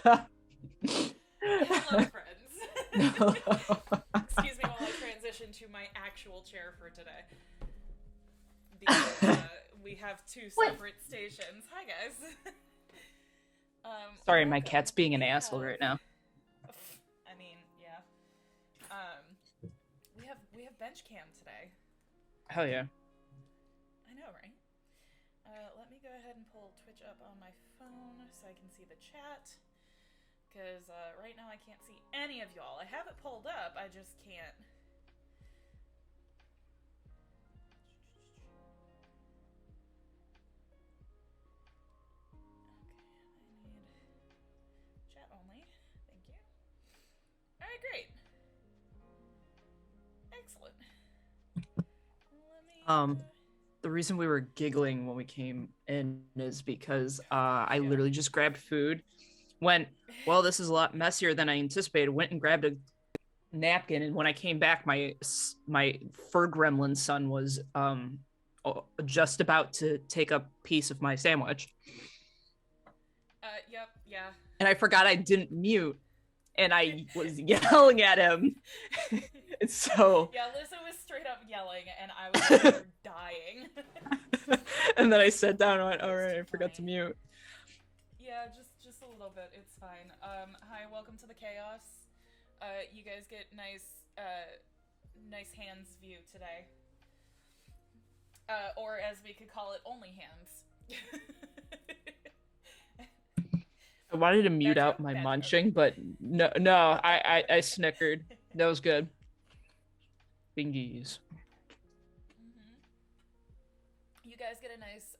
Hello, friends. Excuse me while I transition to my actual chair for today. Because we have two What? separate stations. Hi, guys. Sorry, my Welcome. cat's being an We asshole have. right now. I mean, yeah. We have bench cam today. Hell yeah. I know, right? Let me go ahead and pull Twitch up on my phone so I can see the chat. Because right now I can't see any of y'all. I have it pulled up, I just can't. Okay, I need chat only. Thank you. Alright, great. Excellent. Let me. The reason we were giggling when we came in is because I Yeah. literally just grabbed food, went, well, this is a lot messier than I anticipated, went and grabbed a napkin, and when I came back, my fur gremlin son was just about to take a piece of my sandwich. Yep, yeah. And I forgot I didn't mute, and I was yelling at him. So Yeah, Lizzo was straight up yelling, and I was over here dying. and then I sat down and went, all It's right, too I forgot to funny. mute. Yeah, just a little bit. It's fine. Hi, welcome to the chaos. You guys get nice hands view today. Or as we could call it, only hands. I wanted to mute Bad out joke? my Bad joke. munching, but no, I snickered. That was good. Bingies. Mm-hmm. You guys get a nice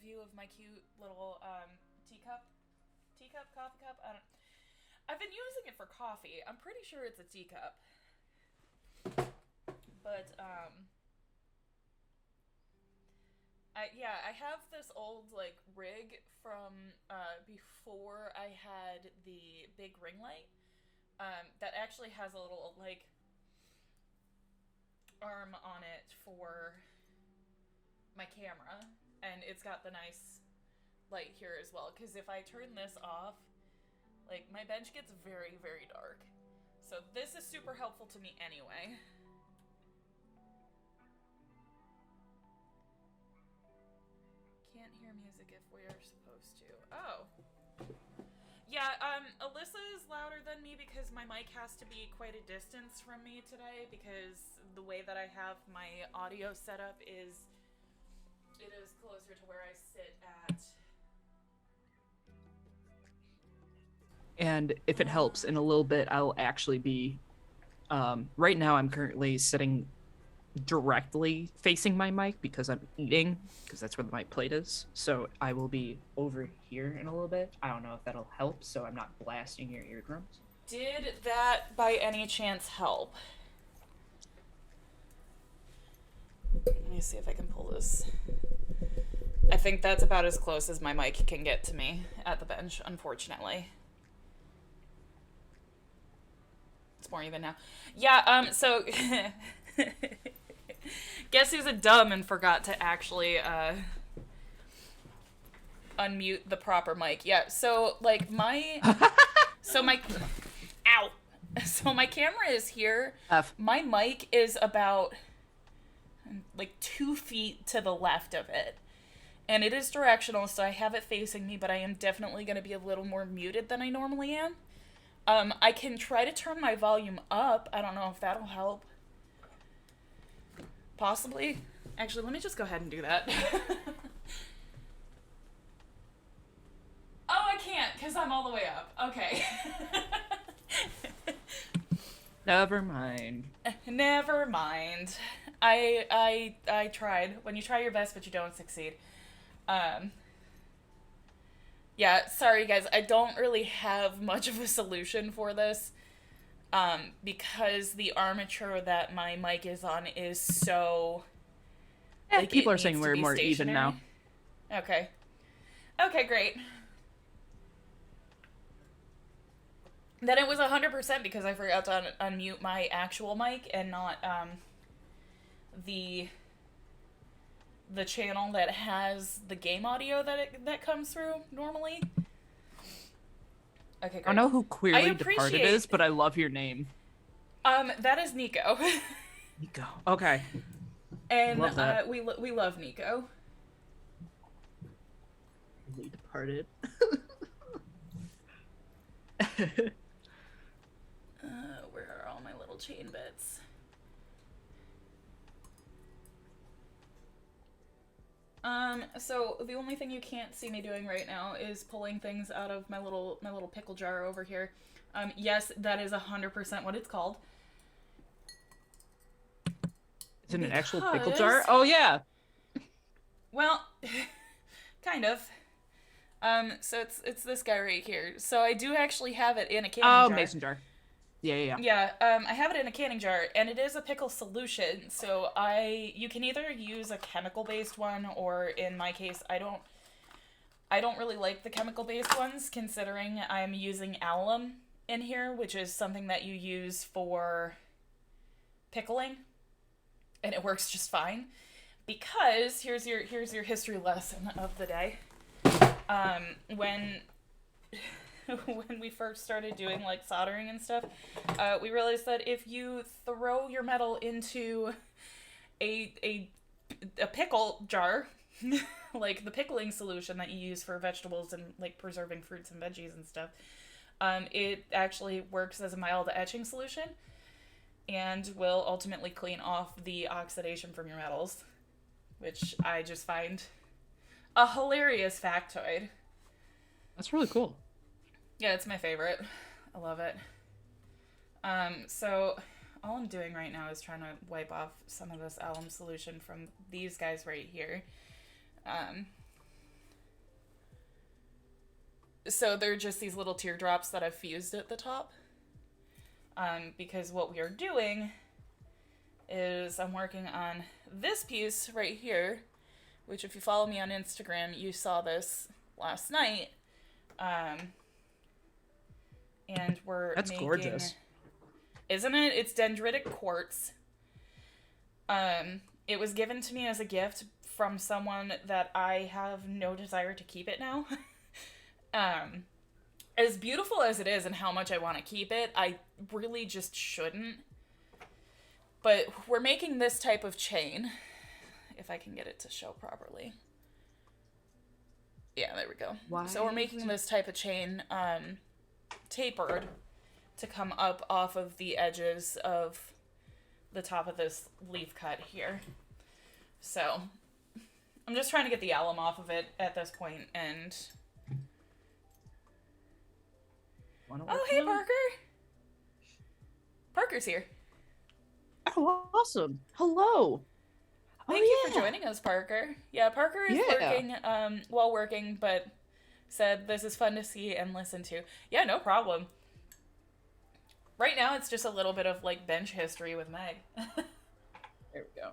view of my cute little teacup, coffee cup. I don't. I've been using it for coffee. I'm pretty sure it's a teacup, but I have this old like rig from before I had the big ring light. That actually has a little like arm on it for my camera, and it's got the nice light here as well. Because if I turn this off, like my bench gets very very dark. So this is super helpful to me anyway. Can't hear music if we're supposed to. Oh. Yeah, Alyssa is louder than me because my mic has to be quite a distance from me today because the way that I have my audio set up is it is closer to where I sit at. And if it helps, in a little bit, I'll actually be. Right now, I'm currently sitting directly facing my mic because I'm eating, because that's where my plate is. So I will be over here in a little bit. I don't know if that'll help, so I'm not blasting your eardrums. Did that by any chance help? Let me see if I can pull this. I think that's about as close as my mic can get to me at the bench, unfortunately. It's more even now. Yeah, so guess who's a dumb and forgot to actually unmute the proper mic. Yeah, so like my ow. So my camera is here. F. My mic is about like 2 feet to the left of it. And it is directional, so I have it facing me, but I am definitely going to be a little more muted than I normally am. I can try to turn my volume up. I don't know if that'll help. Possibly. Actually, let me just go ahead and do that. Oh, I can't, because I'm all the way up. Okay. Never mind. Never mind. I tried. When you try your best but you don't succeed. Yeah, sorry guys, I don't really have much of a solution for this. Because the armature that my mic is on is so like People it are saying needs to we're be more even stationary. now. Okay. Okay, great. Then it was 100% because I forgot to unmute my actual mic and not the channel that has the game audio that comes through normally. Okay, I great. don't know who Queerly Departed appreciate- is, but I love your name. That is Nico. Nico. Okay. And Love that. we love Nico. Queerly Departed. Where are all my little chain bits? So the only thing you can't see me doing right now is pulling things out of my little pickle jar over here. Yes, that is 100% what it's called. It's in an actual pickle Because- jar? Oh, yeah. Well, kind of. So it's this guy right here. So I do actually have it in a canning jar. Mason jar. Yeah. Yeah, I have it in a canning jar, and it is a pickle solution. So you can either use a chemical-based one, or in my case, I don't really like the chemical-based ones, considering I'm using alum in here, which is something that you use for pickling, and it works just fine. Because here's your history lesson of the day. When we first started doing like soldering and stuff, we realized that if you throw your metal into a pickle jar, like the pickling solution that you use for vegetables and like preserving fruits and veggies and stuff, it actually works as a mild etching solution and will ultimately clean off the oxidation from your metals, which I just find a hilarious factoid. That's really cool. Yeah, it's my favorite. I love it. So all I'm doing right now is trying to wipe off some of this alum solution from these guys right here. So they're just these little teardrops that I've fused at the top. Because what we are doing is I'm working on this piece right here, which if you follow me on Instagram, you saw this last night. And That's making, gorgeous. Isn't it? It's dendritic quartz. It was given to me as a gift from someone that I have no desire to keep it now. As beautiful as it is and how much I want to keep it, I really just shouldn't. But we're making this type of chain, if I can get it to show properly. Yeah, there we go. Why? So we're making this type of chain, tapered to come up off of the edges of the top of this leaf cut here. So I'm just trying to get the alum off of it at this point, and oh, hey, Parker. Parker's here. Oh, awesome. Hello. Thank you for joining us, Parker. Yeah, Parker is working, but said this is fun to see and listen to. Yeah, no problem. Right now, it's just a little bit of, like, bench history with Meg. There we go.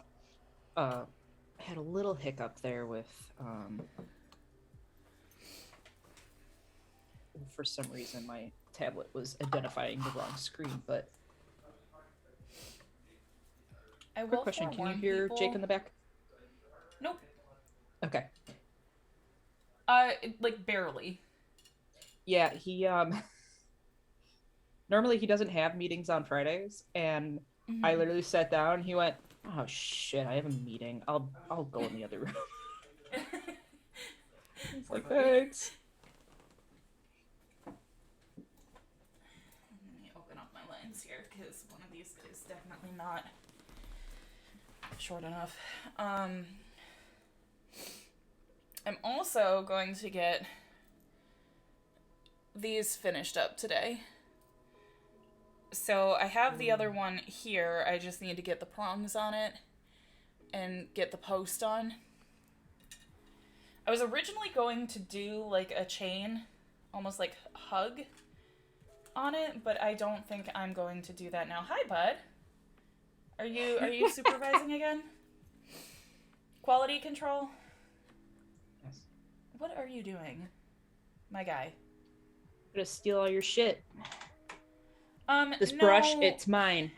I had a little hiccup there with, for some reason, my tablet was identifying the wrong screen, but... Quick question, can you hear Jake in the back? Nope. Okay. Like, barely. Yeah, he, normally he doesn't have meetings on Fridays, and I literally sat down, he went, oh shit, I have a meeting. I'll go in the other room. It's like, thanks. Let me open up my lens here, because one of these is definitely not short enough. I'm also going to get these finished up today. So I have the other one here. I just need to get the prongs on it and get the post on. I was originally going to do like a chain, almost like hug on it, but I don't think I'm going to do that now. Hi, bud. Are you supervising again? Quality control? Yes. What are you doing, my guy? I'm gonna steal all your shit. This no, brush, it's mine.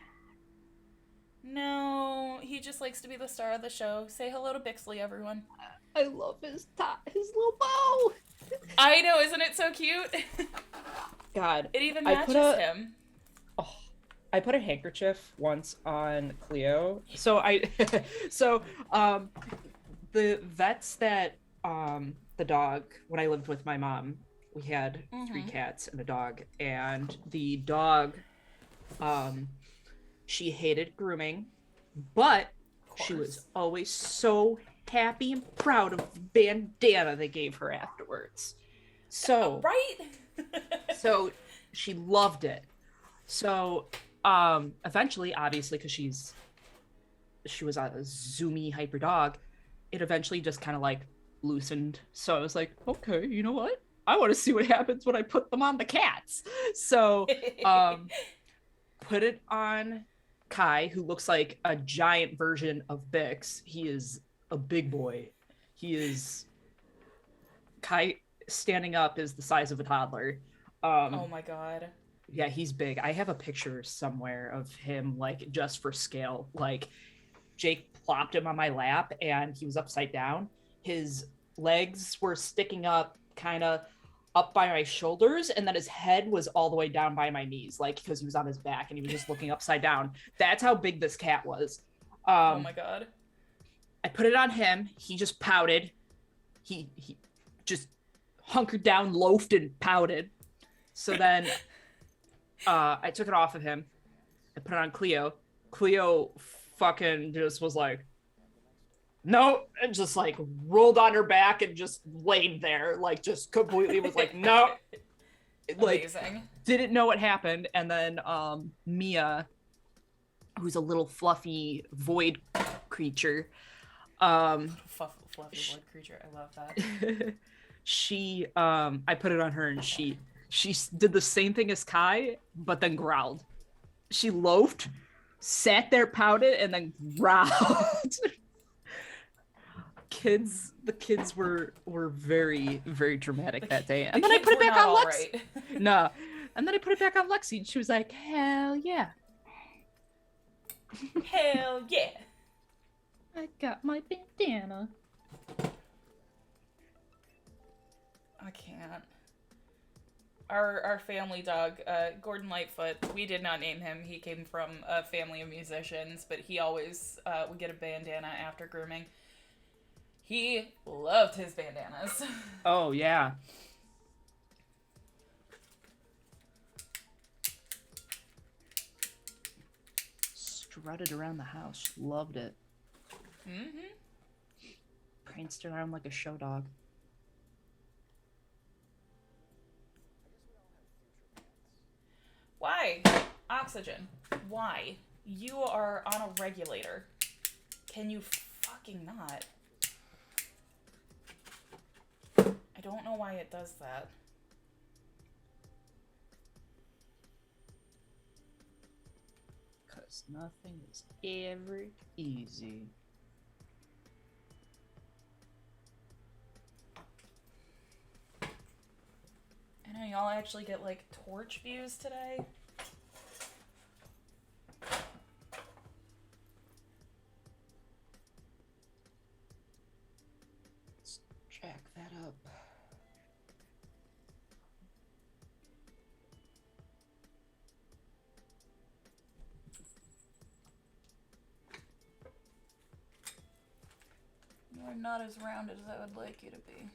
No, he just likes to be the star of the show. Say hello to Bixley, everyone. I love his little bow. I know, isn't it so cute? God. It even I matches put a, him. Oh, I put a handkerchief once on Cleo. So I, so the vets that the dog when I lived with my mom, we had three cats and a dog, and the dog, um, she hated grooming, but she was always so happy and proud of the bandana they gave her afterwards. So Right? so she loved it. So eventually, obviously, because she was a zoomy hyper dog, it eventually just kind of like loosened. So I was like, okay, you know what? I want to see what happens when I put them on the cats. So put it on Kai, who looks like a giant version of Bix. He is a big boy. He is Kai standing up is the size of a toddler. Oh my god. Yeah, he's big. I have a picture somewhere of him, like, just for scale. Like, Jake plopped him on my lap and he was upside down. His legs were sticking up kind of up by my shoulders, and then his head was all the way down by my knees, like, because he was on his back and he was just looking upside down. That's how big this cat was. Oh my god. I put it on him. He just pouted. He just hunkered down, loafed, and pouted. So then I took it off of him. I put it on Cleo. Cleo fucking just was like, no, and just like rolled on her back and just laid there, like just completely was like, no. Like, amazing. Didn't know what happened. And then Mia, who's a little fluffy void creature, Fluffy void creature. I love that. she I put it on her and she did the same thing as Kai, but then growled. She loafed, sat there, pouted, and then growled. The kids were very, very dramatic that day. And then I put it back on Lex. Right. No. And then I put it back on Lexi, and she was like, hell yeah. Hell yeah. I got my bandana. I can't. Our family dog, Gordon Lightfoot, we did not name him. He came from a family of musicians, but he always would get a bandana after grooming. He loved his bandanas. Oh, yeah. Strutted around the house. Loved it. Mm-hmm. Pranced around like a show dog. Why? Oxygen. Why? You are on a regulator. Can you fucking not? I don't know why it does that. Because nothing is ever easy. I know y'all actually get like torch views today. Let's jack that up. You are not as rounded as I would like you to be.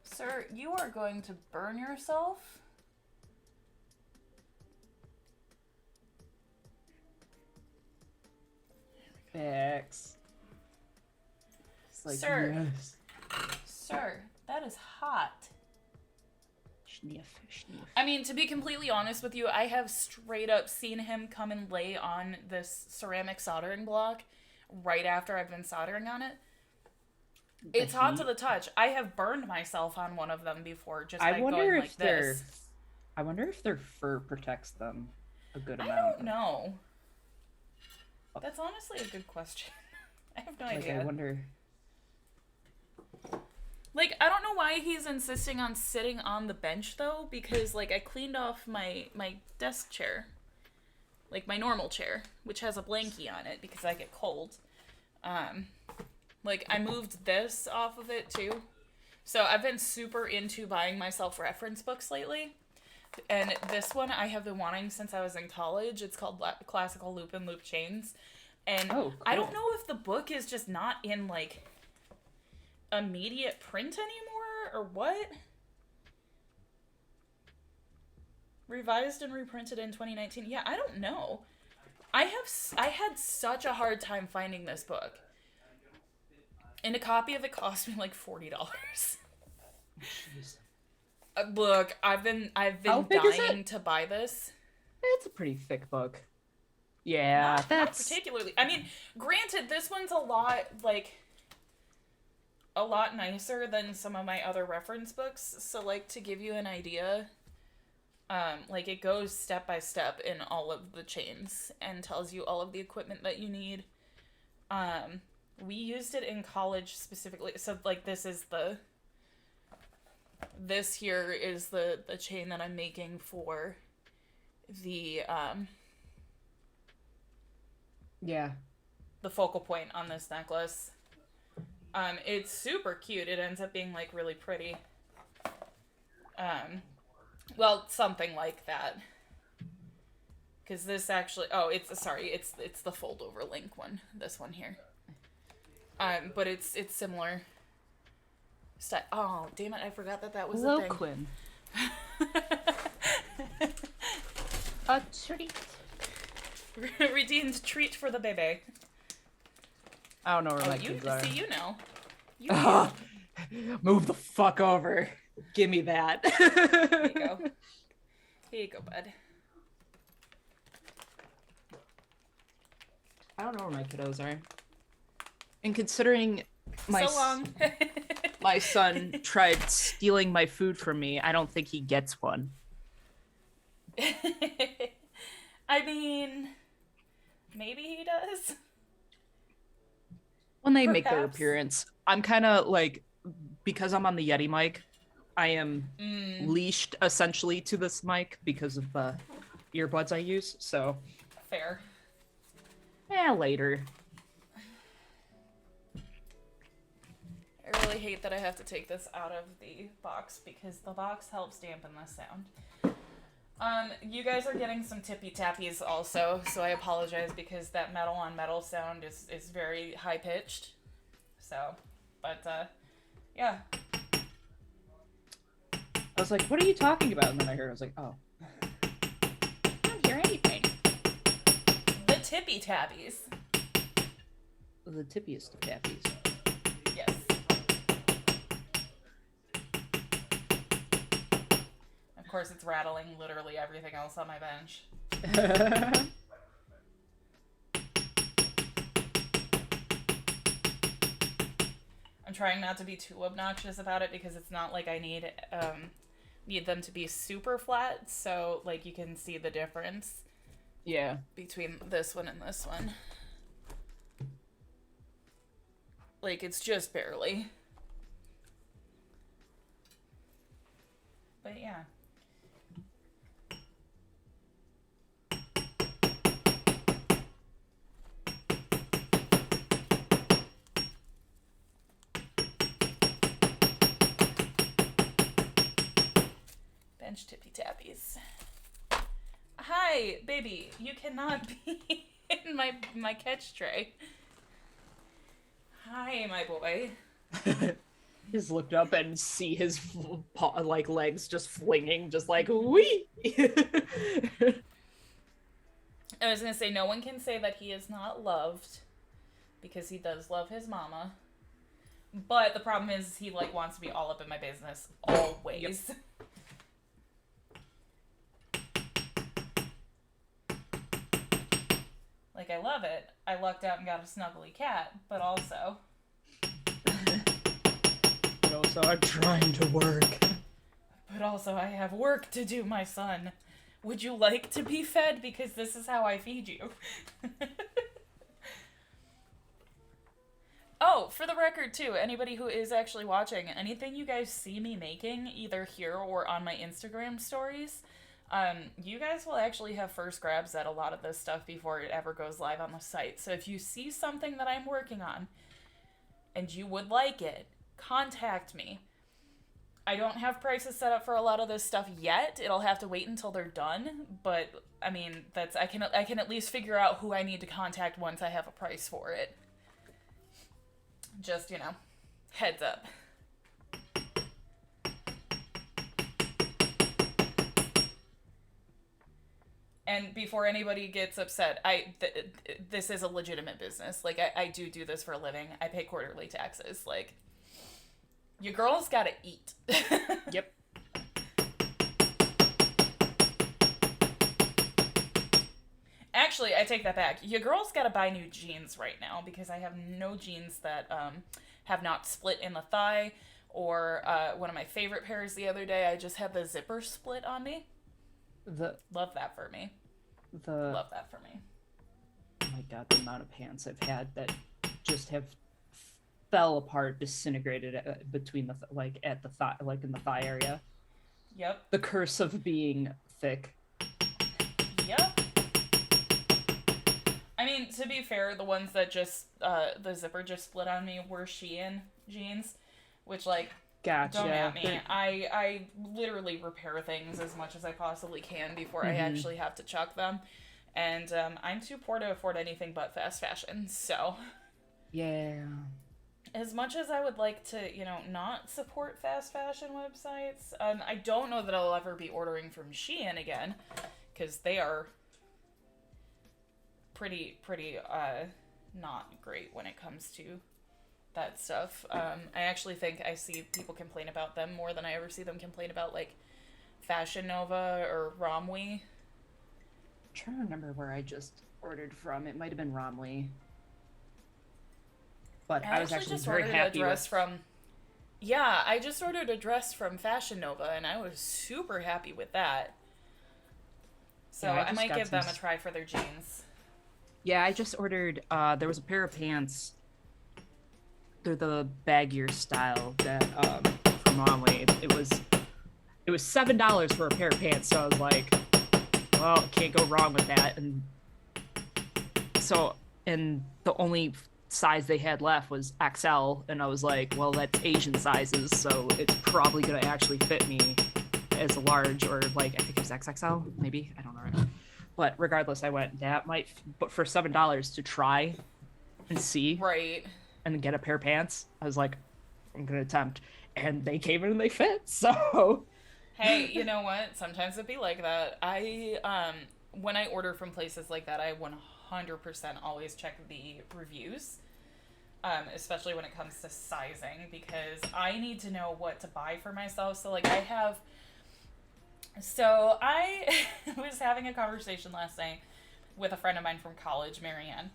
Sir, you are going to burn yourself? X. Like, sir, yes. Sir, that is hot. Sniff. I mean, to be completely honest with you, I have straight up seen him come and lay on this ceramic soldering block right after I've been soldering on it. It's hot to the touch. I have burned myself on one of them before just by going like this. I wonder if their fur protects them a good amount. I don't know. That's honestly a good question. I have no idea. I wonder. Like, I don't know why he's insisting on sitting on the bench, though, because, like, I cleaned off my desk chair. Like, my normal chair, which has a blankie on it because I get cold. Like, I moved this off of it, too. So I've been super into buying myself reference books lately. And this one I have been wanting since I was in college. It's called Classical Loop and Loop Chains. And Oh, I cool. don't know if the book is just not in, like, immediate print anymore or what. Revised and reprinted in 2019. Yeah, I don't know. I had such a hard time finding this book. And a copy of it cost me like $40. Jeez. Look, I've been How big is dying it? to buy this. It's a pretty thick book. Yeah, Not that's particularly. I mean, granted, this one's a lot nicer than some of my other reference books. So, like, to give you an idea, like, it goes step by step in all of the chains and tells you all of the equipment that you need. We used it in college specifically. So, like, this here is the chain that I'm making for the yeah. the focal point on this necklace. It's super cute. It ends up being, like, really pretty. Well, something like that. Because this actually... Oh, it's the fold-over link one. This one here. But it's similar. Oh, damn it, I forgot that was Hello, the thing. Quinn. A treat. Redeemed treat for the baby. I don't know where Oh, my kids are. see, you know. You Oh, move the fuck over. Give me that. Here you go. Here you go, bud. I don't know where my kiddos are. And considering my So long. my son tried stealing my food from me, I don't think he gets one. I mean, maybe he does. When they make their Perhaps. appearance, I'm kind of like, because I'm on the Yeti mic, I am leashed essentially to this mic because of the earbuds I use. So, Fair. later. I really hate that I have to take this out of the box because the box helps dampen the sound. You guys are getting some tippy tappies also, so I apologize because that metal on metal sound is very high pitched. So, but yeah. I was like, what are you talking about? And then I heard, I was like, oh. I don't hear anything. The tippy tappies. The tippiest of tappies. Yes. Of course, it's rattling literally everything else on my bench. I'm trying not to be too obnoxious about it because it's not like I need them to be super flat, so like you can see the difference Yeah. between this one and this one. Like, it's just barely. But yeah. Bench tippy tappies. Hi, baby. You cannot be in my catch tray. Hi, my boy. Just looked up and see his like legs just flinging, just like wee. I was gonna say, no one can say that he is not loved, because he does love his mama. But the problem is, he like wants to be all up in my business always. Yep. Like, I love it. I lucked out and got a snuggly cat, but also, So I'm trying to work. I have work to do, my son. Would you like to be fed? Because this is how I feed you. Oh, for the record, too, anybody who is actually watching, anything you guys see me making, either here or on my Instagram stories, you guys will actually have first grabs at a lot of this stuff before it ever goes live on the site. So if you see something that I'm working on, and you would like it, contact me. I don't have prices set up for a lot of this stuff yet. It'll have to wait until they're done, but I mean, I can at least figure out who I need to contact once I have a price for it. Just, heads up. And before anybody gets upset, this is a legitimate business. Like, I do this for a living. I pay quarterly taxes. Like, your girl's gotta eat. Yep. Actually, I take that back. Your girl's gotta buy new jeans right now because I have no jeans that have not split in the thigh. Or one of my favorite pairs the other day, I just had the zipper split on me. Love that for me. Love that for me. Oh my god, the amount of pants I've had that just have fell apart, disintegrated between at the thigh, like in the thigh area. Yep. The curse of being thick. Yep. I mean, to be fair, the ones that just the zipper just split on me were Shein jeans, which Gotcha. Don't at me. I literally repair things as much as I possibly can before I actually have to chuck them. And I'm too poor to afford anything but fast fashion, so... Yeah. As much as I would like to, not support fast fashion websites, I don't know that I'll ever be ordering from Shein again, because they are pretty, not great when it comes to that stuff. I actually think I see people complain about them more than I ever see them complain about, Fashion Nova or Romwe. I'm trying to remember where I just ordered from. It might have been Romwe. But I was actually just very ordered happy a dress from... Yeah, I just ordered a dress from Fashion Nova, and I was super happy with that. So yeah, I might give them a try for their jeans. Yeah, I just ordered... there was a pair of pants... They're the baggier style that from Romwe. It was $7 for a pair of pants, so I was like, well, can't go wrong with that. And the only size they had left was XL, and I was like, well, that's Asian sizes, so it's probably gonna actually fit me as a large, or I think it was XXL, maybe, I don't know. But regardless, I went, but for $7 to try and see. Right. And get a pair of pants. I was like, I'm gonna attempt, and they came in and they fit. So, hey, you know what? Sometimes it'd be like that. When I order from places like that, I 100% always check the reviews, especially when it comes to sizing, because I need to know what to buy for myself. So I was having a conversation last night with a friend of mine from college, Marianne.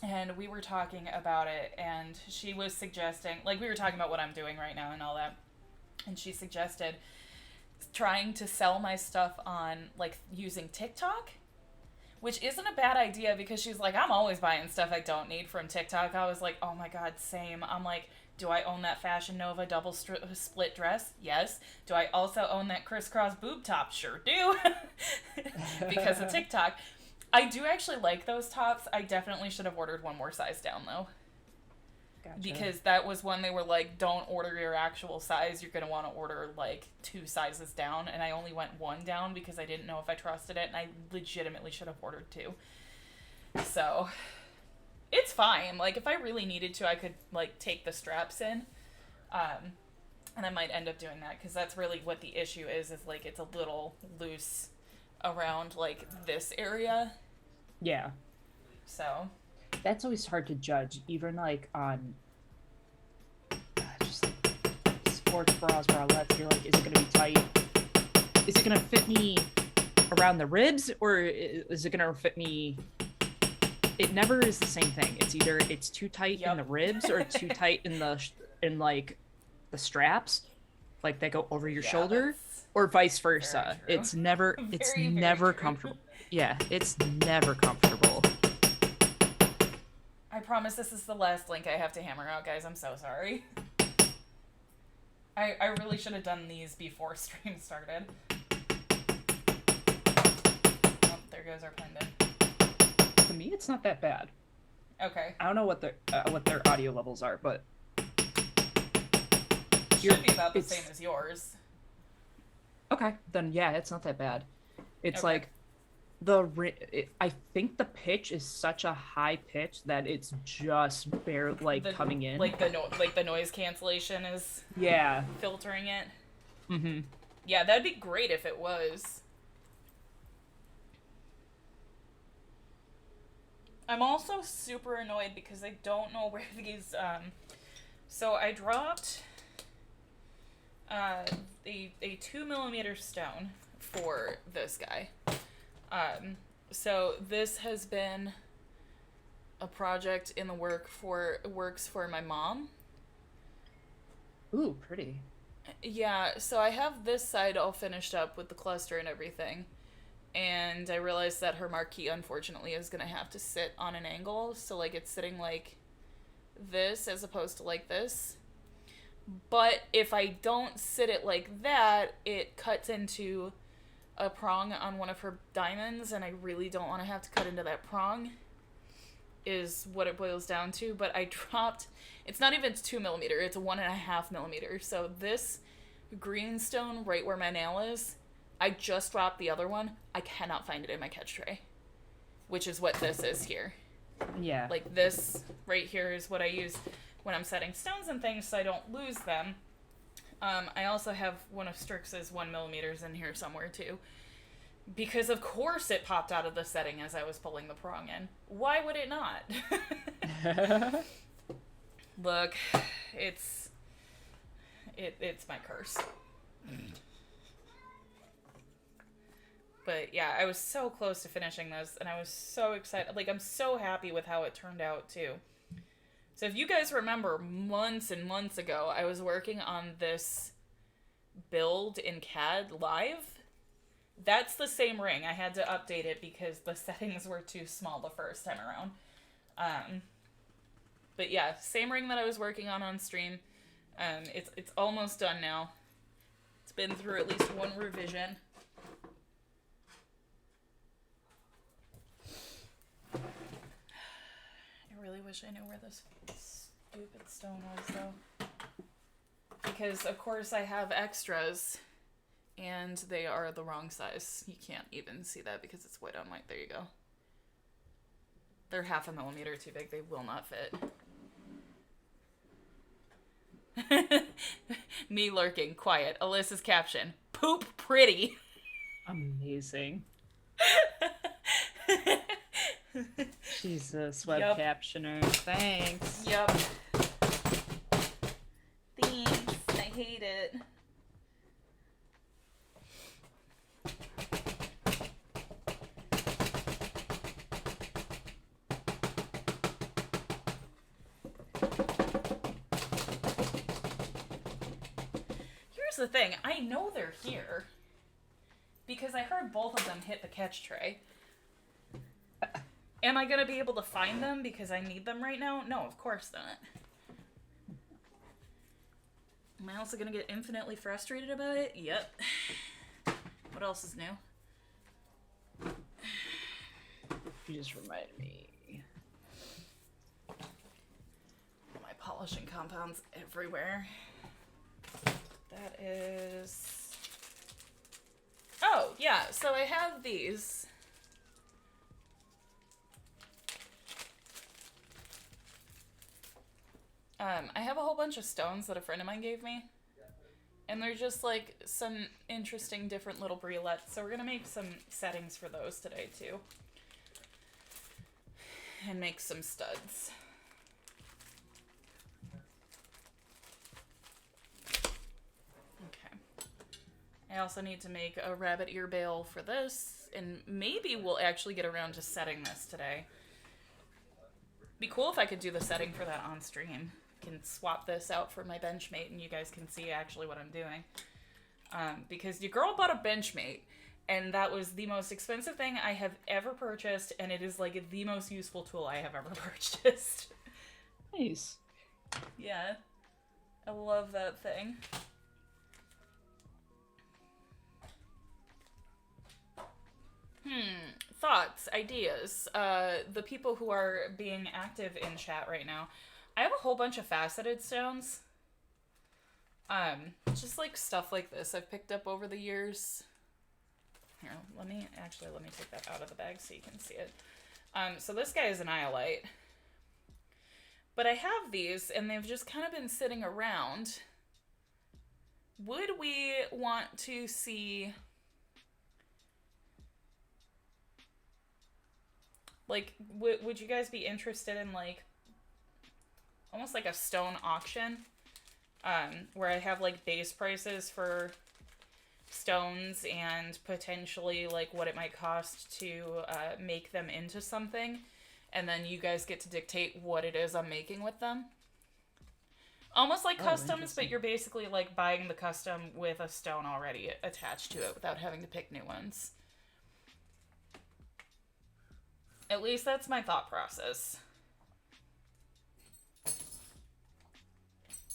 And we were talking about it, and she was suggesting, we were talking about what I'm doing right now and all that, and she suggested trying to sell my stuff on, using TikTok, which isn't a bad idea, because she's like, I'm always buying stuff I don't need from TikTok. I was like, oh my god, same. I'm like, do I own that Fashion Nova double split dress? Yes. Do I also own that crisscross boob top? Sure do. Because of TikTok. I do actually like those tops. I definitely should have ordered one more size down, though. gotcha. Because that was when they were like, don't order your actual size. You're going to want to order, 2 sizes down. And I only went 1 down because I didn't know if I trusted it. And I legitimately should have ordered 2. So, it's fine. If I really needed to, I could, take the straps in. And I might end up doing that. Because that's really what the issue is it's a little loose around, this area. Yeah. So. That's always hard to judge, even, on, just, sports bras, bralettes. You're like, is it going to be tight? Is it going to fit me around the ribs, or is it going to fit me... It never is the same thing. It's either it's too tight in the ribs, or too tight in the straps, that go over your shoulder, or vice versa. It's never comfortable. Yeah, it's never comfortable. I promise this is the last link I have to hammer out, guys. I'm so sorry. I really should have done these before stream started. Oh, there goes our pendant. To me, it's not that bad. Okay. I don't know what their audio levels are, but should be about the it's- same as yours. Okay, then yeah, it's not that bad. It's Okay. like I think the pitch is such a high pitch that it's just bare like coming in. Like the noise cancellation is Yeah. filtering it. Mm-hmm. Yeah, that'd be great if it was. I'm also super annoyed because I don't know where these, so I dropped, a 2mm stone for this guy. So this has been a project in the works for my mom. Ooh, pretty. Yeah, so I have this side all finished up with the cluster and everything. And I realized that her marquee, unfortunately, is going to have to sit on an angle. So, like, it's sitting like this as opposed to like this. But if I don't sit it like that, it cuts into a prong on one of her diamonds. And I really don't want to have to cut into that prong, is what it boils down to. But I dropped... It's not even 2mm, it's a 1.5mm. So this green stone right where my nail is... I just dropped the other one. I cannot find it in my catch tray. Which is what this is here. Yeah. Like this right here is what I use when I'm setting stones and things so I don't lose them. I also have one of Strix's 1mm in here somewhere too. Because of course it popped out of the setting as I was pulling the prong in. Why would it not? Look, it's my curse. But yeah, I was so close to finishing this, and I was so excited. Like, I'm so happy with how it turned out, too. So if you guys remember, months and months ago, I was working on this build in CAD live. That's the same ring. I had to update it because the settings were too small the first time around. But yeah, same ring that I was working on stream. It's almost done now. It's been through at least one revision. I really wish I knew where this stupid stone was, though. Because, of course, I have extras, and they are the wrong size. You can't even see that because it's white on white. There you go. They're 0.5mm too big. They will not fit. Me lurking, quiet. Alyssa's caption, poop pretty. Amazing. Jesus, web Yup. captioner. Thanks. Yep. Thanks. I hate it. Here's the thing. I know they're here because I heard both of them hit the catch tray. Am I going to be able to find them because I need them right now? No, of course not. Am I also going to get infinitely frustrated about it? Yep. What else is new? You just reminded me. My polishing compounds everywhere. That is... Oh, yeah, so I have these. I have a whole bunch of stones that a friend of mine gave me. And they're just like some interesting different little briolettes. So we're going to make some settings for those today too. And make some studs. Okay. I also need to make a rabbit ear bale for this. And maybe we'll actually get around to setting this today. Be cool if I could do the setting for that on stream. Can swap this out for my Benchmate and you guys can see actually what I'm doing. Because your girl bought a Benchmate and that was the most expensive thing I have ever purchased and it is like the most useful tool I have ever purchased. Nice. Yeah. I love that thing. Thoughts, ideas, the people who are being active in chat right now. I have a whole bunch of faceted stones. Just like stuff like this I've picked up over the years. Here, let me take that out of the bag so you can see it. So this guy is an Iolite. But I have these, and they've just kind of been sitting around. Would we want to see... Like, would you guys be interested in, like, almost like a stone auction? Where I have, like, base prices for stones and potentially, like, what it might cost to make them into something. And then you guys get to dictate what it is I'm making with them. Almost like customs, but you're basically, like, buying the custom with a stone already attached to it without having to pick new ones. At least that's my thought process.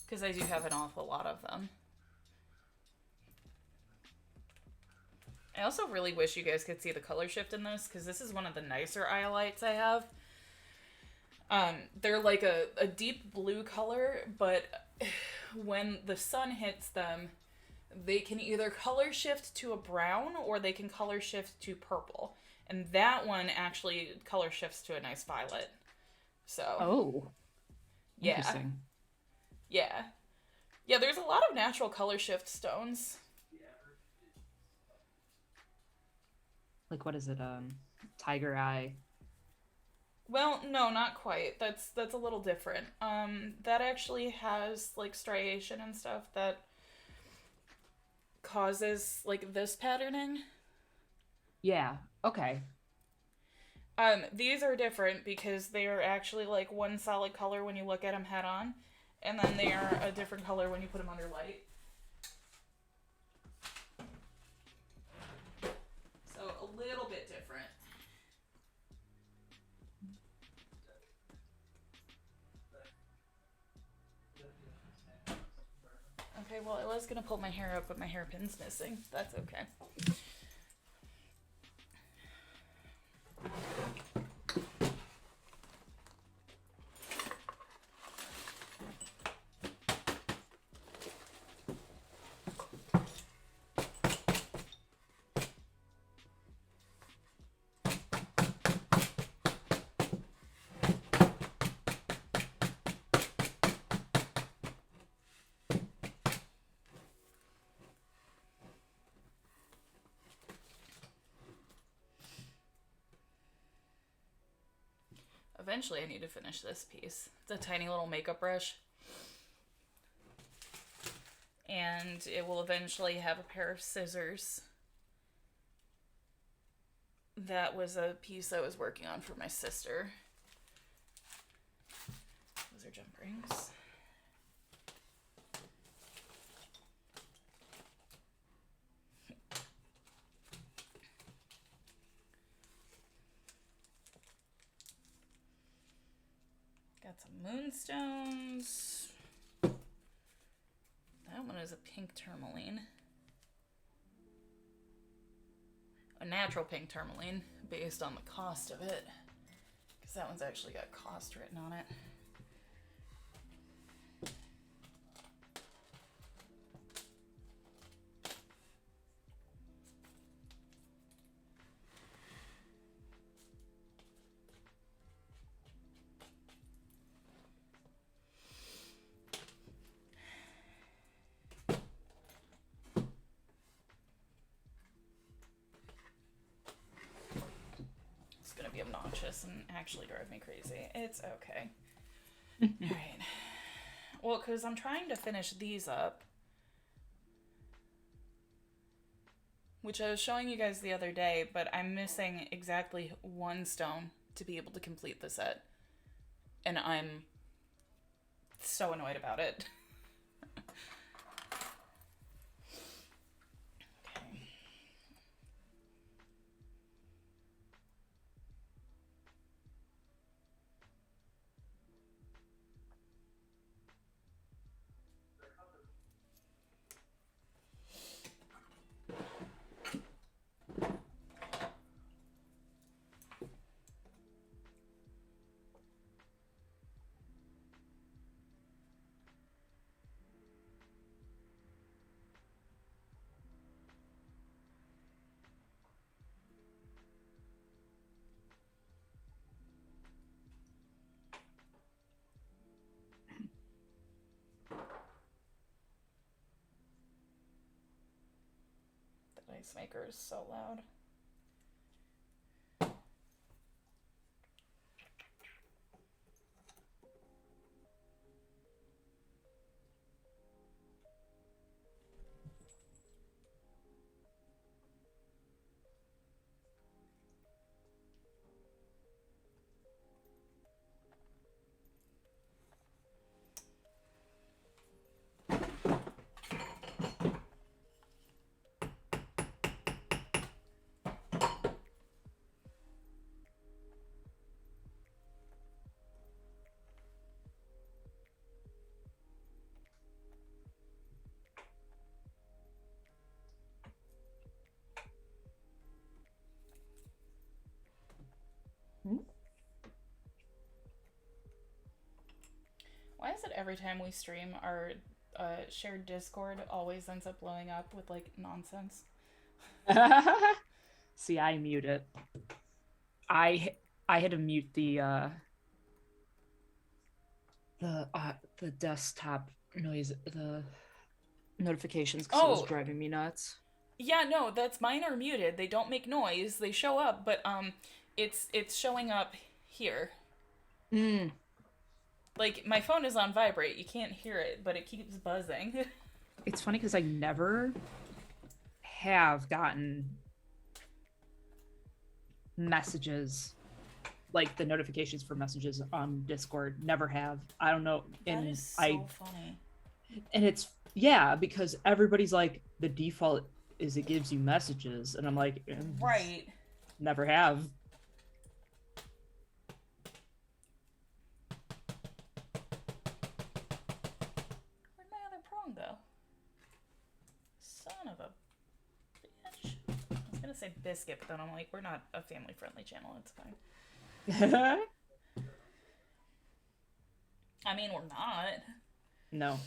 Because I do have an awful lot of them. I also really wish you guys could see the color shift in this, because this is one of the nicer Iolites I have. They're like a deep blue color, but when the sun hits them, they can either color shift to a brown or they can color shift to purple. And that one actually color shifts to a nice violet. So. Oh. Yeah. Interesting. Yeah. Yeah, there's a lot of natural color shift stones. Like, what is it? Tiger Eye. Well, no, not quite. That's a little different. That actually has, like, striation and stuff that causes, like, this patterning. Yeah, okay. These are different because they are actually, like, one solid color when you look at them head on, and then they are a different color when you put them under light. So, a little bit different. Okay, well, I was gonna pull my hair up, but my hairpin's missing. That's okay. Eventually, I need to finish this piece. It's a tiny little makeup brush. And it will eventually have a pair of scissors. That was a piece I was working on for my sister. Those are jump rings. Got some moonstones. That one is a pink tourmaline. A natural pink tourmaline, based on the cost of it. Because that one's actually got cost written on it. Obnoxious and actually drive me crazy. It's okay. Alright. Well, because I'm trying to finish these up. Which I was showing you guys the other day, but I'm missing exactly one stone to be able to complete the set. And I'm so annoyed about it. noise maker is so loud. Why is it every time we stream, our shared Discord always ends up blowing up with, like, nonsense? See, I mute it. I had to mute the desktop noise, the notifications, because it was driving me nuts. Yeah, no, that's mine are muted. They don't make noise. They show up, but it's showing up here. Like, my phone is on vibrate. You can't hear it, but it keeps buzzing. It's funny because I never have gotten messages, like the notifications for messages on Discord. Never have. I don't know. That is so funny. And it's, yeah, because everybody's like, the default is it gives you messages. And I'm like, right. Never have. Where'd my other prong go? Son of a bitch. I was gonna say biscuit, but then I'm like, we're not a family-friendly channel. It's fine. I mean, we're not. No.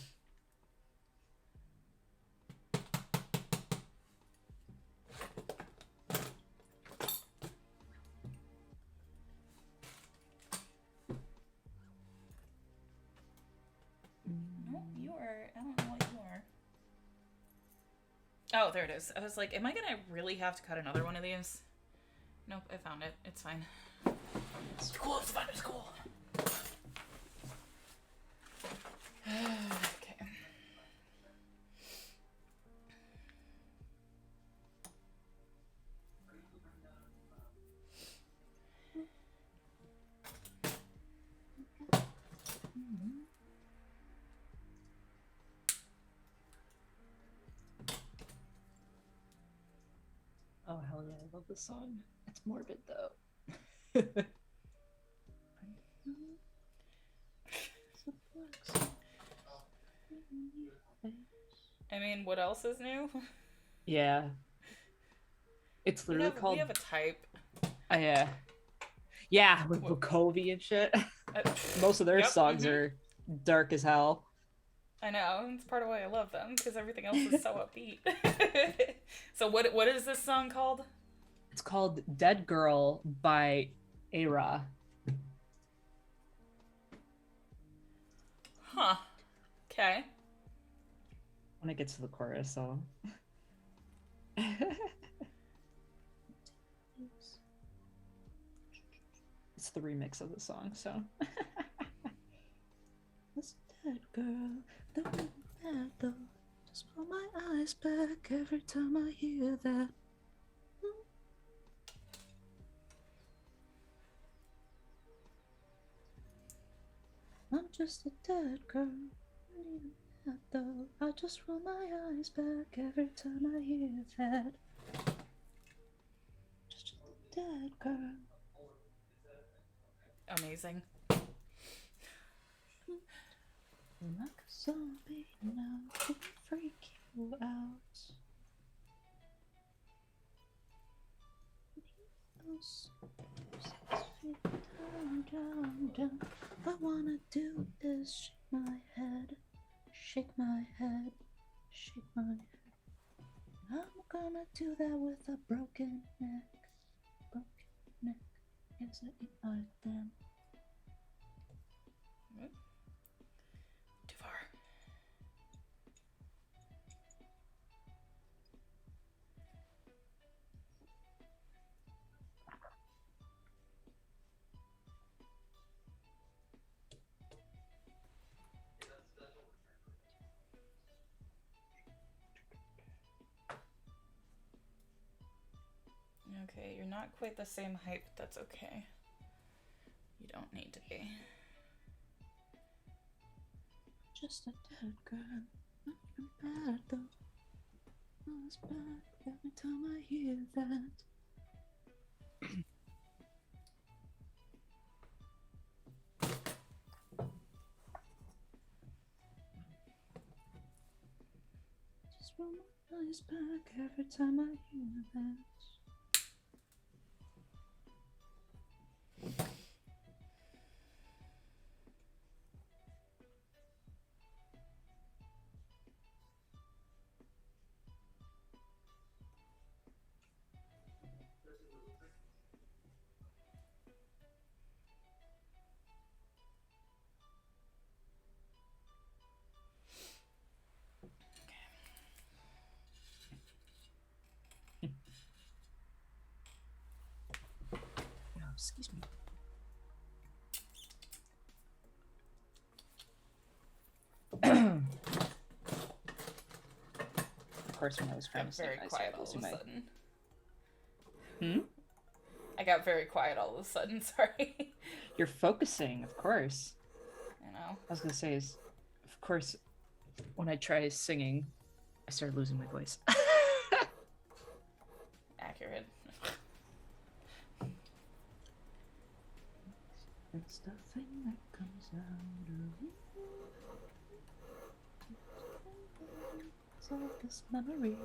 No, you are. I don't know what you are. Oh, there it is. I was like, am I gonna really have to cut another one of these? Nope, I found it. It's fine. It's cool. It's fine. It's cool. Okay. Oh, hell yeah, I love this song. It's morbid, though. I mean, what else is new? Yeah. It's literally called... We have a type. Yeah, with Bukovi and shit. Most of their songs are dark as hell. I know. It's part of why I love them, because everything else is so upbeat. So what is this song called? It's called Dead Girl by Era. Huh. Okay. When it gets to the chorus, so... It's the remix of the song, so... This dead girl, the one that though, just pull my eyes back every time I hear that. I'm just a dead girl, not even that though. I just roll my eyes back every time I hear that. Just a dead girl. Amazing. Like a zombie now, to freak you out. Down. All I wanna do is shake my head, shake my head, shake my head. I'm gonna do that with a broken neck. Yes, I ain't like them. Too far. Okay, you're not quite the same height, but that's okay. You don't need to be. Just a dead girl. Not even bad though. Oh, it's bad every time I hear that. Just roll my eyes back every time I hear that. Oh, excuse me. Of course, when I was trying to Very quiet all of a sudden. I got very quiet all of a sudden, sorry. You're focusing, of course. I know. I was gonna say is, of course, when I try singing, I started losing my voice. Accurate. It's the thing that comes out of you. It's like this memory.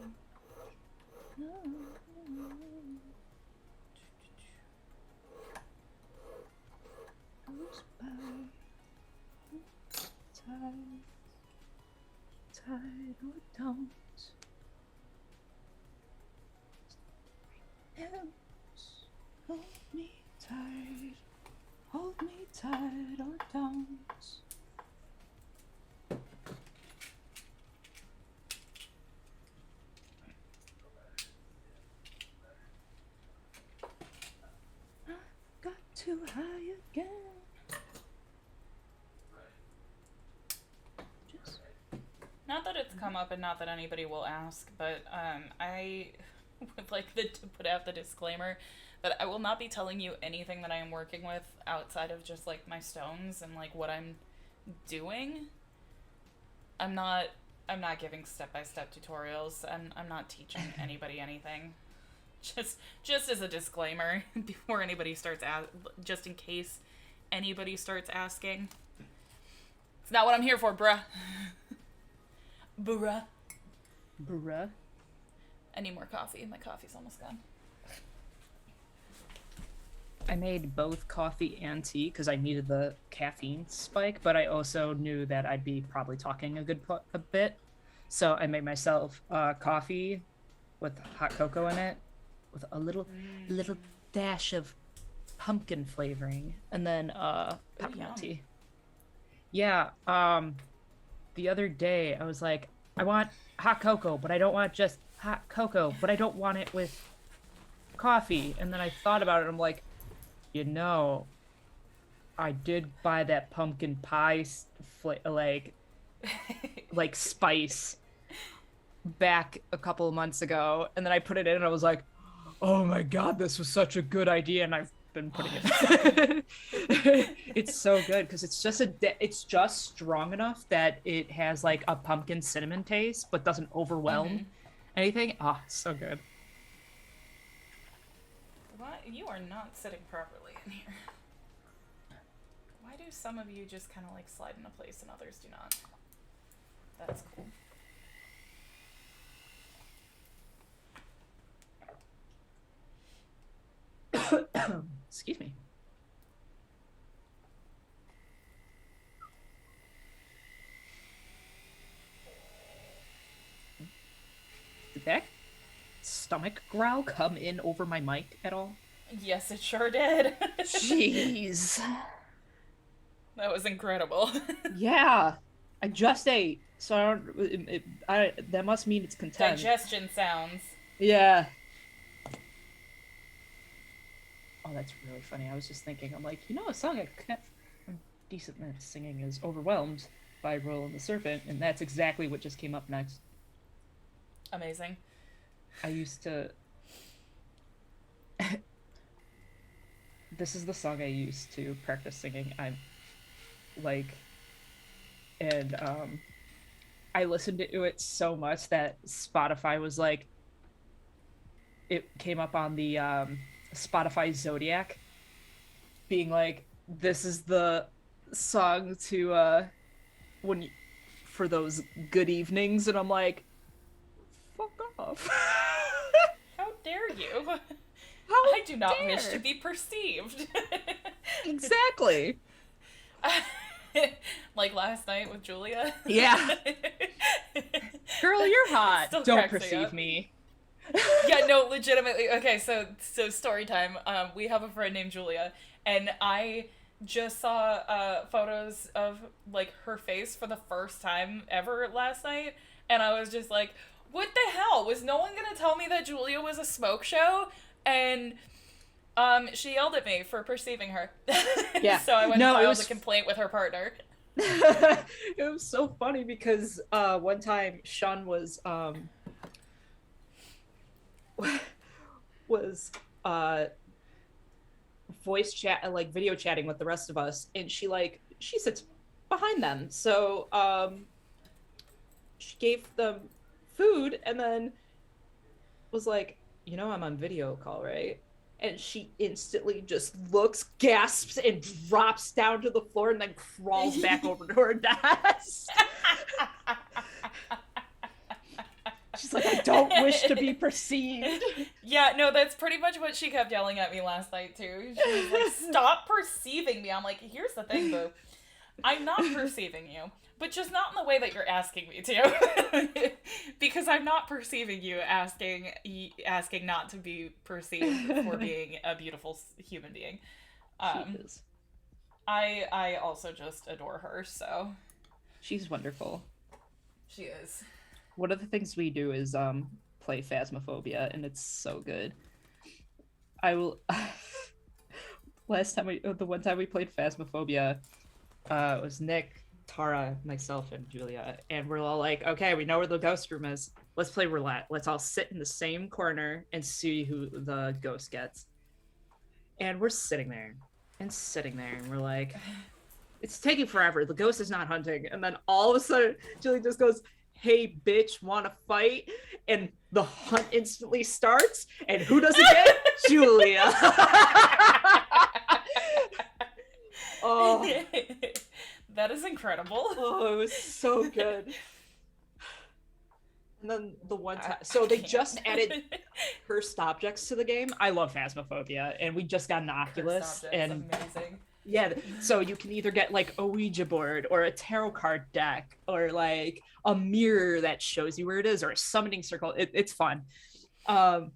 Goes by. Tied or don't. Hold me tight. Hold me tight or don't. I got too high again. Not that it's come up and not that anybody will ask, but I would like to put out the disclaimer that I will not be telling you anything that I am working with outside of just like my stones and like what I'm doing. I'm not giving step-by-step tutorials. I'm not teaching anybody anything. Just as a disclaimer before anybody starts just in case anybody starts asking. It's not what I'm here for, bruh. Bruh. Bruh. I need more coffee. My coffee's almost gone. I made both coffee and tea because I needed the caffeine spike, but I also knew that I'd be probably talking a bit. So I made myself coffee with hot cocoa in it, with a little dash of pumpkin flavoring, and then peppermint tea. Yeah, the other day I was like, I want hot cocoa, but I don't want just hot cocoa, but I don't want it with coffee. And then I thought about it, I'm like, you know, I did buy that pumpkin pie like spice back a couple of months ago, and then I put it in and I was like, oh my god, this was such a good idea, and I've been putting it it's so good because it's just strong enough that it has like a pumpkin cinnamon taste but doesn't overwhelm anything. So good. What? You are not sitting properly in here. Why do some of you just kind of like slide into place and others do not? That's cool. Excuse me. Did that stomach growl come in over my mic at all? Yes, it sure did. Jeez. That was incredible. Yeah. I just ate, so that must mean it's content. Digestion sounds. Yeah. Oh, that's really funny. I was just thinking, I'm like, a song I'm decent at singing is Overwhelmed by Roland the Serpent, and that's exactly what just came up next. Amazing. I used to This is the song I used to practice singing. I'm like, and I listened to it so much that Spotify was like, it came up on the Spotify Zodiac, being like, this is the song to when you, for those good evenings, and I'm like, fuck off. How dare you? How I do not dare? wish to be perceived. Exactly. Like last night with Julia. Yeah. Girl, you're hot. Still Don't cracks me perceive up. me. Yeah, no, legitimately. Okay, so story time. We have a friend named Julia, and I just saw photos of like her face for the first time ever last night, and I was just like, "What the hell? Was no one gonna tell me that Julia was a smoke show?" And she yelled at me for perceiving her. Yeah. So I went and No, it filed a was complaint with her partner. it was so funny because one time Sean was voice chat like video chatting with the rest of us, and she sits behind them, so she gave them food and then was like, I'm on video call, right? And she instantly just looks, gasps, and drops down to the floor and then crawls back over to her desk. She's like, I don't wish to be perceived. Yeah, no, that's pretty much what she kept yelling at me last night, too. She was like, stop perceiving me. I'm like, here's the thing, boo. I'm not perceiving you, but just not in the way that you're asking me to. Because I'm not perceiving you asking not to be perceived for being a beautiful human being. She is. I also just adore her, so. She's wonderful. She is. One of the things we do is play Phasmophobia, and it's so good. I will. The one time we played Phasmophobia, it was Nick, Tara, myself, and Julia, and we're all like, "Okay, we know where the ghost room is. Let's play roulette. Let's all sit in the same corner and see who the ghost gets." And we're sitting there, and we're like, "It's taking forever. The ghost is not hunting." And then all of a sudden, Julia just goes, "Hey, bitch, wanna fight?" And the hunt instantly starts. And who does it get? Julia. Oh. That is incredible. Oh, it was so good. And then the one time, so they just added cursed objects to the game. I love Phasmophobia, and we just got an Oculus, and amazing. yeah, so you can either get like a Ouija board or a tarot card deck or like a mirror that shows you where it is or a summoning circle. It's fun. And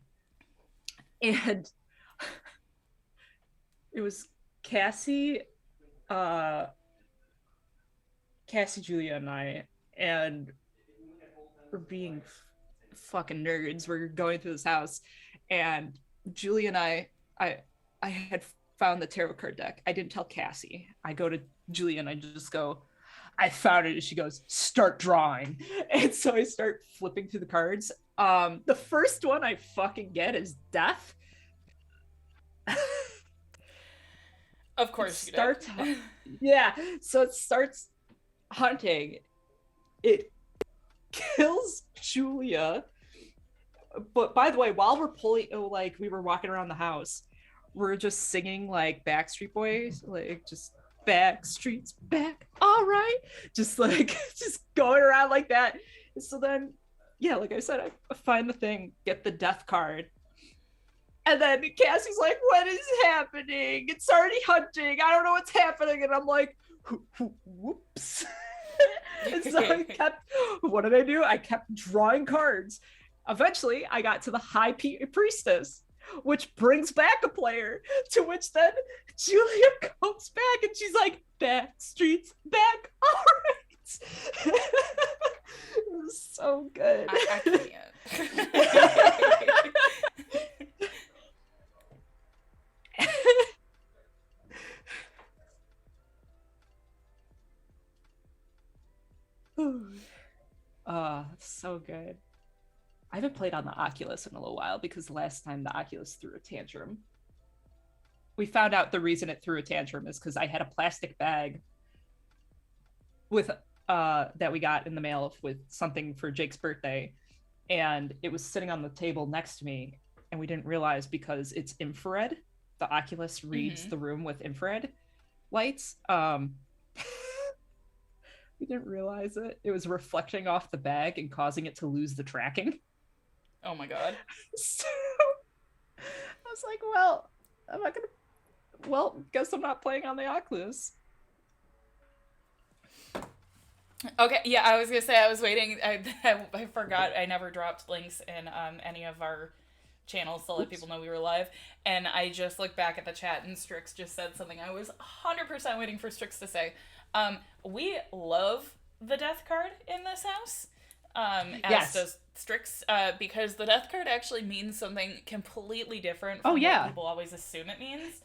it was Cassie, Julia, and I, and we're being fucking nerds. We're going through this house, and Julia and I had found the tarot card deck. I didn't tell Cassie. I go to Julia and I just go, I found it. And she goes, start drawing. And so I start flipping through the cards. The first one I fucking get is death. Of course you starts, did. Yeah. So it starts hunting. It kills Julia. But by the way, while we're pulling, like we were walking around the house, we're just singing like Backstreet Boys, like just Backstreet's back, all right, just like just going around like that. So then, yeah, like I said, I find the thing, get the death card, and then Cassie's like, "What is happening? It's already hunting. I don't know what's happening," and I'm like, "Whoops." And so what did I do? I kept drawing cards. Eventually, I got to the High Priestess, which brings back a player, to which then Julia comes back and she's like, Backstreet's back, all right. It was so good. I can't. So good. I haven't played on the Oculus in a little while because the last time the Oculus threw a tantrum, we found out the reason it threw a tantrum is because I had a plastic bag with that we got in the mail with something for Jake's birthday, and it was sitting on the table next to me, and we didn't realize because it's infrared. The Oculus reads the room with infrared lights. We didn't realize it. It was reflecting off the bag and causing it to lose the tracking. Oh my god. So I was like, well, I'm not gonna. Well, guess I'm not playing on the Oculus. Okay, yeah, I was gonna say I was waiting. I forgot I never dropped links in any of our channels to let people know we were live, and I just looked back at the chat and Strix just said something I was 100% waiting for Strix to say. We love the death card in this house, as does Strix, because the death card actually means something completely different from what people always assume it means.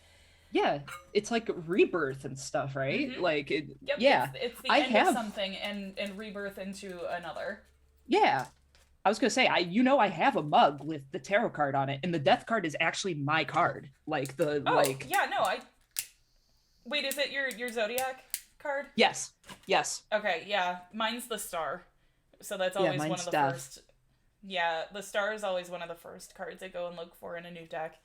Yeah, it's like rebirth and stuff, right? Mm-hmm. Like, it, yep, yeah. It's the end of something and rebirth into another. Yeah. I was gonna say, I have a mug with the tarot card on it, and the death card is actually my card. Like, yeah, no, Wait, is it your Zodiac card? Yes. Okay, yeah. Mine's the star. So that's always one of the first. Yeah, the star is always one of the first cards I go and look for in a new deck.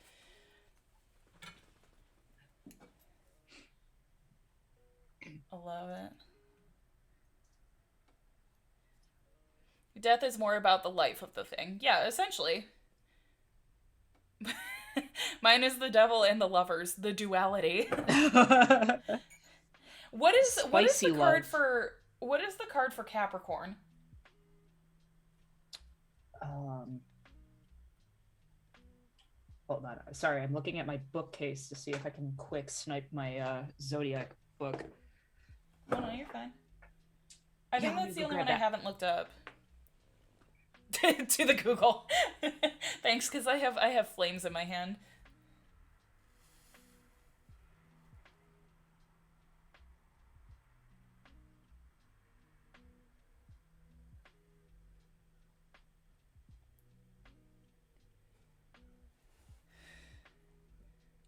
I love it. Death is more about the life of the thing. Yeah, essentially. Mine is the devil and the lovers, the duality. What is the card for Capricorn? Hold on. Sorry, I'm looking at my bookcase to see if I can quick snipe my Zodiac book. Oh, no, you're fine. I think that's the only one I haven't looked up. To the Google. Thanks, because I have flames in my hand.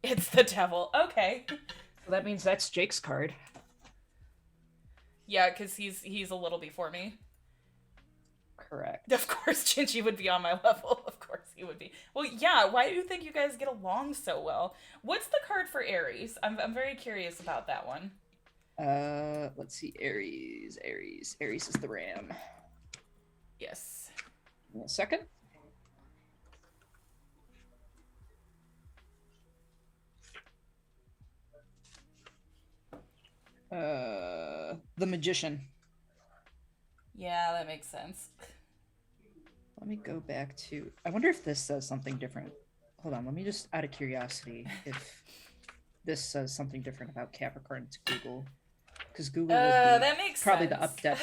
It's the devil. Okay. So that means that's Jake's card. Yeah, because he's a little before me. Correct. Of course, Gingy would be on my level. Of course he would be. Well, yeah, why do you think you guys get along so well? What's the card for Aries? I'm very curious about that one. Let's see. Aries is the ram. Yes. Give me a second. The Magician. Yeah, that makes sense. Let me go back to... I wonder if this says something different. Hold on, let me just, out of curiosity, if this says something different about Capricorn to Google. Because Google would be that makes probably sense. the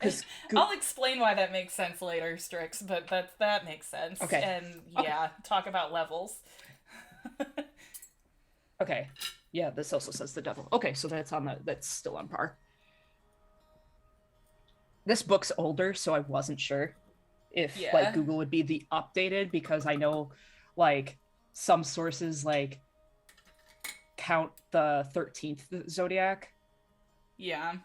update. I'll explain why that makes sense later, Strix, but that makes sense. Okay. And yeah, talk about levels. Okay. Yeah, this also says the devil. Okay, so that's still on par. This book's older, so I wasn't sure if like Google would be the updated, because I know like some sources like count the 13th zodiac. Yeah.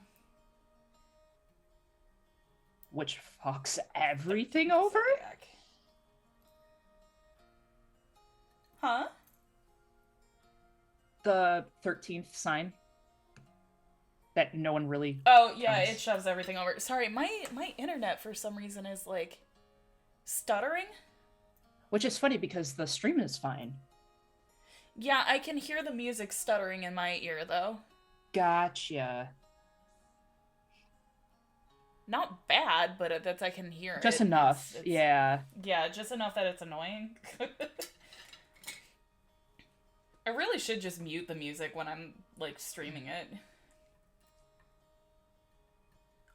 Which fucks everything over. Zodiac. Huh? The 13th sign that no one really... Oh, yeah, it shoves everything over. Sorry, my internet for some reason is, like, stuttering. Which is funny because the stream is fine. Yeah, I can hear the music stuttering in my ear, though. Gotcha. Not bad, but I can hear it. Just enough, yeah. Yeah, just enough that it's annoying. I really should just mute the music when I'm, like, streaming it.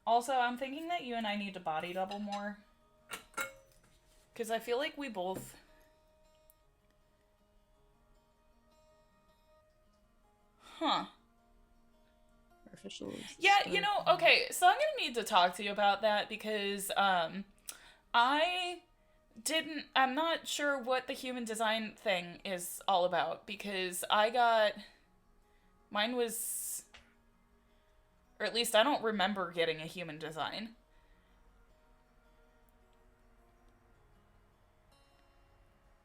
Also, I'm thinking that you and I need to body double more. Because I feel like we both... Huh. Artificial. Yeah, you know, okay, so I'm gonna need to talk to you about that because, I'm not sure what the human design thing is all about, because mine was, or at least I don't remember getting a human design.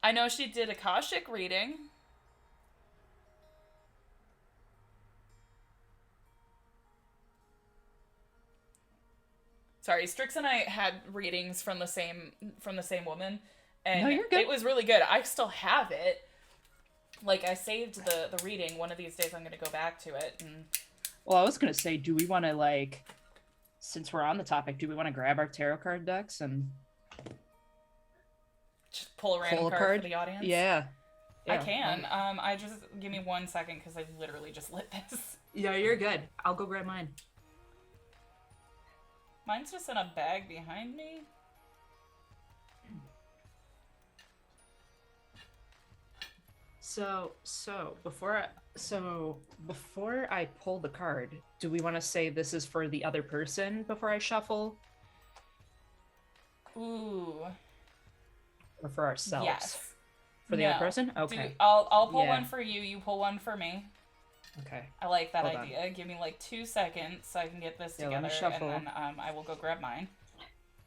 I know she did Akashic reading. Sorry, Strix and I had readings from the same woman, and No, you're good. it was really good. I still have it. Like, I saved the reading. One of these days I'm gonna go back to it. And Well, I was gonna say, do we want to, like, since we're on the topic, do we want to grab our tarot card decks and just pull a random card for the audience? Yeah. I can. I just, give me 1 second, because I literally just lit this. Yeah, you're good. I'll go grab mine. Mine's just in a bag behind me. So before I pull the card, do we want to say this is for the other person before I shuffle, Ooh. or for ourselves? Yes. For the other person? Okay. I'll pull Yeah. one for you. You pull one for me. Okay. I like that Hold idea. Give me like 2 seconds so I can get this Yeah, let me together, shuffle. and then I will go grab mine.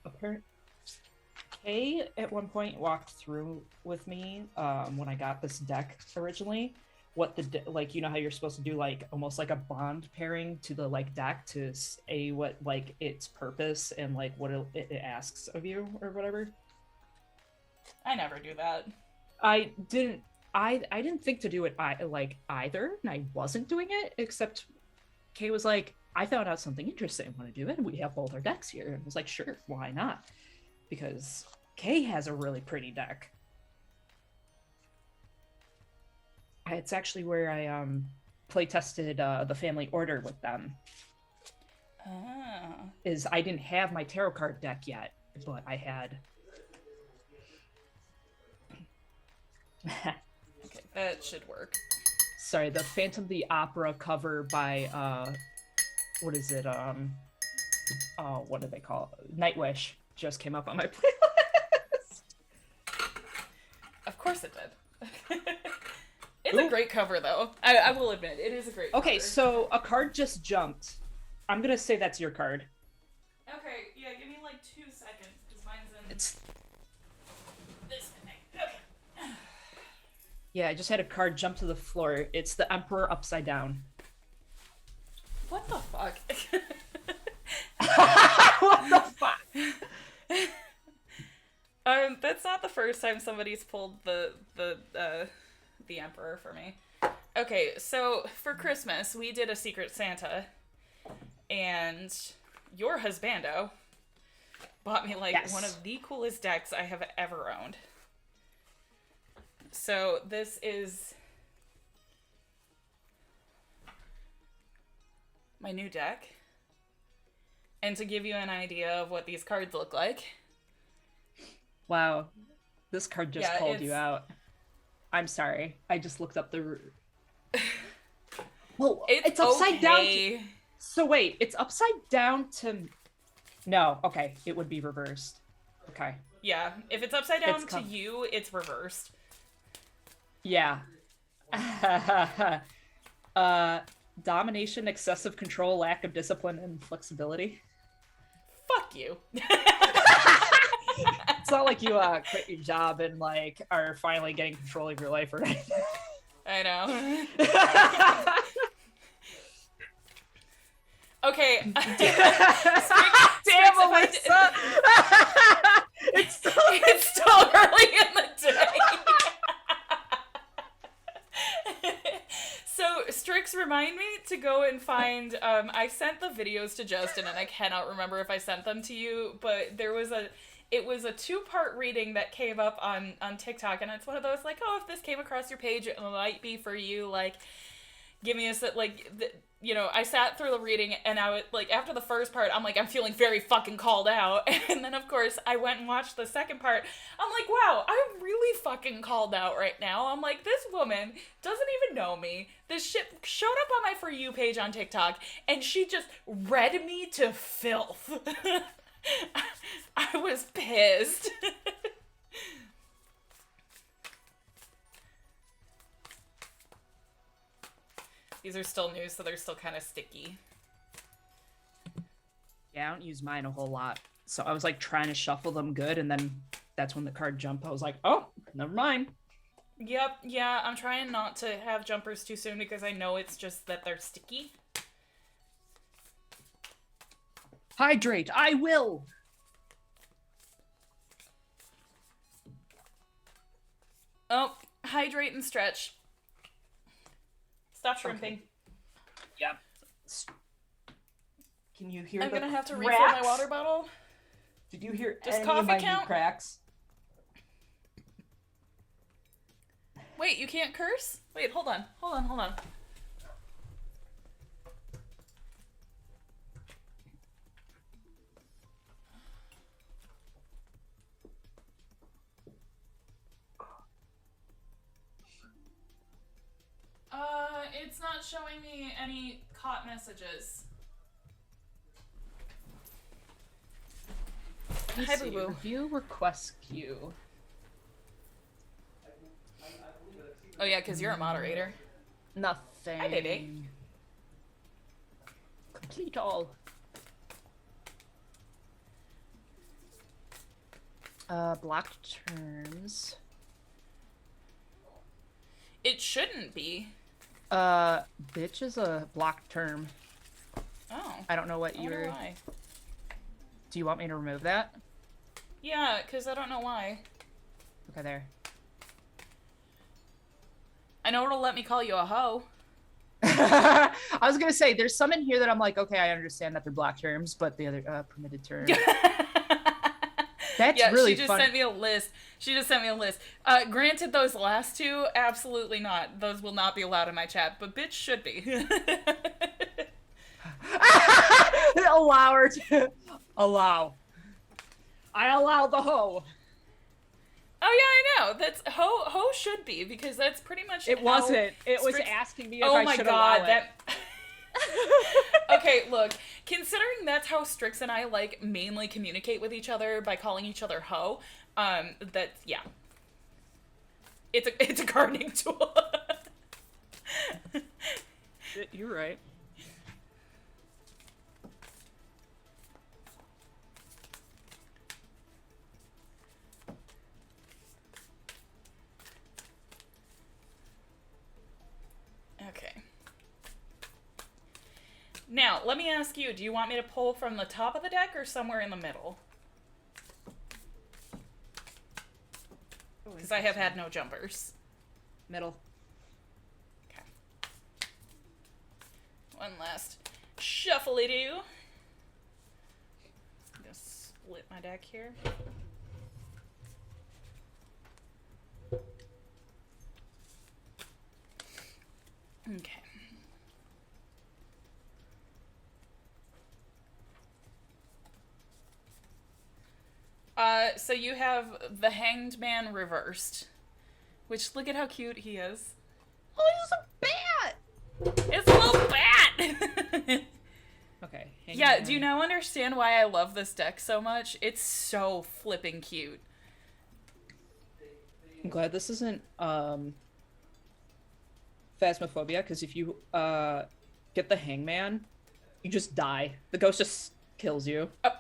Okay. Kay at one point walked through with me when I got this deck originally. What like, you know how you're supposed to do like almost like a bond pairing to the like deck to say what like its purpose and like what it asks of you or whatever. I never do that. I didn't think to do it either, and I wasn't doing it, except Kay was like, I found out something interesting. Want to do it? We have both our decks here. And I was like, sure, why not? Because Kay has a really pretty deck. It's actually where I play tested the Family Order with them. Ah. Is I didn't have my tarot card deck yet, but I had. Okay, that should work. Sorry, the Phantom of the Opera cover by what is it? What do they call it? Nightwish just came up on my playlist. Of course it did. It's a great cover, though. I will admit, it is a great Okay, cover. so a card just jumped. I'm gonna say that's your card. Okay, yeah, give me like 2 seconds, because mine's in It's this thing. Okay. yeah, I just had a card jump to the floor. It's the Emperor upside down. What the fuck? What the fuck? That's not the first time somebody's pulled the Emperor for me. Okay, so for Christmas, we did a Secret Santa, and your husbando bought me, like, Yes. one of the coolest decks I have ever owned. So this is my new deck. And to give you an idea of what these cards look like. Wow, this card just Yeah, called you it's- out. I'm sorry. I just looked up the. Well, It's it's upside down. okay. So wait, it's upside down to. No, okay, it would be reversed. Okay. Yeah, if it's upside down It's to you, it's reversed. Yeah. Domination, excessive control, lack of discipline, and flexibility. Fuck you. It's not like you quit your job and like are finally getting control of your life or anything. I know. Okay. Damn, Alyssa! It's still early in the day. So, Strix, remind me to go and find, I sent the videos to Justin, and I cannot remember if I sent them to you, but it was a 2-part reading that came up on TikTok, and it's one of those, like, oh, if this came across your page, it might be for you, like, give me a, like, I sat through the reading, and I was, like, after the first part, I'm like, I'm feeling very fucking called out, and then, of course, I went and watched the second part. I'm like, wow, I'm really fucking called out right now. I'm like, this woman doesn't even know me. This shit showed up on my For You page on TikTok, and she just read me to filth. I was pissed. These are still new, so they're still kind of sticky. Yeah, I don't use mine a whole lot. So I was like trying to shuffle them good, and then that's when the card jumped. I was like, oh, never mind. Yep, yeah, I'm trying not to have jumpers too soon because I know it's just that they're sticky. Hydrate, I will! Oh, hydrate and stretch. Stop shrimping. Yep. Can you hear I'm the gonna have to cracks? refill my water bottle. Did you hear Does any coffee of my count? cracks? Wait, you can't curse? Wait, hold on. It's not showing me any caught messages. Hi, Boo Boo. Review request queue. Oh yeah, because you're a moderator. Nothing. Hi, baby. Complete all. Blocked terms. It shouldn't be. Bitch is a blocked term. Oh. I don't know what I wonder you're... why. Do you want me to remove that? Yeah, because I don't know why. Okay, there. I know it'll let me call you a hoe. I was gonna say, there's some in here that I'm like, okay, I understand that they're block terms, but the other, permitted term. That's really she just fun. sent me a list. Granted, those last two, absolutely not. Those will not be allowed in my chat, but bitch should be. Allow her to... Allow. I allow the hoe. Oh yeah, I know. That's hoe should be, because that's pretty much It wasn't. It was Strix- asking me if I should allow it. that... Okay, look, considering that's how Strix and I, like, mainly communicate with each other by calling each other hoe, that's, yeah. It's a gardening tool. You're right. Okay. Now, let me ask you, do you want me to pull from the top of the deck or somewhere in the middle? Because I have had no jumpers. Middle. Okay. One last shuffle-y-do. I'm gonna split my deck here. Okay. So you have the Hanged Man reversed. Which, look at how cute he is. Oh, he's a bat! It's a little bat! Okay. Yeah, do you now understand why I love this deck so much? It's so flipping cute. I'm glad this isn't, Phasmophobia, because if you, get the Hangman, you just die. The ghost just kills you. Oh.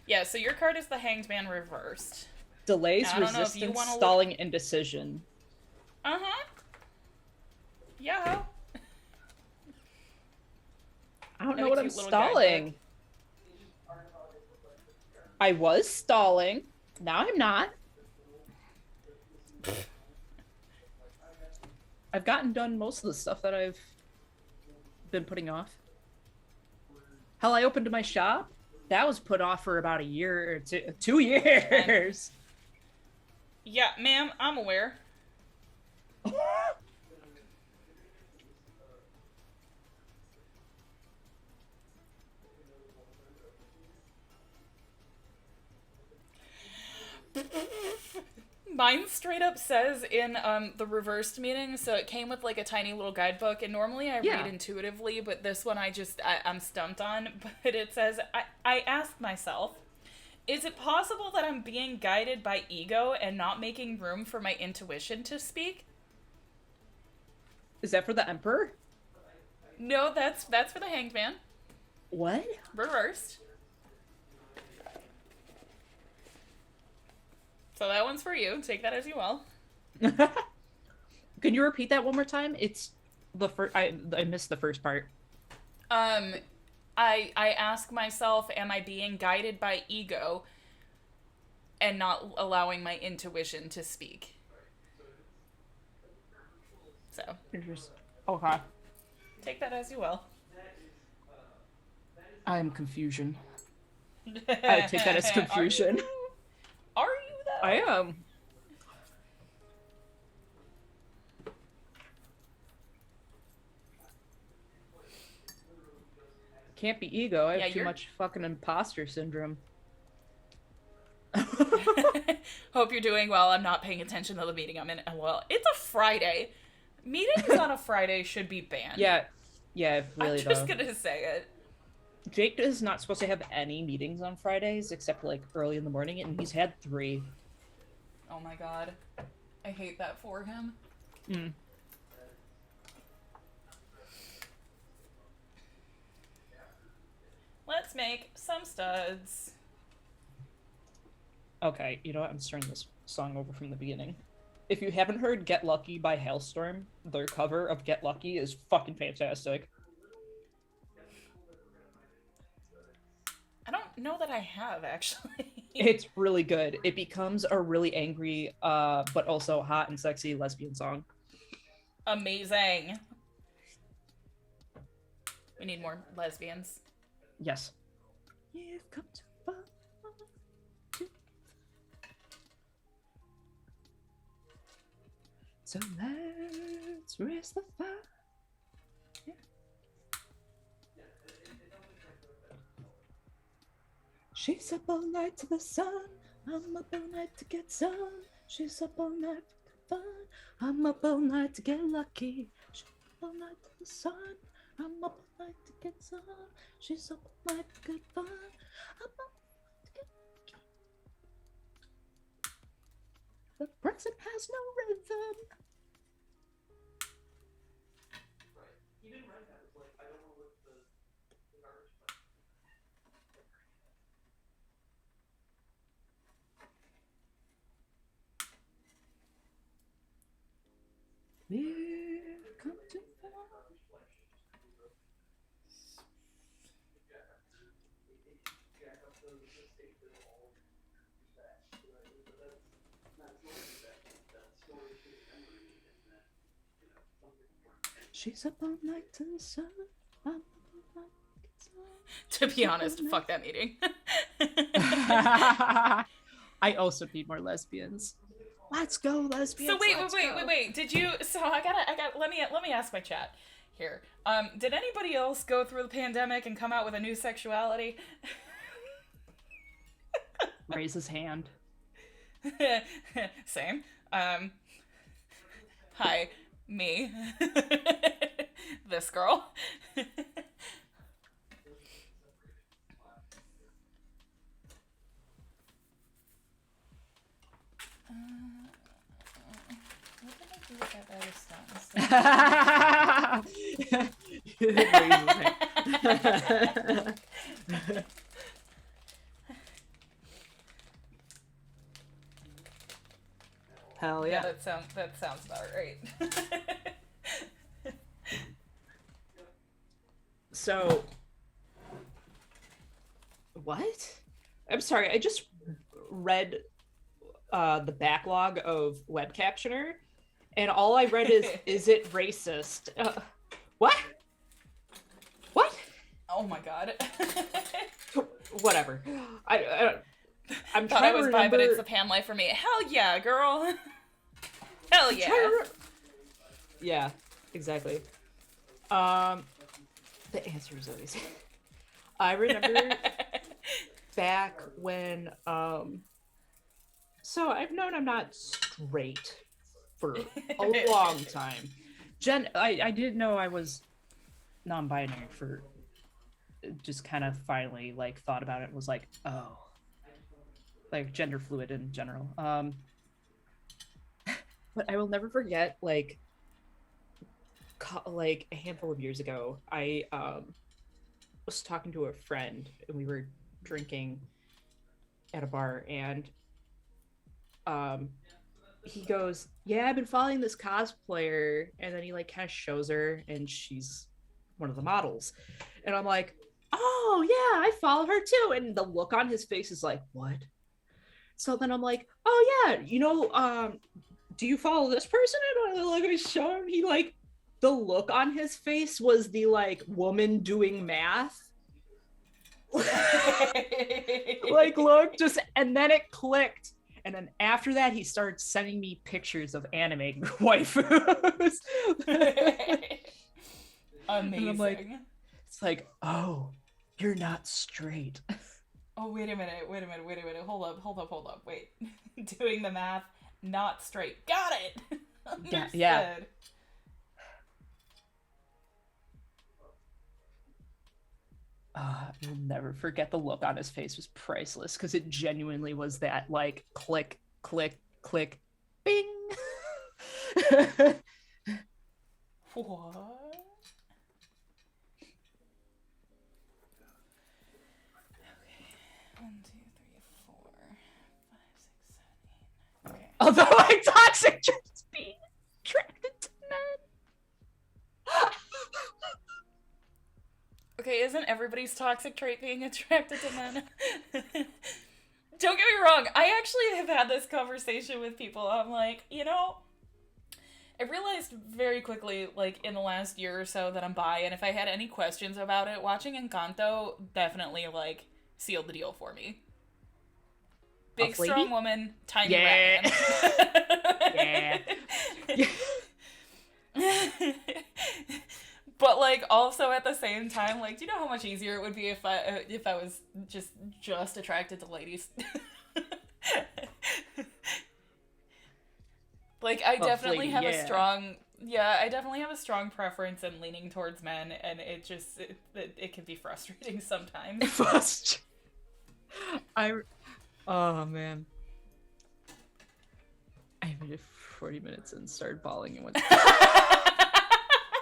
Yeah, so your card is the Hanged Man reversed. Delays, now, resistance, stalling, indecision. Uh-huh. Yeah. I don't know what I'm stalling. I was stalling. Now I'm not. I've gotten done most of the stuff that I've been putting off. Hell, I opened my shop. That was put off for about a year or 2 years. Yeah, ma'am, I'm aware. Mine straight up says in the reversed meaning, so it came with like a tiny little guidebook, and normally I read intuitively, but this one I'm stumped on. But it says, I ask myself, is it possible that I'm being guided by ego and not making room for my intuition to speak? Is that for the Emperor? No, that's for the Hanged Man. What? Reversed. So that one's for you. Take that as you will. Can you repeat that one more time? It's the first. I missed the first part. I ask myself, am I being guided by ego and not allowing my intuition to speak? So. Interesting. Okay. Take that as you will. I am confusion. I take that as confusion. Are you though? I am. Can't be ego. I have too much fucking imposter syndrome. Hope you're doing well. I'm not paying attention to the meeting I'm in. Well, it's a Friday. Meetings on a Friday should be banned. Yeah, really. I'm just gonna say it. Jake is not supposed to have any meetings on Fridays except like early in the morning, and he's had 3. Oh my god. I hate that for him. Let's make some studs. Okay, you know what? I'm starting this song over from the beginning. If you haven't heard Get Lucky by Hailstorm, their cover of Get Lucky is fucking fantastic. I don't know that I have, actually. It's really good. It becomes a really angry, but also hot and sexy lesbian song. Amazing. We need more lesbians. Yes. You've come too far. So let's raise the fire. Yeah. She's up all night to the sun. I'm up all night to get some. She's up all night for fun. I'm up all night to get lucky. She's up all night to the sun. I'm up all night to get some. She's up all night to get fun. I'm up all night to get lucky. The present has no rhythm. You didn't write that. It's like, I don't know what the garbage was. We've come too far. She's up all night to the sun. I'm up all night to get some. To be honest, fuck that meeting. I also need more lesbians. Let's go, lesbians. So wait. Did you? So I got. Let me ask my chat here. Did anybody else go through the pandemic and come out with a new sexuality? Raise his hand. Same. Hi, me. This girl. What did I do with that Hell yeah. That sounds about right. So, what? I'm sorry, I just read the backlog of Web Captioner, and all I read is it racist? What? What? Oh my god. Whatever. I'm thought I was bi, but it's the pan life for me. Hell yeah, girl. Hell yeah. Yeah, exactly. The answer is always. I remember back when So I've known I'm not straight for a long time. I didn't know I was non-binary for just kind of finally like thought about it and was like, oh, like gender fluid in general. But I will never forget like like a handful of years ago, I was talking to a friend and we were drinking at a bar, and he goes, yeah, I've been following this cosplayer, and then he like kind of shows her and she's one of the models, and I'm like, oh yeah, I follow her too, and the look on his face is like, what? So then I'm like, oh yeah, do you follow this person? And I like, I show him, he like, the look on his face was the like woman doing math. Like, look, just, and then it clicked. And then after that, he started sending me pictures of anime waifus. Amazing. And I'm like, it's like, oh, you're not straight. Oh, wait a minute. Hold up. Wait. Doing the math, not straight. Got it. Understood. Yeah. You'll never forget the look on his face was priceless, because it genuinely was that like click, click, click, bing. What? Okay. 1, 2, 3, 4, 5, 6, 7, 8. Okay. Although I'm toxic, just being attracted to men. Okay, isn't everybody's toxic trait being attracted to men? Don't get me wrong, I actually have had this conversation with people. I'm like, I realized very quickly, like, in the last year or so that I'm bi, and if I had any questions about it, watching Encanto definitely, like, sealed the deal for me. Big, strong woman, tiny rat man. Yeah. But, like, also at the same time, like, do you know how much easier it would be if I was just attracted to ladies? Like, I definitely have a strong preference in leaning towards men, and it can be frustrating sometimes. Oh man, I made it 40 minutes and started bawling and went.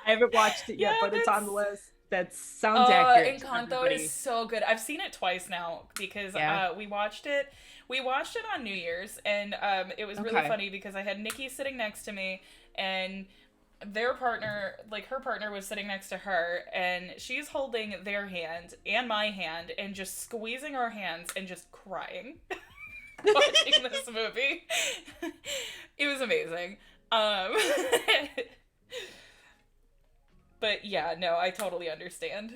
I haven't watched it yet, but it's on the list. That sounds accurate. Encanto is so good. I've seen it twice now because we watched it. We watched it on New Year's, and it was really funny because I had Nikki sitting next to me, and their partner, like her partner, was sitting next to her, and she's holding their hand and my hand and just squeezing our hands and just crying watching this movie. It was amazing. But yeah, no, I totally understand.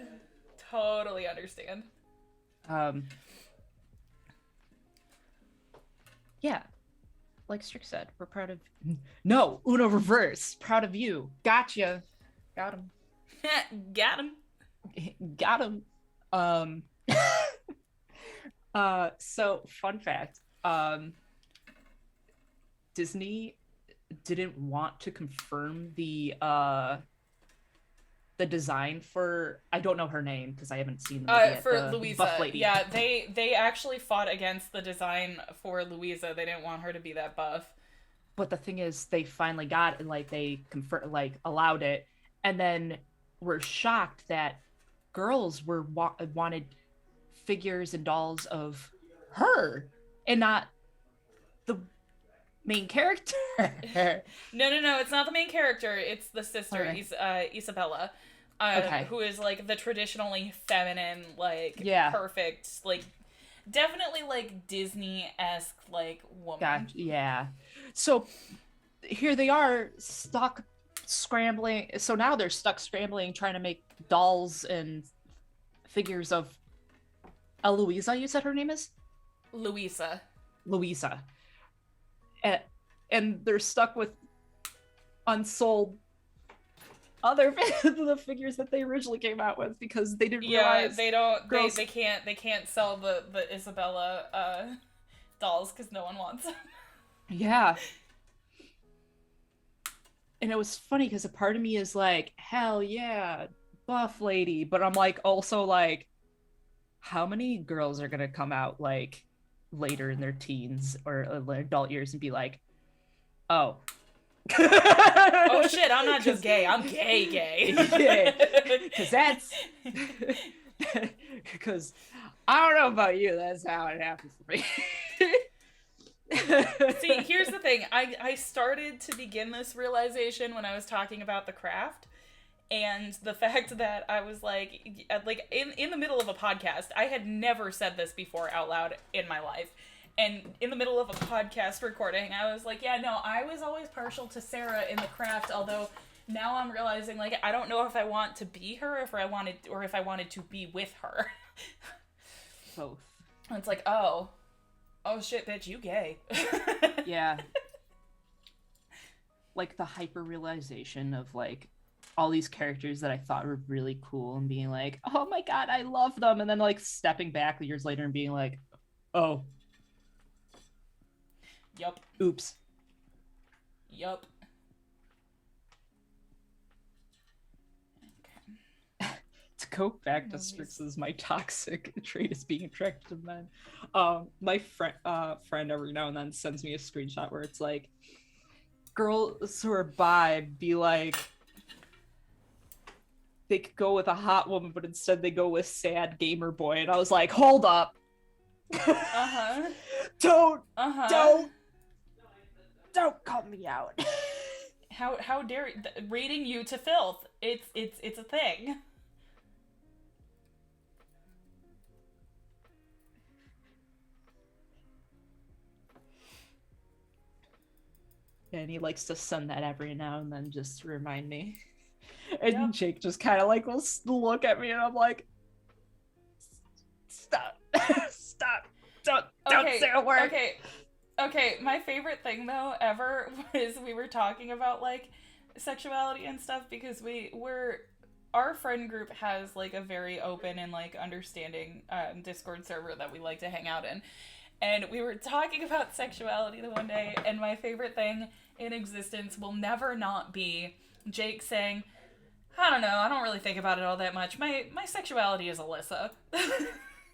Yeah, like Strick said, we're proud of. No, Uno reverse. Proud of you. Gotcha. Got him. Got him. So fun fact. Disney didn't want to confirm the design for, I don't know her name because I haven't seen the movie yet, for Louisa. Yeah, they actually fought against the design for Louisa. They didn't want her to be that buff. But the thing is, they finally got it, and like they allowed it, and then were shocked that girls wanted figures and dolls of her and not the main character. No, it's not the main character. It's the sister, Isabella, who is like the traditionally feminine, like perfect, like definitely like Disney-esque like woman. Gotcha. Yeah. So here they are stuck scrambling. So now they're stuck scrambling, trying to make dolls and figures of Louisa. You said her name is Louisa. And they're stuck with unsold other the figures that they originally came out with because they didn't realize they can't sell the Isabella dolls because no one wants them. Yeah. And it was funny because a part of me is like, hell yeah, buff lady. But I'm like, also like, how many girls are gonna come out like later in their teens or their adult years and be like, oh, Oh shit, I'm not just gay, I'm gay yeah, gay. because that's because I don't know about you, that's how it happened for me. See, here's the thing. I started to begin this realization when I was talking about the craft, and the fact that I was like in the middle of a podcast. I had never said this before out loud in my life. And in the middle of a podcast recording, I was like, yeah, no, I was always partial to Sarah in the craft, although now I'm realizing like I don't know if I want to be her, if I wanted to be with her. Both. And it's like, oh shit, bitch, you gay. Yeah. Like the hyper realization of like all these characters that I thought were really cool and being like, oh my god, I love them. And then like stepping back years later and being like, oh. Yup. Oops. Yup. To go back to Strix's, my toxic trait is being attracted to men. My friend every now and then sends me a screenshot where it's like, girls who are bi be like, they could go with a hot woman, but instead they go with sad gamer boy. And I was like, hold up. Uh-huh. Don't call me out. How dare rating you to filth? It's a thing. And he likes to send that every now and then just to remind me. And Yep. Jake just kind of like will look at me and I'm like, stop. Stop. Don't say a word. Okay, my favorite thing though ever was we were talking about like sexuality and stuff because our friend group has like a very open and like understanding Discord server that we like to hang out in. And we were talking about sexuality the one day, and my favorite thing in existence will never not be Jake saying, I don't know, I don't really think about it all that much. My sexuality is Alyssa.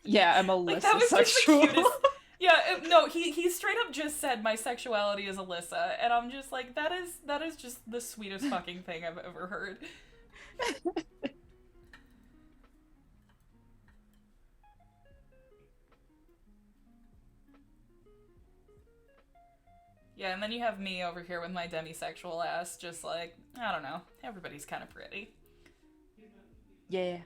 Yeah, I'm Alyssa like, that was sexual. Just the cutest. Yeah, no, he straight up just said my sexuality is Alyssa, and I'm just like, that is just the sweetest fucking thing I've ever heard. Yeah, and then you have me over here with my demisexual ass, just like, I don't know, everybody's kind of pretty. Yeah.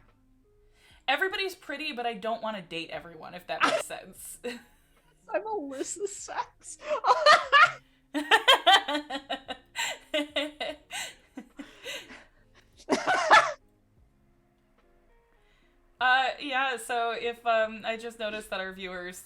Everybody's pretty, but I don't want to date everyone, if that makes sense. I'm Alyssa sex. Yeah, so if I just noticed that our viewers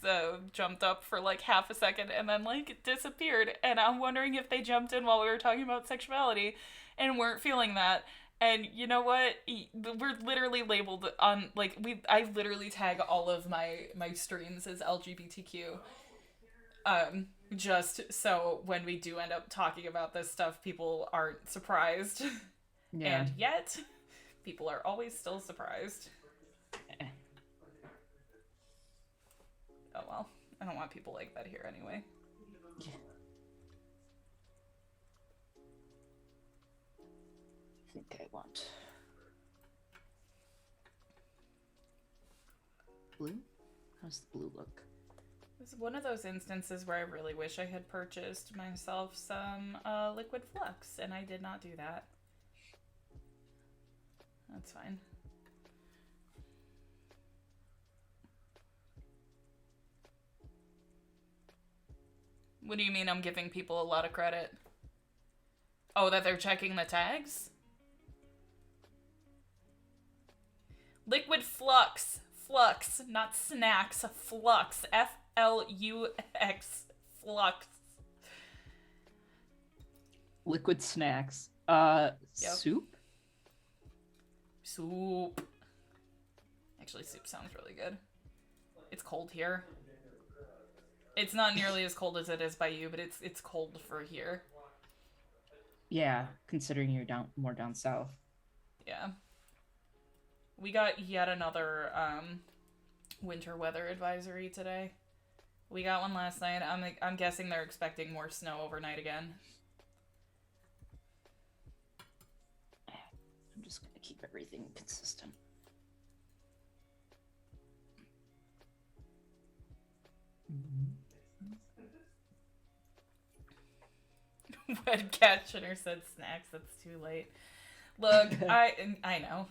jumped up for like half a second and then like disappeared, and I'm wondering if they jumped in while we were talking about sexuality and weren't feeling that. And you know what? We're literally labeled on like I literally tag all of my streams as LGBTQ. Just so when we do end up talking about this stuff, people aren't surprised. Yeah. And yet, people are always still surprised. Oh well, I don't want people like that here anyway. Yeah. I think I want blue. How's the blue look? This is one of those instances where I really wish I had purchased myself some liquid flux, and I did not do that. That's fine. What do you mean I'm giving people a lot of credit? Oh, that they're checking the tags? Liquid flux. Flux, not snacks. Flux. F-L-U-X. Flux. Liquid snacks. Yep. Soup? Soup. Actually, soup sounds really good. It's cold here. It's not nearly as cold as it is by you, but it's cold for here. Yeah, considering you're more down south. Yeah. We got yet another winter weather advisory today. We got one last night. I'm guessing they're expecting more snow overnight again. I'm just gonna keep everything consistent. Red Catcher said snacks. That's too late. Look, I know.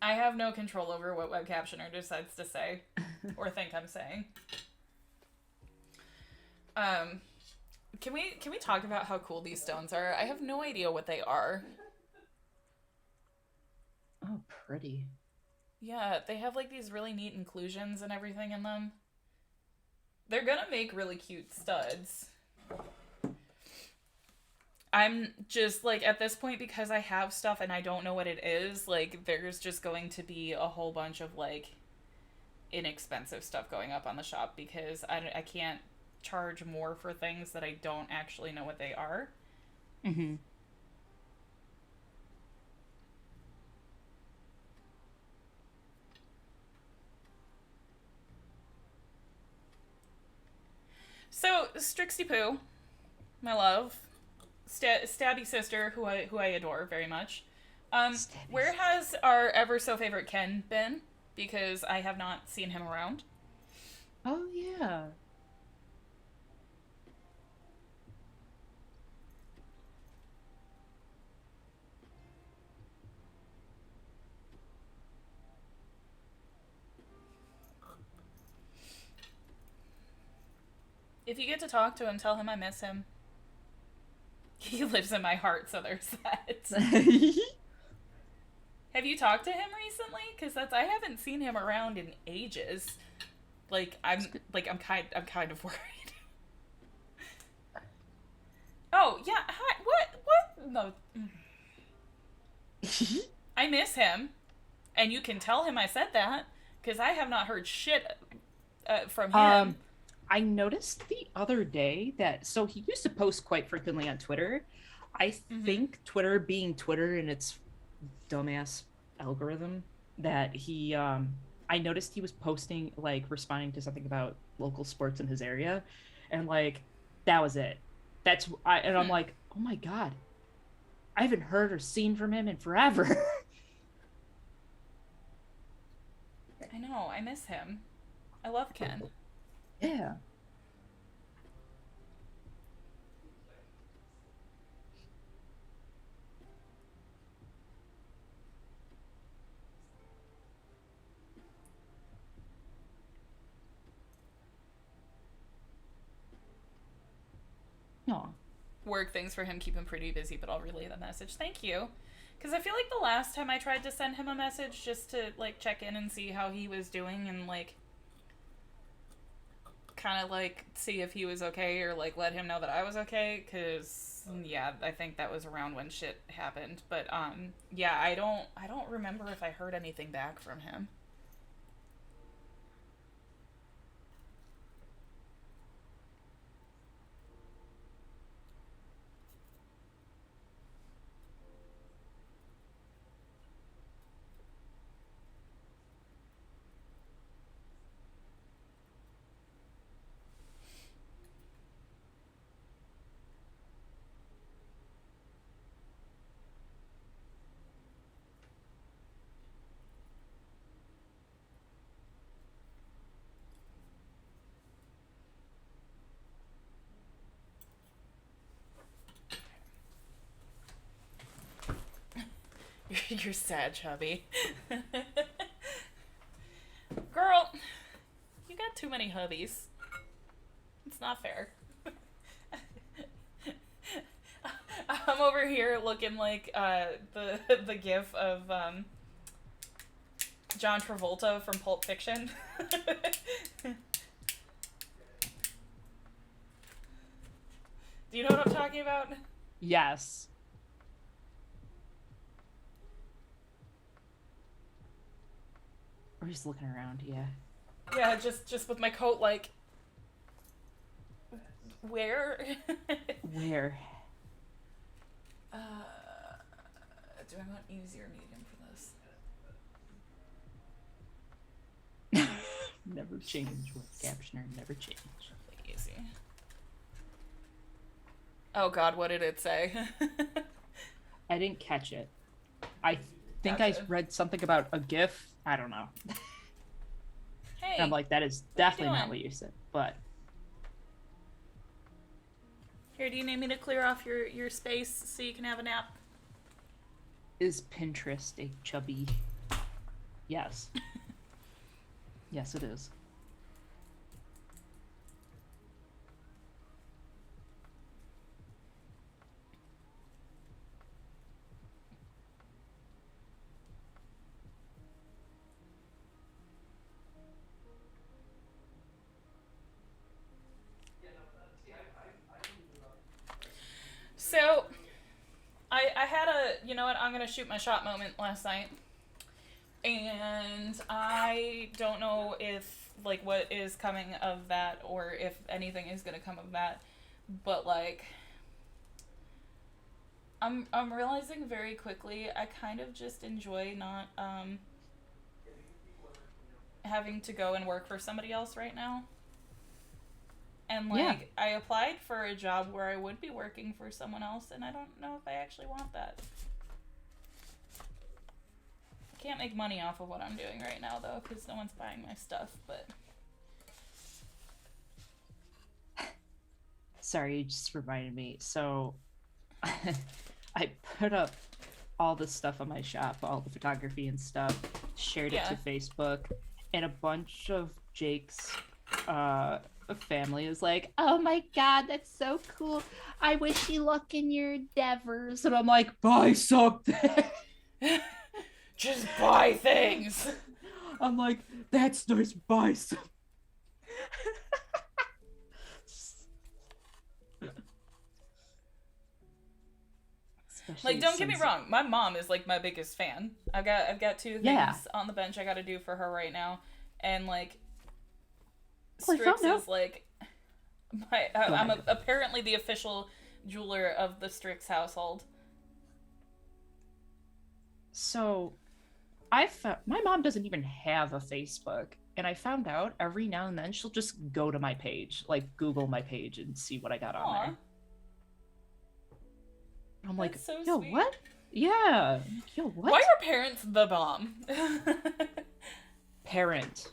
I have no control over what Web Captioner decides to say or think I'm saying. Can we talk about how cool these stones are? I have no idea what they are. Oh, pretty. Yeah, they have like these really neat inclusions and everything in them. They're gonna make really cute studs. I'm just like at this point, because I have stuff and I don't know what it is, like there's just going to be a whole bunch of like inexpensive stuff going up on the shop because I can't charge more for things that I don't actually know what they are. Mm-hmm. So Strixie Poo, my love, Stabby sister, who I adore very much. Where has our ever so favorite Ken been? Because I have not seen him around. Oh yeah. If you get to talk to him, tell him I miss him. He lives in my heart, so there's that. Have you talked to him recently? Because I haven't seen him around in ages. I'm kind of worried. Oh yeah, hi. What? No. I miss him, and you can tell him I said that because I have not heard shit from him. I noticed the other day that so he used to post quite frequently on Twitter. I think Twitter being Twitter and its dumbass algorithm that he I noticed he was posting like responding to something about local sports in his area and like that was it. I'm like, "Oh my god. I haven't heard or seen from him in forever." I know, I miss him. I love Ken. Yeah. Aw. Work things for him, keep him pretty busy, but I'll relay the message. Thank you. Because I feel like the last time I tried to send him a message just to, like, check in and see how he was doing and, like, kind of, like, see if he was okay or, like, let him know that I was okay. Because, yeah, I think that was around when shit happened. But, yeah, I don't remember if I heard anything back from him. You're sad, chubby. Girl, you got too many hubbies. It's not fair. I'm over here looking like the gif of John Travolta from Pulp Fiction. Do you know what I'm talking about? Yes. We're just looking around, yeah. Yeah, just with my coat like Where? Where? Do I want easy or medium for this? Never change with captioner, never change. Easy. Oh god, what did it say? I didn't catch it. I think Gotcha. I read something about a GIF. I don't know. Hey. And I'm like, that is definitely not what you said. But here, do you need me to clear off your space so you can have a nap? is Pinterest a chubby? Yes. Yes, it is. So, I had a, you know what, I'm gonna shoot my shot moment last night. And I don't know if, like, what is coming of that or if anything is gonna come of that. But, like, I'm realizing very quickly I kind of just enjoy not, having to go and work for somebody else right now. And, like, I applied for a job where I would be working for someone else, and I don't know if I actually want that. I can't make money off of what I'm doing right now, though, because no one's buying my stuff, but... Sorry, you just reminded me. So, I put up all the stuff on my shop, all the photography and stuff, shared it to Facebook, and a bunch of Jake's family was like, "Oh my god, that's so cool. I wish you luck in your endeavors." And I'm like, buy something. Just buy things. I'm like, that's nice, buy some. Like, don't get me wrong, my mom is like my biggest fan. I've got two things on the bench I gotta do for her right now. And like Strix is like I'm apparently the official jeweler of the Strix household. So my mom doesn't even have a Facebook, and I found out every now and then she'll just go to my page, like Google my page and see what I got on there. I'm like, so yo, sweet. what? Yeah. Yo, what? Why are parents the bomb? Parent.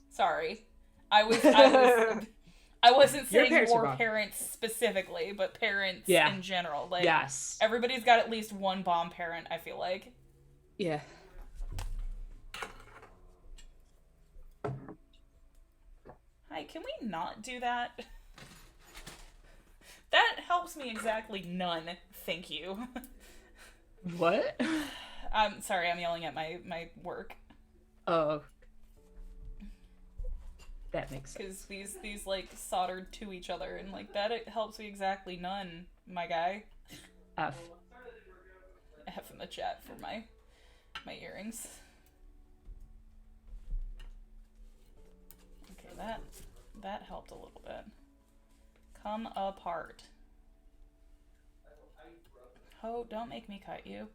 Sorry. I wasn't saying your parents specifically, but parents in general. Like, yes. Everybody's got at least one bomb parent, I feel like. Yeah. Hi, can we not do that? That helps me exactly none. Thank you. What? I'm sorry, I'm yelling at my work. Oh. That makes sense. Because these like soldered to each other, and like that it helps me exactly none, my guy. F in the chat for my earrings. Okay, that helped a little bit. Come apart. Oh, don't make me cut you.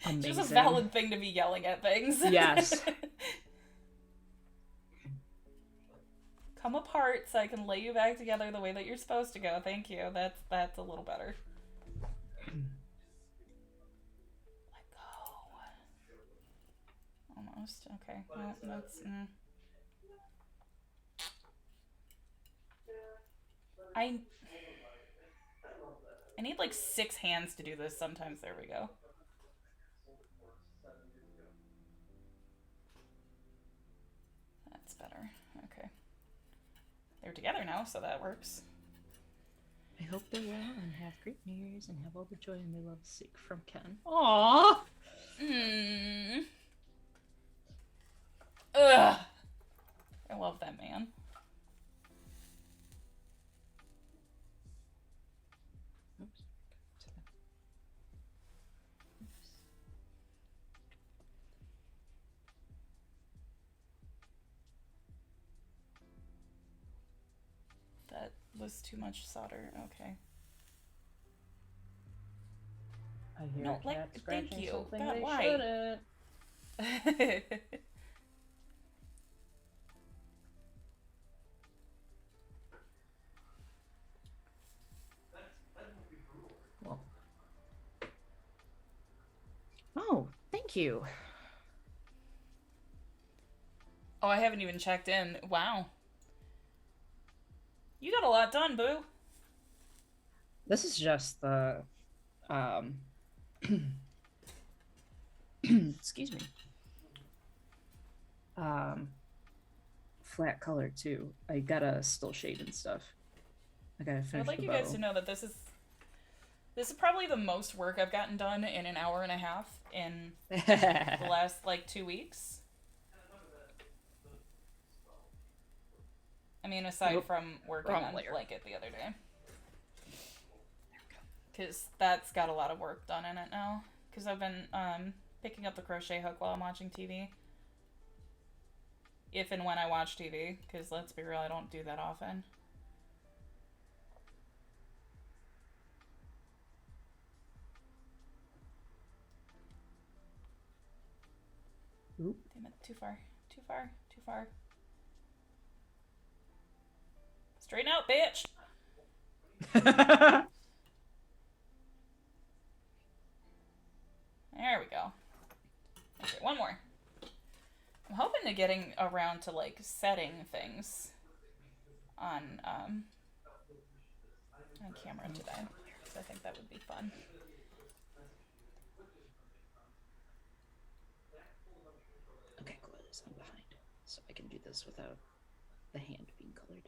It's just a valid thing to be yelling at things. Yes. Come apart so I can lay you back together the way that you're supposed to go. Thank you. That's a little better. Let go. Almost. Okay. Well, that's... I need like 6 hands to do this sometimes. There we go. That's better. Okay. They're together now, so that works. I hope they're well and have great New Year's and have all the joy and their love seek from Ken. Aww. Ugh. I love that man. was too much solder. Okay. I hear No, a cat like, scratching thank you. something God, they why? shouldn't. Well. Oh, thank you. Oh, I haven't even checked in. Wow. You got a lot done, boo. This is just the excuse me. Flat color too. I gotta still shade and stuff. I gotta finish I'd like the you bow. guys to know that this is probably the most work I've gotten done in an hour and a half in the last like 2 weeks. I mean, aside from working on blanket the other day. Because that's got a lot of work done in it now. Because I've been picking up the crochet hook while I'm watching TV. If and when I watch TV. Because let's be real, I don't do that often. Oop. Damn it, too far. Too far. Too far. Straighten out, bitch! There we go. Okay, one more. I'm hoping to getting around to like setting things on camera today, because I think that would be fun. Okay, cool. I'm behind, so I can do this without the hand being colored.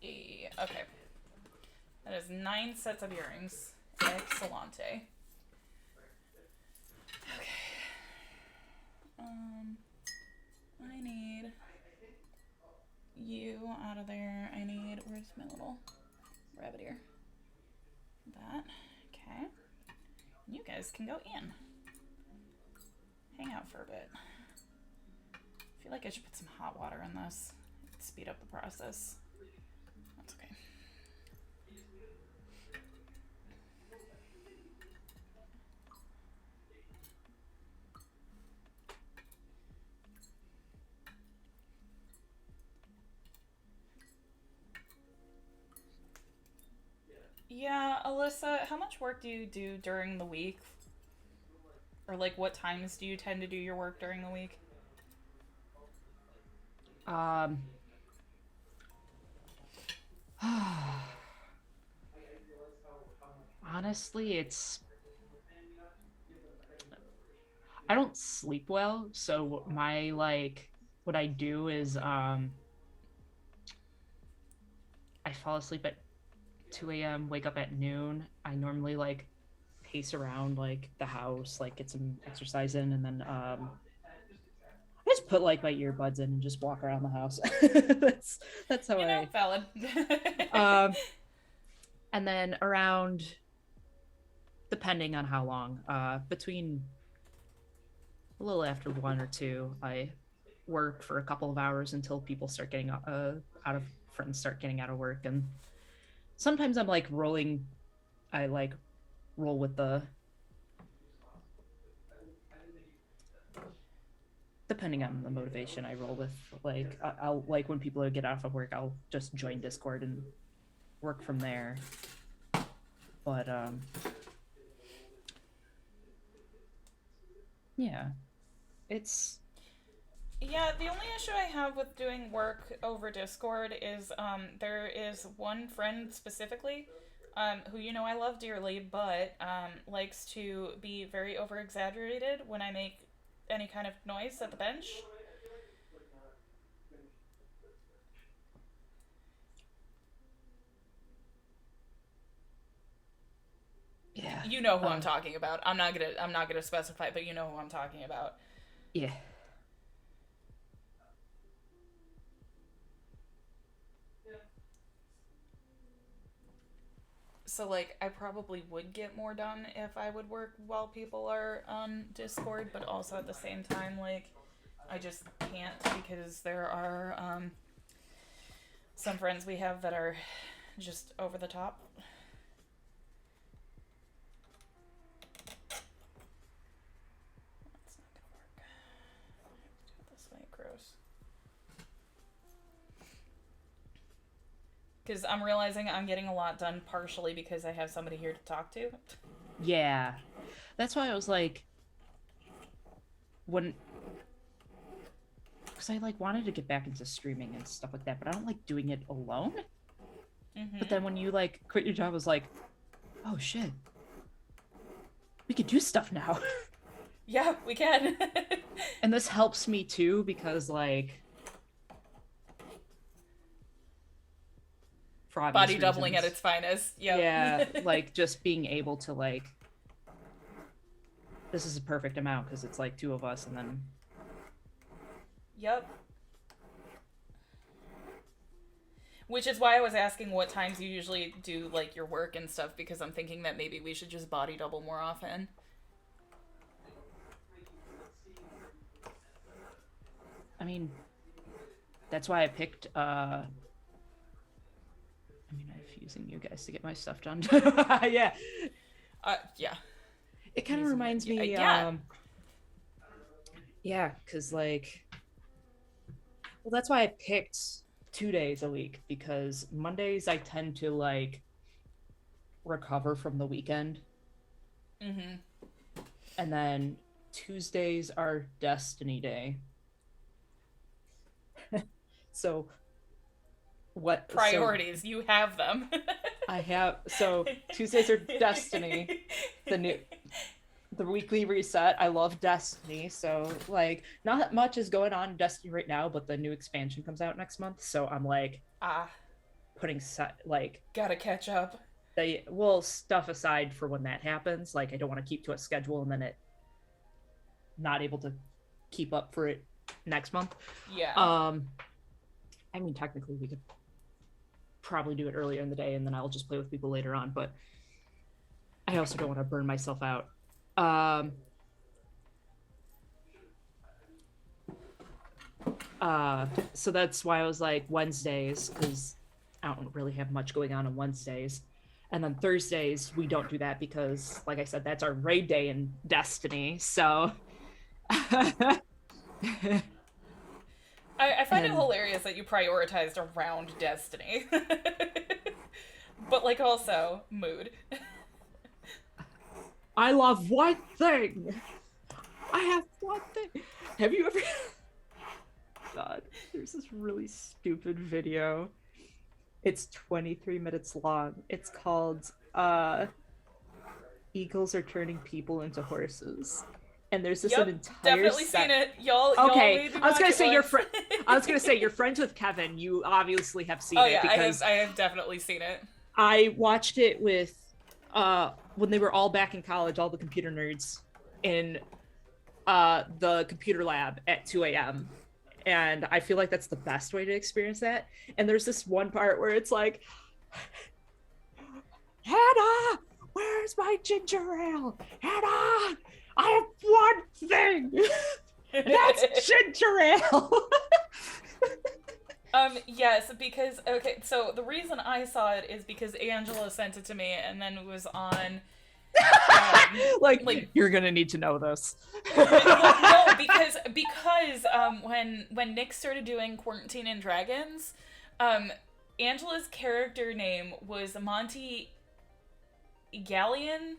Okay. That is 9 sets of earrings. Excellente. Okay. I need you out of there. I need, where's my little rabbit ear? That. Okay. You guys can go in. Hang out for a bit. I feel like I should put some hot water in this. It'd speed up the process. That's okay. Yeah, Alyssa, how much work do you do during the week? Or like what times do you tend to do your work during the week? Honestly, I don't sleep well, so my what I do is I fall asleep at 2 a.m., wake up at noon. I normally pace around the house, get some exercise in, and then I just put my earbuds in and just walk around the house. that's how valid. And then around, depending on how long, between a little after 1 or 2, I work for a couple of hours until people start getting friends start getting out of work. And sometimes I'm rolling. I roll with depending on the motivation, I roll with I'll when people get off of work, I'll just join Discord and work from there. But yeah, it's the only issue I have with doing work over Discord is there is one friend specifically who I love dearly, but likes to be very over exaggerated when I make any kind of noise at the bench. Yeah. You know who I'm talking about. I'm not gonna specify, but you know who I'm talking about. Yeah. So I probably would get more done if I would work while people are on Discord, but also at the same time I just can't, because there are some friends we have that are just over the top. That's not gonna work. I have to do it this way. Gross. Because I'm realizing I'm getting a lot done partially because I have somebody here to talk to. Yeah. That's why I was like, because I like wanted to get back into streaming and stuff like that, but I don't like doing it alone. Mm-hmm. But then when you like quit your job, I was like, oh shit, we could do stuff now. Yeah, we can. And this helps me too because like for obvious body doubling at reasons. its finest. Yep. Yeah, like just being able to like, this is a perfect amount because it's like 2 of us and then. Yep. Which is why I was asking what times you usually do like your work and stuff, because I'm thinking that maybe we should just body double more often. I mean, that's why I picked I'm using you guys to get my stuff done. Yeah. Yeah. It kind of reminds me yeah. Yeah, because like, well, that's why I picked 2 days a week, because Mondays I tend to like recover from the weekend. Mm-hmm. And then Tuesdays are Destiny Day. So what priorities? So, you have them. I have, so Tuesdays are Destiny, the weekly reset. I love Destiny, so like not much is going on in Destiny right now, but the new expansion comes out next month, so I'm like putting gotta catch up. Stuff aside for when that happens. Like I don't want to keep to a schedule and then it not able to keep up for it next month. Yeah. I mean, technically we could probably do it earlier in the day and then I'll just play with people later on, but I also don't want to burn myself out. So that's why I was like Wednesdays, because I don't really have much going on Wednesdays. And then Thursdays, we don't do that because, like I said, that's our raid day in Destiny, so... I find it hilarious that you prioritized around Destiny. But, like, also, mood. I love one thing! I have one thing! Have you ever... God, there's this really stupid video. It's 23 minutes long. It's called, Eagles Are Turning People into Horses. And there's this an entire definitely seen it. Y'all okay, I was gonna say I was gonna say you're friends with Kevin. You obviously have seen it because I have definitely seen it. I watched it with when they were all back in college, all the computer nerds in the computer lab at 2 a.m. And I feel like that's the best way to experience that. And there's this one part where it's like, Hannah, where's my ginger ale? Hannah, I have one thing. That's ginger ale. Yes, because, okay, so the reason I saw it is because Angela sent it to me and then it was on... like you're gonna need to know this. No, because when Nick started doing Quarantine and Dragons, Angela's character name was Monty Galleon,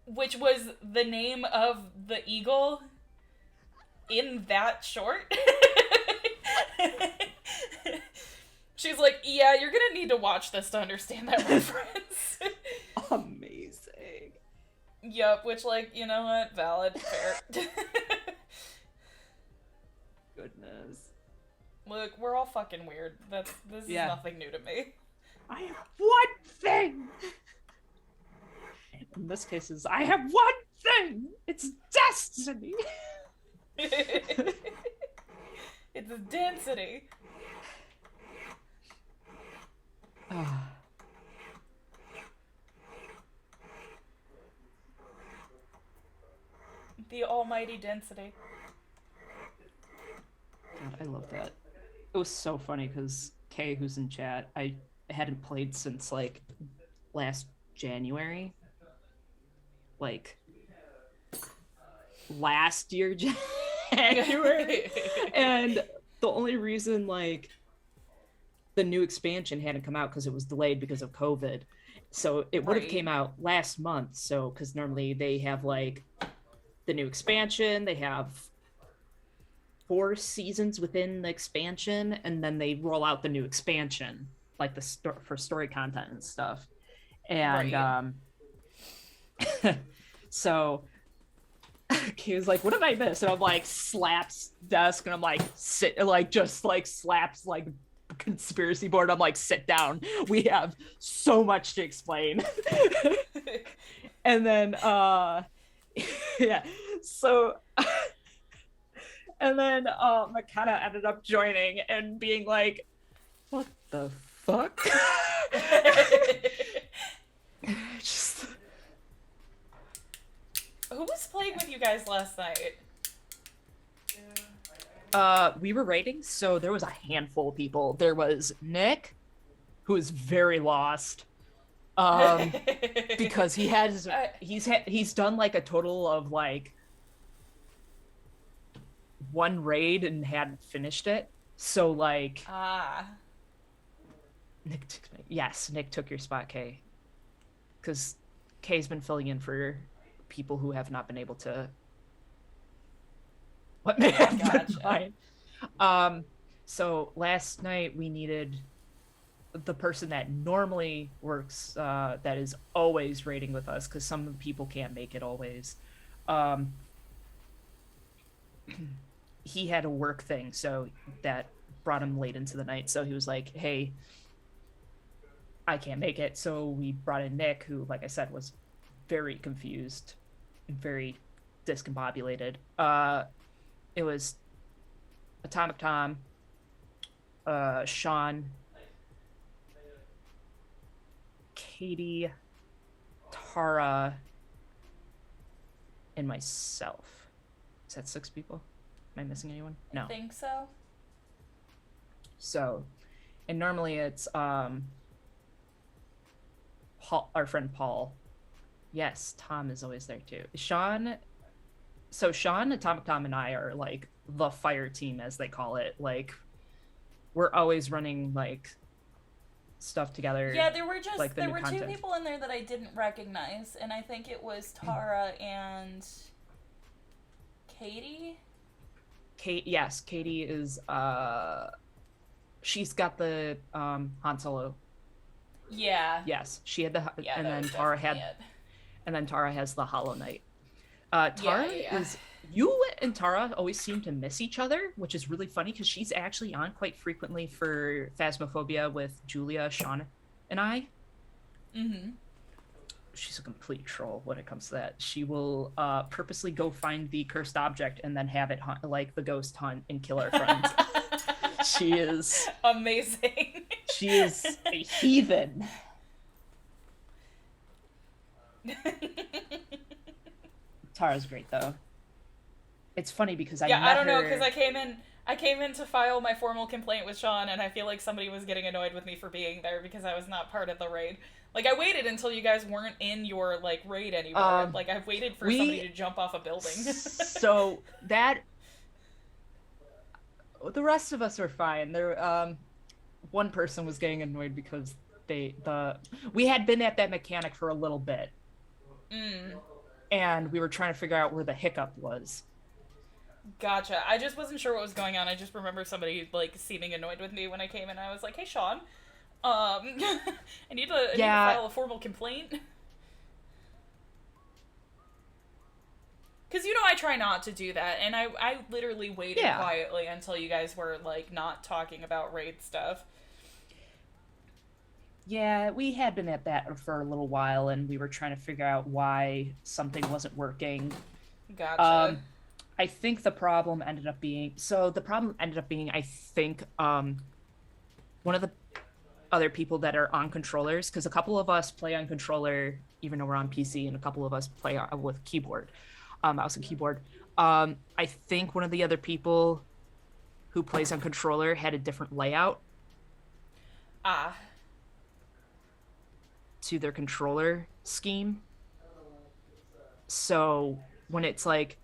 which was the name of the eagle in that short. She's like, yeah, you're gonna need to watch this to understand that reference. Amazing. Yup, which, like, you know what? Valid. Fair. Goodness. Look, we're all fucking weird. This is nothing new to me. I have one thing! In this case, I have one thing! It's destiny! It's density. The almighty density. God, I love that. It was so funny because Kay, who's in chat, I hadn't played since like last January. Like last year January. And the only reason like the new expansion hadn't come out because it was delayed because of COVID. So it would have came out last month. So because normally they have like the new expansion, they have 4 seasons within the expansion, and then they roll out the new expansion, like for story content and stuff. And so he was like, "What did I miss?" And I'm like, slaps desk, and I'm like, sit, like just like slaps like conspiracy board. I'm like, sit down. We have so much to explain. And then yeah, so and then McKenna ended up joining and being like, what the fuck? Just who was playing with you guys last night? We were raiding, so there was a handful of people. There was Nick, who is very lost. Because he's done like a total of like 1 raid and hadn't finished it. So like Nick took your spot, Kay. Because Kay's been filling in for people who have not been able to what may have been fine. So last night we needed the person that normally works, that is always raiding with us, because some people can't make it always. He had a work thing, so that brought him late into the night. So he was like, "Hey, I can't make it." So we brought in Nick, who, like I said, was very confused and very discombobulated. It was Atomic Tom, Sean, Katie, Tara, and myself. Is that 6 people? Am I missing anyone? No. I think so. So, and normally it's Paul, our friend Paul. Yes, Tom is always there too. Sean, Atomic Tom, and I are like the fire team, as they call it. Like, we're always running like stuff together. Yeah, there were just like, there were content. 2 people in there that I didn't recognize, and I think it was Tara and Katie. Yes, Katie is she's got the Han Solo. Yeah. Yes, she had the yeah, and then Tara had it. And then Tara has the Hollow Knight. Tara is you and Tara always seem to miss each other, which is really funny because she's actually on quite frequently for Phasmophobia with Julia, Sean, and I. Mm-hmm. She's a complete troll when it comes to that. She will purposely go find the cursed object and then have it hunt, like the ghost hunt, and kill our friends. She is amazing. She is a heathen. Tara's great though. It's funny because I don't know, because I came in to file my formal complaint with Sean, and I feel like somebody was getting annoyed with me for being there because I was not part of the raid. Like, I waited until you guys weren't in your like raid anymore. Like, I've waited for somebody to jump off a building. So that the rest of us were fine. There, one person was getting annoyed because we had been at that mechanic for a little bit. And we were trying to figure out where the hiccup was. Gotcha. I just wasn't sure what was going on. I just remember somebody like seeming annoyed with me when I came in. I was like, "Hey, Sean, I need to file a formal complaint." Because, I try not to do that, and I literally waited quietly until you guys were like not talking about raid stuff. Yeah, we had been at that for a little while, and we were trying to figure out why something wasn't working. Gotcha. I think the problem ended up being, I think, one of the other people that are on controllers, because a couple of us play on controller, even though we're on PC, and a couple of us play with keyboard, mouse and keyboard. I think one of the other people who plays on controller had a different layout. Ah. to their controller scheme. So when it's like,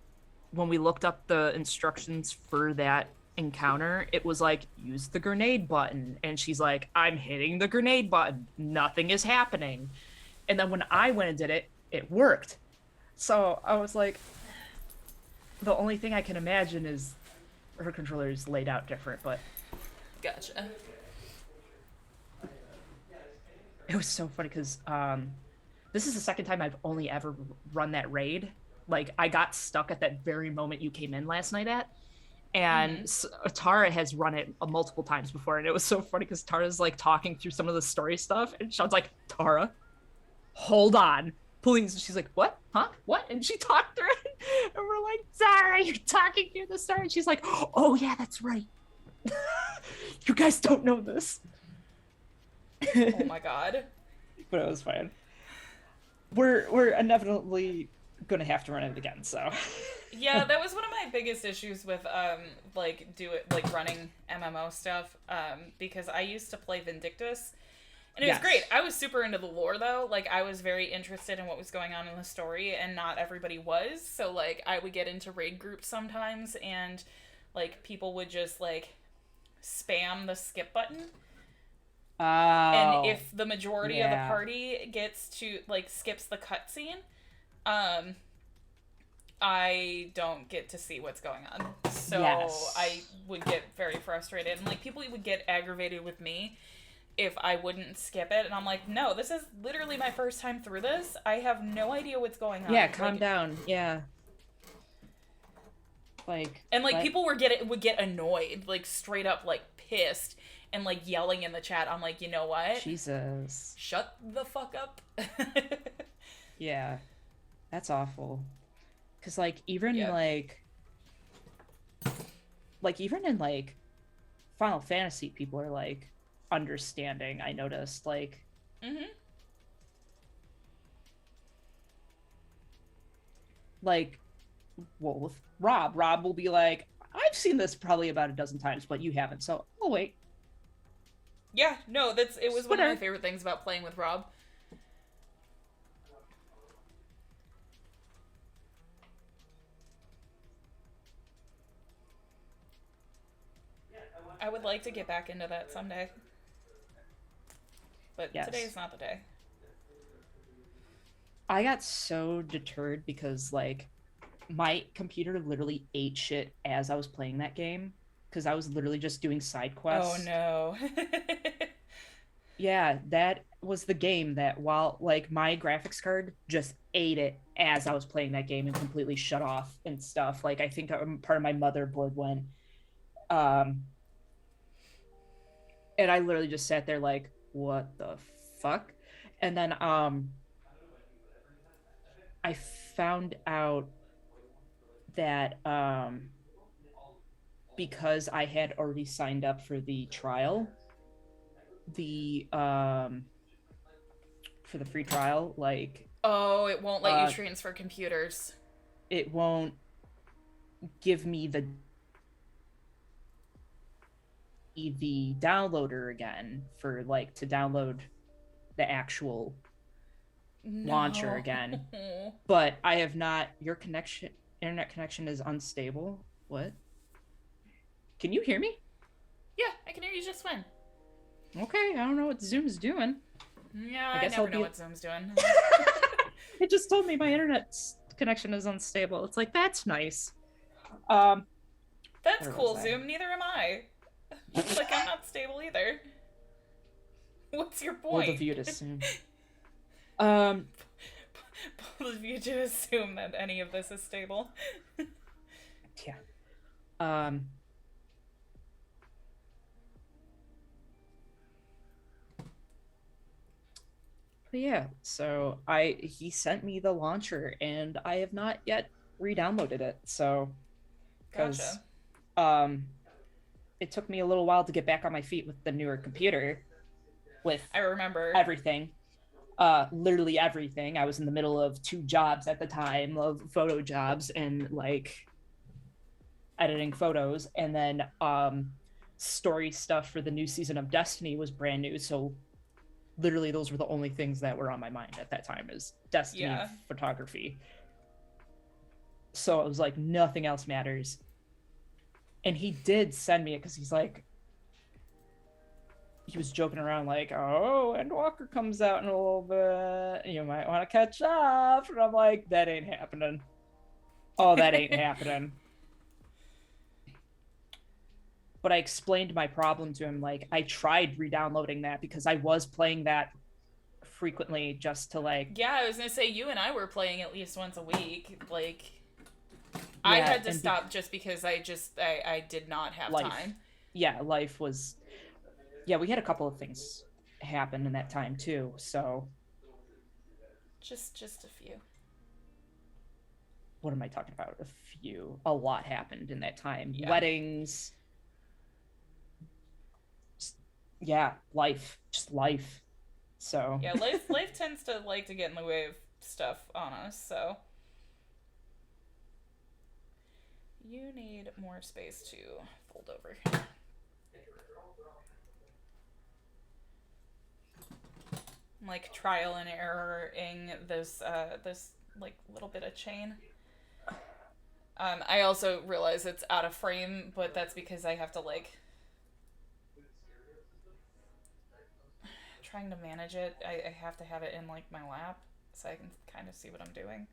when we looked up the instructions for that encounter, it was like, use the grenade button. And she's like, I'm hitting the grenade button. Nothing is happening. And then when I went and did it, it worked. So I was like, the only thing I can imagine is her controller is laid out different, but Gotcha. it was so funny because this is the second time I've only ever run that raid. Like, I got stuck at that very moment you came in last night at. And Tara has run it multiple times before. And it was so funny because Tara's like talking through some of the story stuff. And Sean's like, Tara, hold on, please. She's like, what? Huh? What? And she talked through it. And we're like, Tara, you're talking through the story. And she's like, oh, yeah, that's right. You guys don't know this. Oh my god. But it was fine. We're inevitably gonna have to run it again, so. Yeah, that was one of my biggest issues with running MMO stuff, because I used to play Vindictus, and it was great. I was super into the lore though. Like, I was very interested in what was going on in the story, and not everybody was. So like, I would get into raid groups sometimes, and like, people would just like spam the skip button. Oh, and if the majority of the party gets to like skips the cutscene, I don't get to see what's going on. So I would get very frustrated, and like, people would get aggravated with me if I wouldn't skip it, and I'm like, no, this is literally my first time through this. I have no idea what's going on. Yeah, calm down. Yeah. Like, and like, people would get annoyed, like straight up like pissed, and like yelling in the chat. I'm like, you know what? Jesus. Shut the fuck up. Yeah. That's awful. Cause like, even even in like Final Fantasy, people are like understanding. I noticed, like, like, well, with Rob will be like, I've seen this probably about a dozen times, but you haven't, so I'll wait. Yeah, no, it was one of my favorite things about playing with Rob. I would like to get back into that someday. But today's not the day. I got so deterred because, like, my computer literally ate shit as I was playing that game. Because I was literally just doing side quests. Oh, no. Yeah, that was the game that, while, like, my graphics card just ate it as I was playing that game and completely shut off and stuff. Like, I think part of my motherboard went. And I literally just sat there like, what the fuck? And then I found out that because I had already signed up for the trial, for the free trial, like, oh, it won't let you transfer computers. It won't give me the downloader again for, like, to download the actual launcher again. But I have not. Your internet connection is unstable. What? Can you hear me? Yeah, I can hear you just fine. Okay, I don't know what Zoom's doing. Yeah, I never know what Zoom's doing. It just told me my internet connection is unstable. It's like, that's nice. That's cool, Zoom. Neither am I. Like, I'm not stable either. What's your point? Both of you to assume. Both of you to assume that any of this is stable. Yeah. But yeah, so he sent me the launcher and I have not yet re-downloaded it. So, because it took me a little while to get back on my feet with the newer computer. I remember everything. Literally everything. I was in the middle of 2 jobs at the time, of photo jobs and like editing photos, and then story stuff for the new season of Destiny was brand new, so literally those were the only things that were on my mind at that time, is Destiny Yeah. photography. So it was like nothing else matters. And he did send me it because he's like, he was joking around like, oh, Endwalker comes out in a little bit, you might want to catch up. And I'm like, that ain't happening. Oh, that ain't happening. But I explained my problem to him. Like, I tried re-downloading that because I was playing that frequently just to like, Yeah, I was gonna say you and I were playing at least once a week. Like, I yeah, had to stop just because I did not have life. time. Yeah, life was, yeah, we had a couple of things happen in that time too. So Just a few. what am I talking about? A lot happened in that time. Yeah. Weddings. Yeah, life, just life. So Yeah, life tends to like to get in the way of stuff on us, so you need more space to fold over. I'm like trial and erroring this like little bit of chain. I also realize it's out of frame, but that's because I have to like trying to manage it. I have to have it in like my lap so I can kind of see what I'm doing.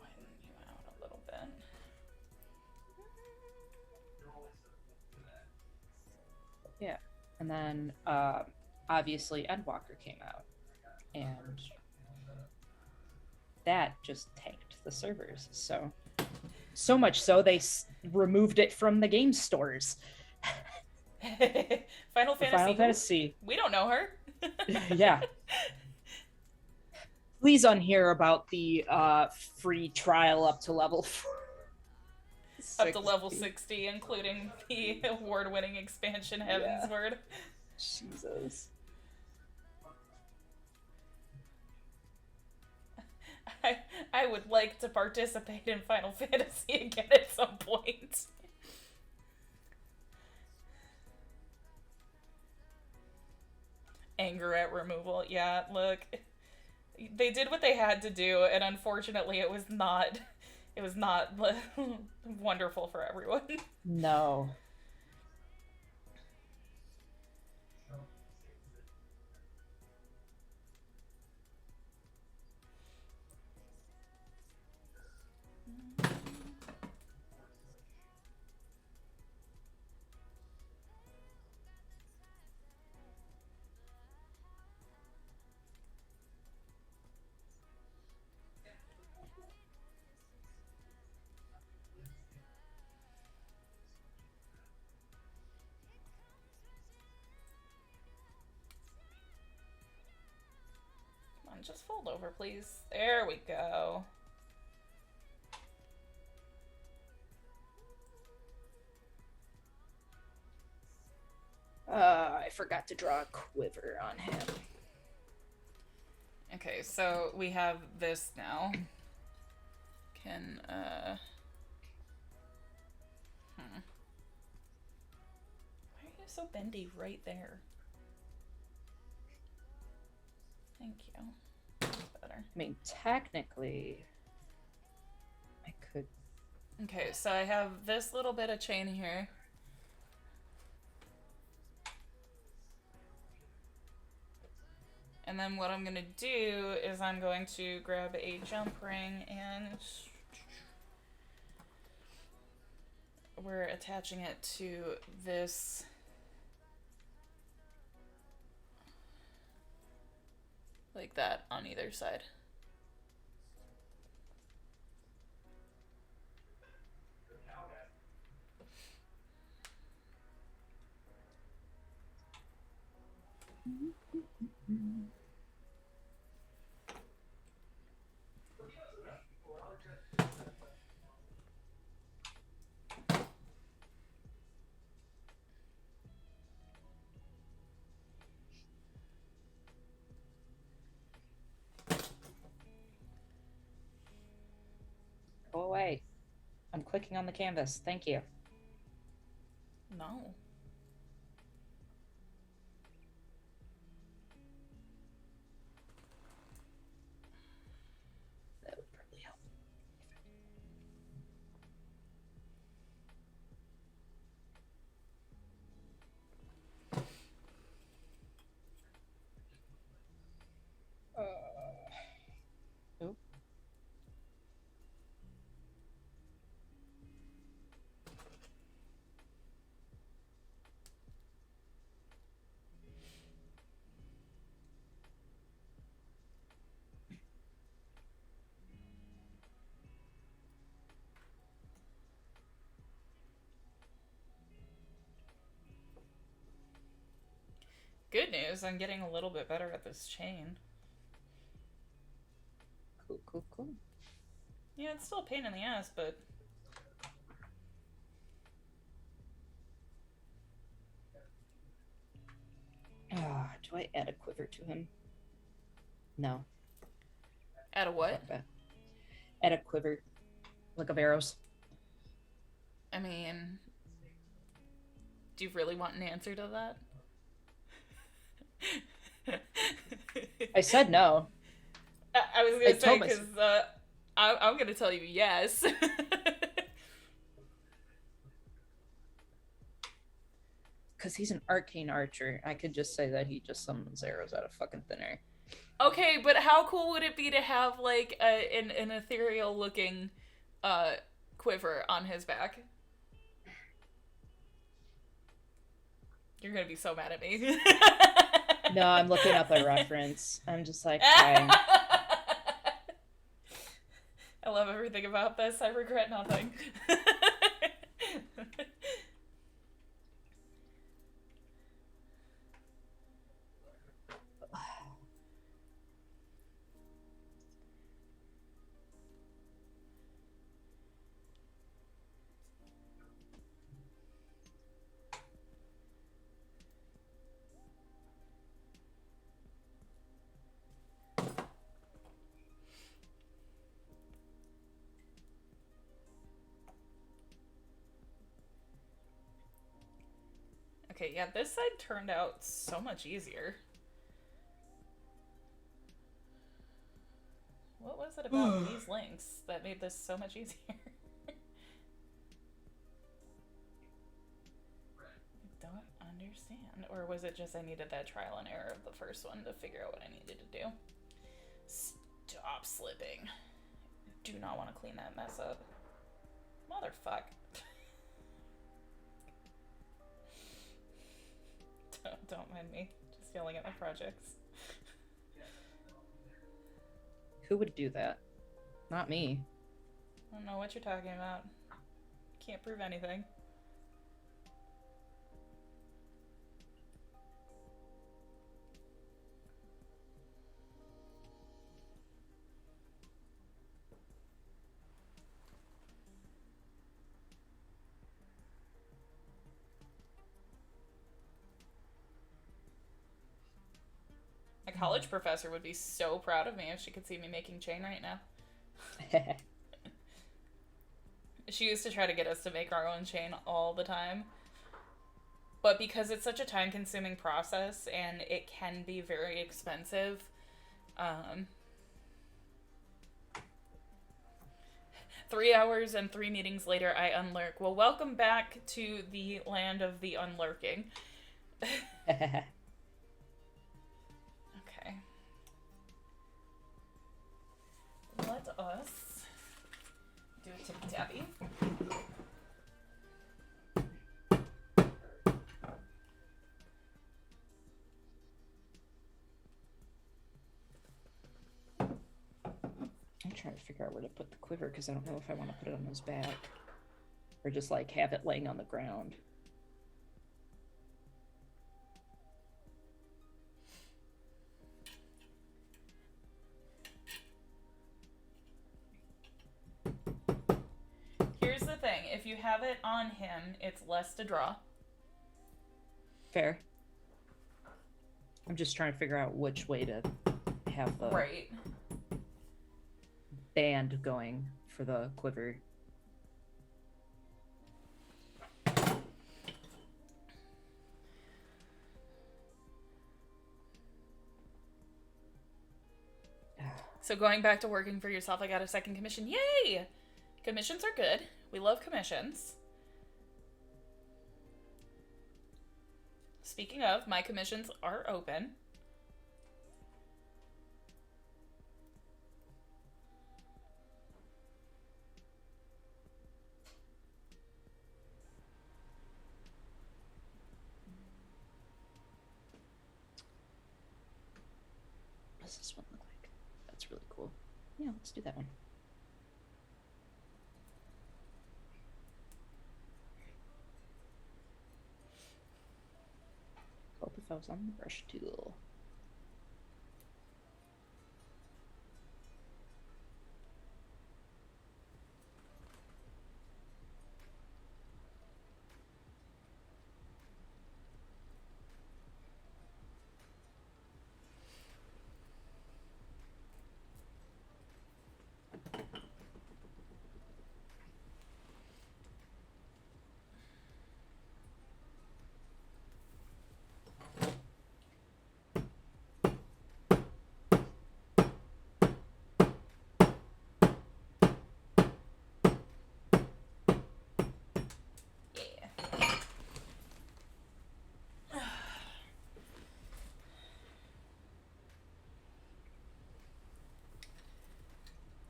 Widen you out a little bit. yeah, and then obviously Endwalker came out, and that just tanked the servers. So much so they removed it from the game stores. Final Fantasy. We don't know her. Yeah. Please unhear about the free trial up to level 60. Up to level 60, including the award-winning expansion Heavensward. Jesus. I would like to participate in Final Fantasy again at some point. Anger at removal. Yeah, look. They did what they had to do, and unfortunately it was not wonderful for everyone. No. Come on, just fold over, please. There we go. I forgot to draw a quiver on him. Okay, so we have this now. Can, Why are you so bendy right there? Thank you. That's better. I mean, technically, I could. Okay, so I have this little bit of chain here. And then what I'm going to do is I'm going to grab a jump ring and we're attaching it to this like that on either side. I'm clicking on the canvas. Thank you. No. That would probably help. Oop. Good news, I'm getting a little bit better at this chain. Cool. Yeah, it's still a pain in the ass, but... Do I add a quiver to him? No. Add a what? Fuck that. Add a quiver. Like of arrows. I mean... Do you really want an answer to that? I said no. I was gonna say, because I'm gonna tell you yes. Because he's an arcane archer. I could just say that he just summons arrows out of fucking thin air. Okay, but how cool would it be to have, like, an ethereal-looking quiver on his back? You're gonna be so mad at me. No, I'm looking up a reference. I'm just like, okay. I love everything about this. I regret nothing. Okay, yeah, this side turned out so much easier. What was it about these links that made this so much easier? I don't understand. Or was it just I needed that trial and error of the first one to figure out what I needed to do? Stop slipping. Do not want to clean that mess up. Motherfuck. Don't mind me. Just yelling at my projects. Who would do that? Not me. I don't know what you're talking about. Can't prove anything. My college professor would be so proud of me if she could see me making chain right now. She used to try to get us to make our own chain all the time. But because it's such a time-consuming process and it can be very expensive, 3 hours and 3 meetings later, I unlurk. Well, welcome back to the land of the unlurking. Okay. Let us do a tippy-tappy. I'm trying to figure out where to put the quiver because I don't know if I want to put it on his back or just like have it laying on the ground. Here's the thing. If you have it on him, it's less to draw. Fair. I'm just trying to figure out which way to have the Right. band going for the quiver. So going back to working for yourself, I got a second commission. Yay! Commissions are good. We love commissions. Speaking of, my commissions are open. What does this one look like? That's really cool. Yeah, let's do that one. Hope if I was on the brush tool.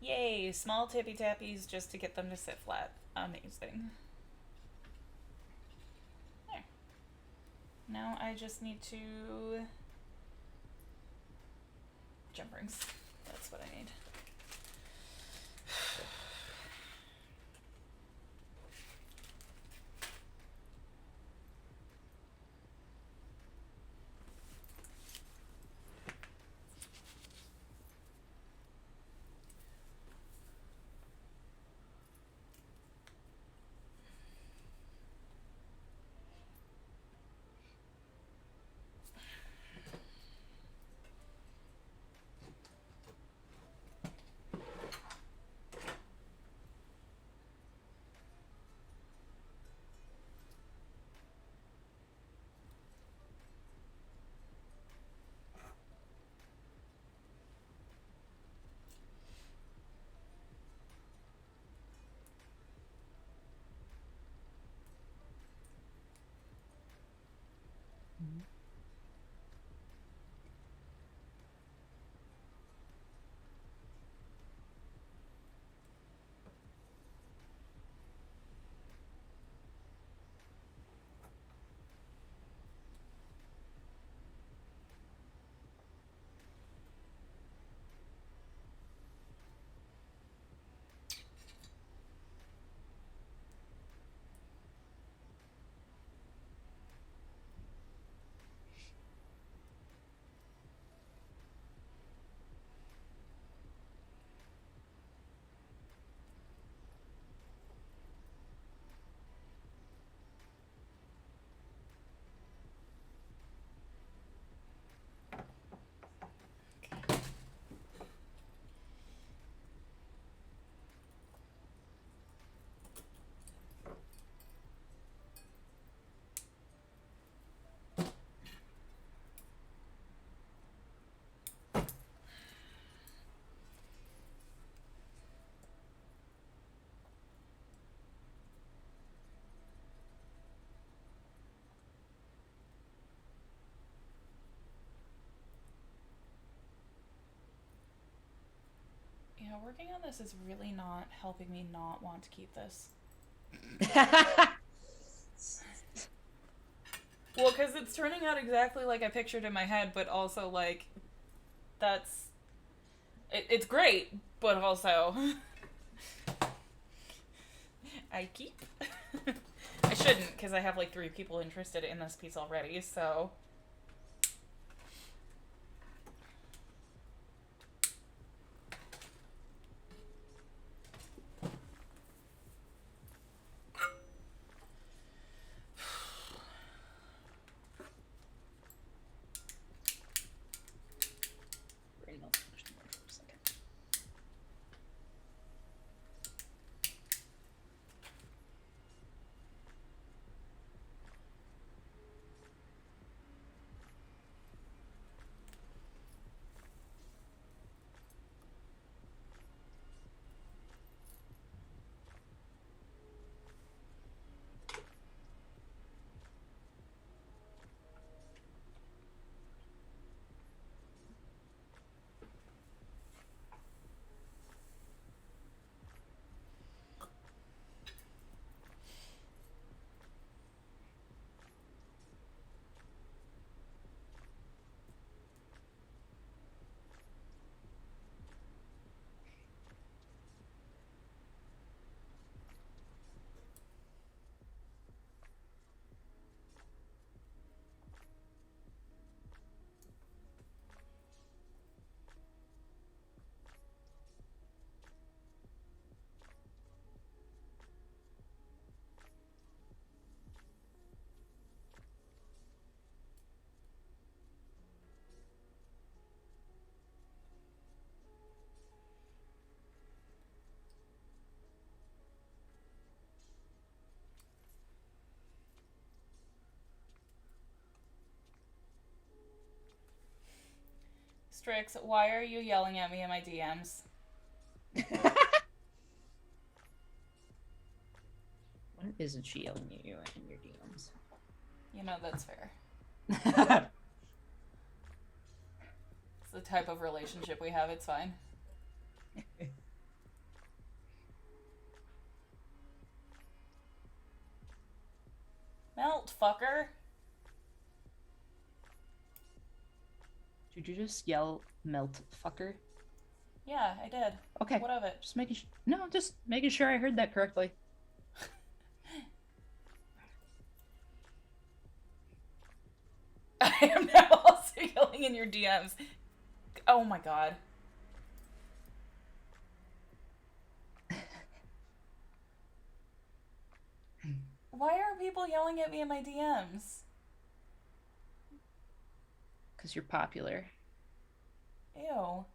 Yay, small tippy tappies just to get them to sit flat. Amazing. There. Now I just need to... jump rings. That's what I need. Yeah, working on this is really not helping me not want to keep this. Well, because it's turning out exactly like I pictured in my head, but also, like, that's... It's great, but also... I keep. I shouldn't, because I have, like, 3 people interested in this piece already, so... Strix, why are you yelling at me in my DMs? Why isn't she yelling at you in your DMs? You know that's fair. It's the type of relationship we have, it's fine. Melt, fucker. Did you just yell melt fucker? Yeah, I did. Okay. What of it? Just making just making sure I heard that correctly. I am now also yelling in your DMs. Oh my god. Why are people yelling at me in my DMs? Because you're popular. Ew.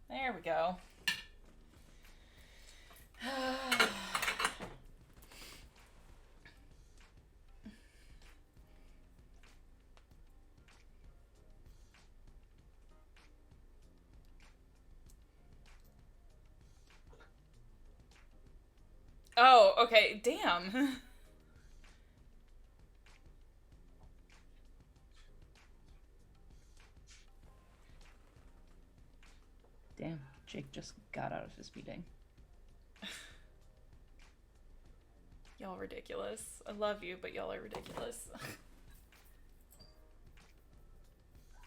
There we go. Oh, okay. Damn. Damn, Jake just got out of his meeting. Y'all ridiculous. I love you, but y'all are ridiculous.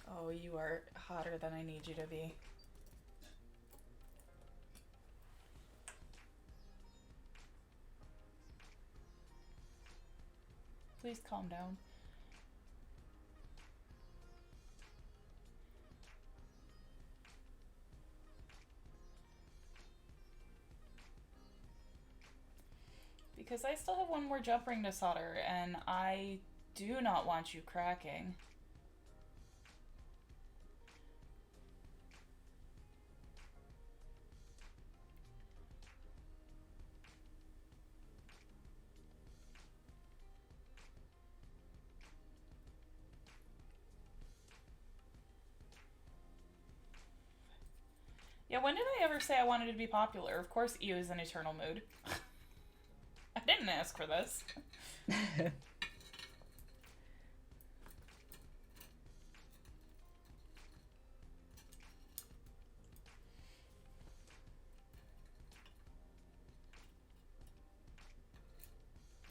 Oh, you are hotter than I need you to be. Please calm down. Because I still have one more jump ring to solder, and I do not want you cracking. Yeah, when did I ever say I wanted to be popular? Of course EU is an eternal mood. I didn't ask for this.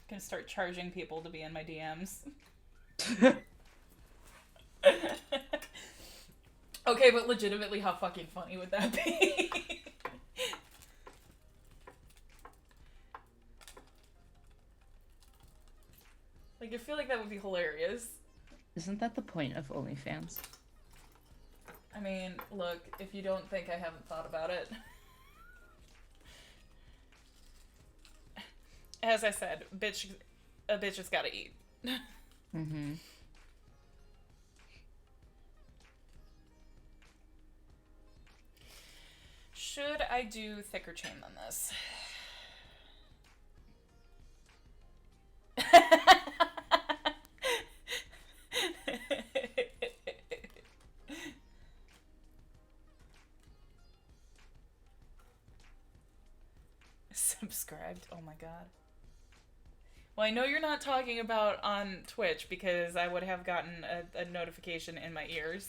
Gonna start charging people to be in my DMs. Okay, but legitimately, how fucking funny would that be? Like, I feel like that would be hilarious. Isn't that the point of OnlyFans? I mean, look, if you don't think I haven't thought about it. As I said, a bitch has gotta eat. Mm-hmm. Should I do thicker chain than this? Subscribed? Oh my god. Well, I know you're not talking about on Twitch because I would have gotten a notification in my ears.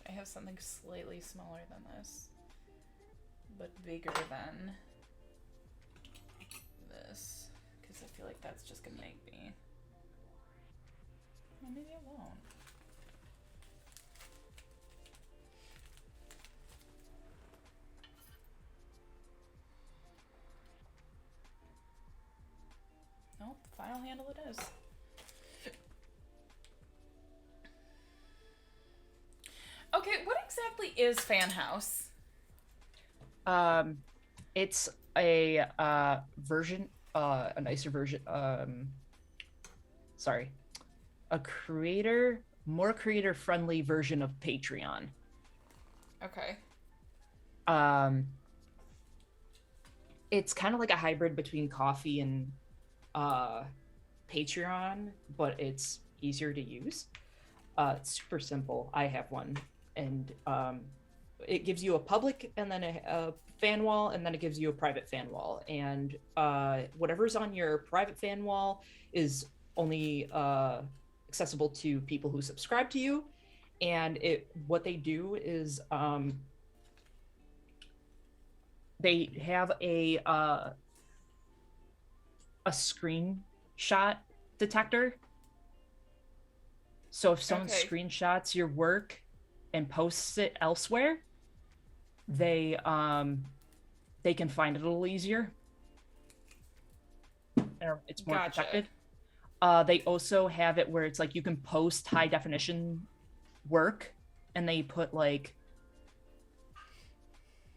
I have something slightly smaller than this, but bigger than this, because I feel like that's just gonna make me... Well, maybe it won't. handle it is. Okay, what exactly is Fan House? It's a version, a nicer version. Sorry, a more creator-friendly version of Patreon. Okay. Um, it's kind of like a hybrid between Coffee and Patreon, but it's easier to use. It's super simple. I have one, and it gives you a public and then a fan wall, and then it gives you a private fan wall. And whatever's on your private fan wall is only accessible to people who subscribe to you. And what they do is they have a screenshot detector. So if someone screenshots your work and posts it elsewhere, they can find it a little easier. It's more protected. They also have it where it's like you can post high definition work, and they put like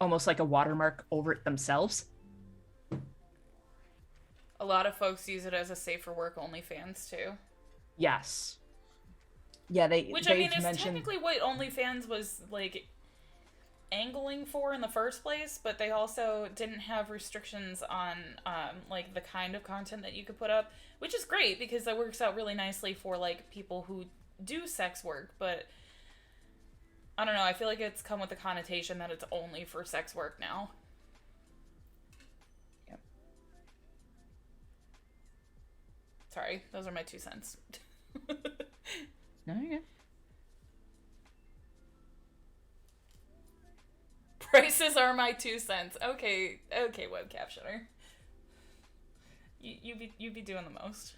almost like a watermark over it themselves. A lot of folks use it as a safe for work OnlyFans too. Yes. Yeah, Which I mean is technically what OnlyFans was like angling for in the first place, but they also didn't have restrictions on like the kind of content that you could put up, which is great because that works out really nicely for like people who do sex work. But I don't know, I feel like it's come with the connotation that it's only for sex work now. Yep. Sorry, those are my 2 cents. No, you're good. Prices are my 2 cents. Okay, web captioner. You be doing the most.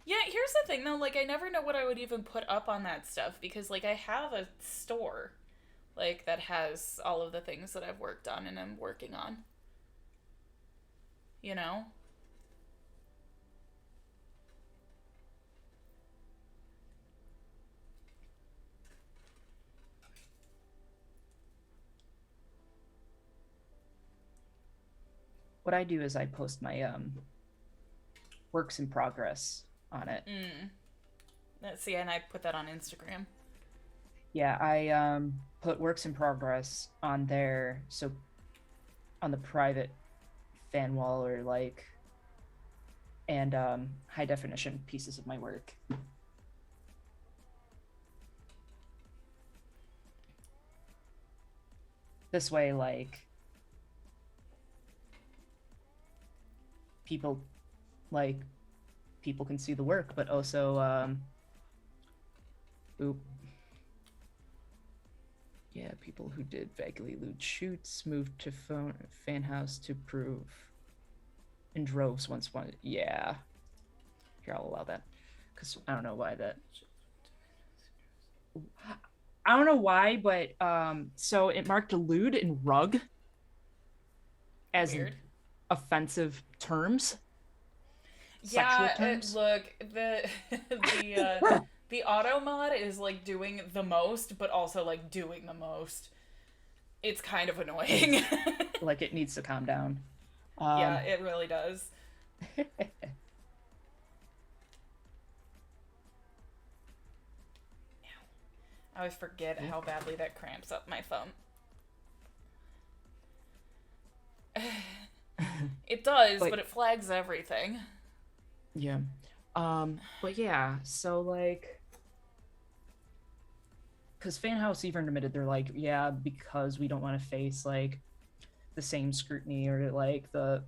Yeah, here's the thing though, like I never know what I would even put up on that stuff because like I have a store like that has all of the things that I've worked on and I'm working on. You know? What I do is I post my works in progress on it. Let's see, and I put that on Instagram. Yeah, I put works in progress on there, so on the private fan wall or like, and high definition pieces of my work. This way, like, people can see the work, but also people who did vaguely lewd shoots moved to fan house to prove in droves once one. Yeah, here, I'll allow that because I don't know why that. I don't know why, but so it marked lewd and rug as offensive terms. Yeah, look, the auto mod is like doing the most, but also like doing the most. It's kind of annoying. Like it needs to calm down. Yeah, it really does. I always forget how badly that cramps up my thumb. It does, but it flags everything. Yeah. But yeah, so like, because Fan House even admitted, they're like, yeah, because we don't want to face like the same scrutiny or like the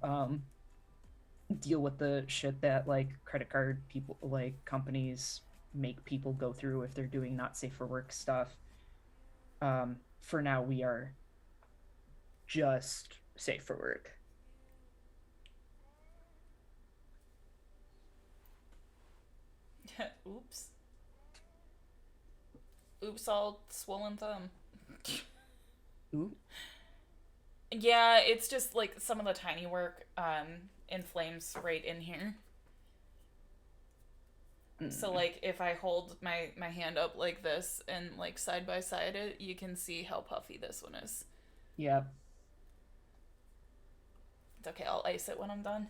deal with the shit that like credit card people, like companies make people go through if they're doing not safe for work stuff. For now, we are just safe for work. Oops. Oops, all swollen thumb. Ooh. Yeah, it's just like some of the tiny work inflames right in here. So Mm, like if I hold my hand up like this and like side by side it, you can see how puffy this one is. yep. It's okay, I'll ice it when I'm done.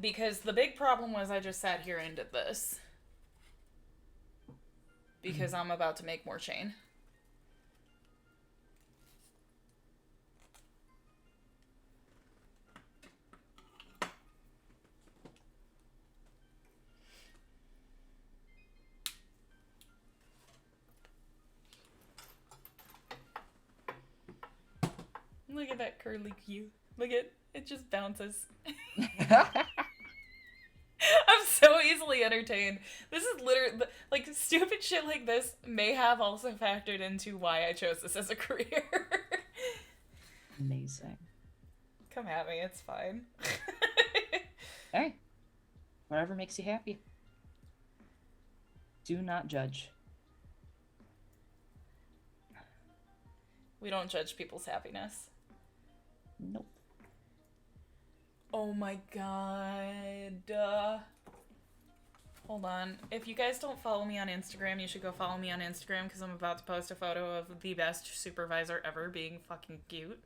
Because the big problem was I just sat here and did this. Because I'm about to make more chain. Look at that curly Q. Look at it just bounces. I'm so easily entertained. This is literally like stupid shit like this may have also factored into why I chose this as a career. Amazing. Come at me, it's fine. Hey, whatever makes you happy. Do not judge. We don't judge people's happiness. Nope. Oh my god. Hold on. If you guys don't follow me on Instagram, you should go follow me on Instagram because I'm about to post a photo of the best supervisor ever being fucking cute.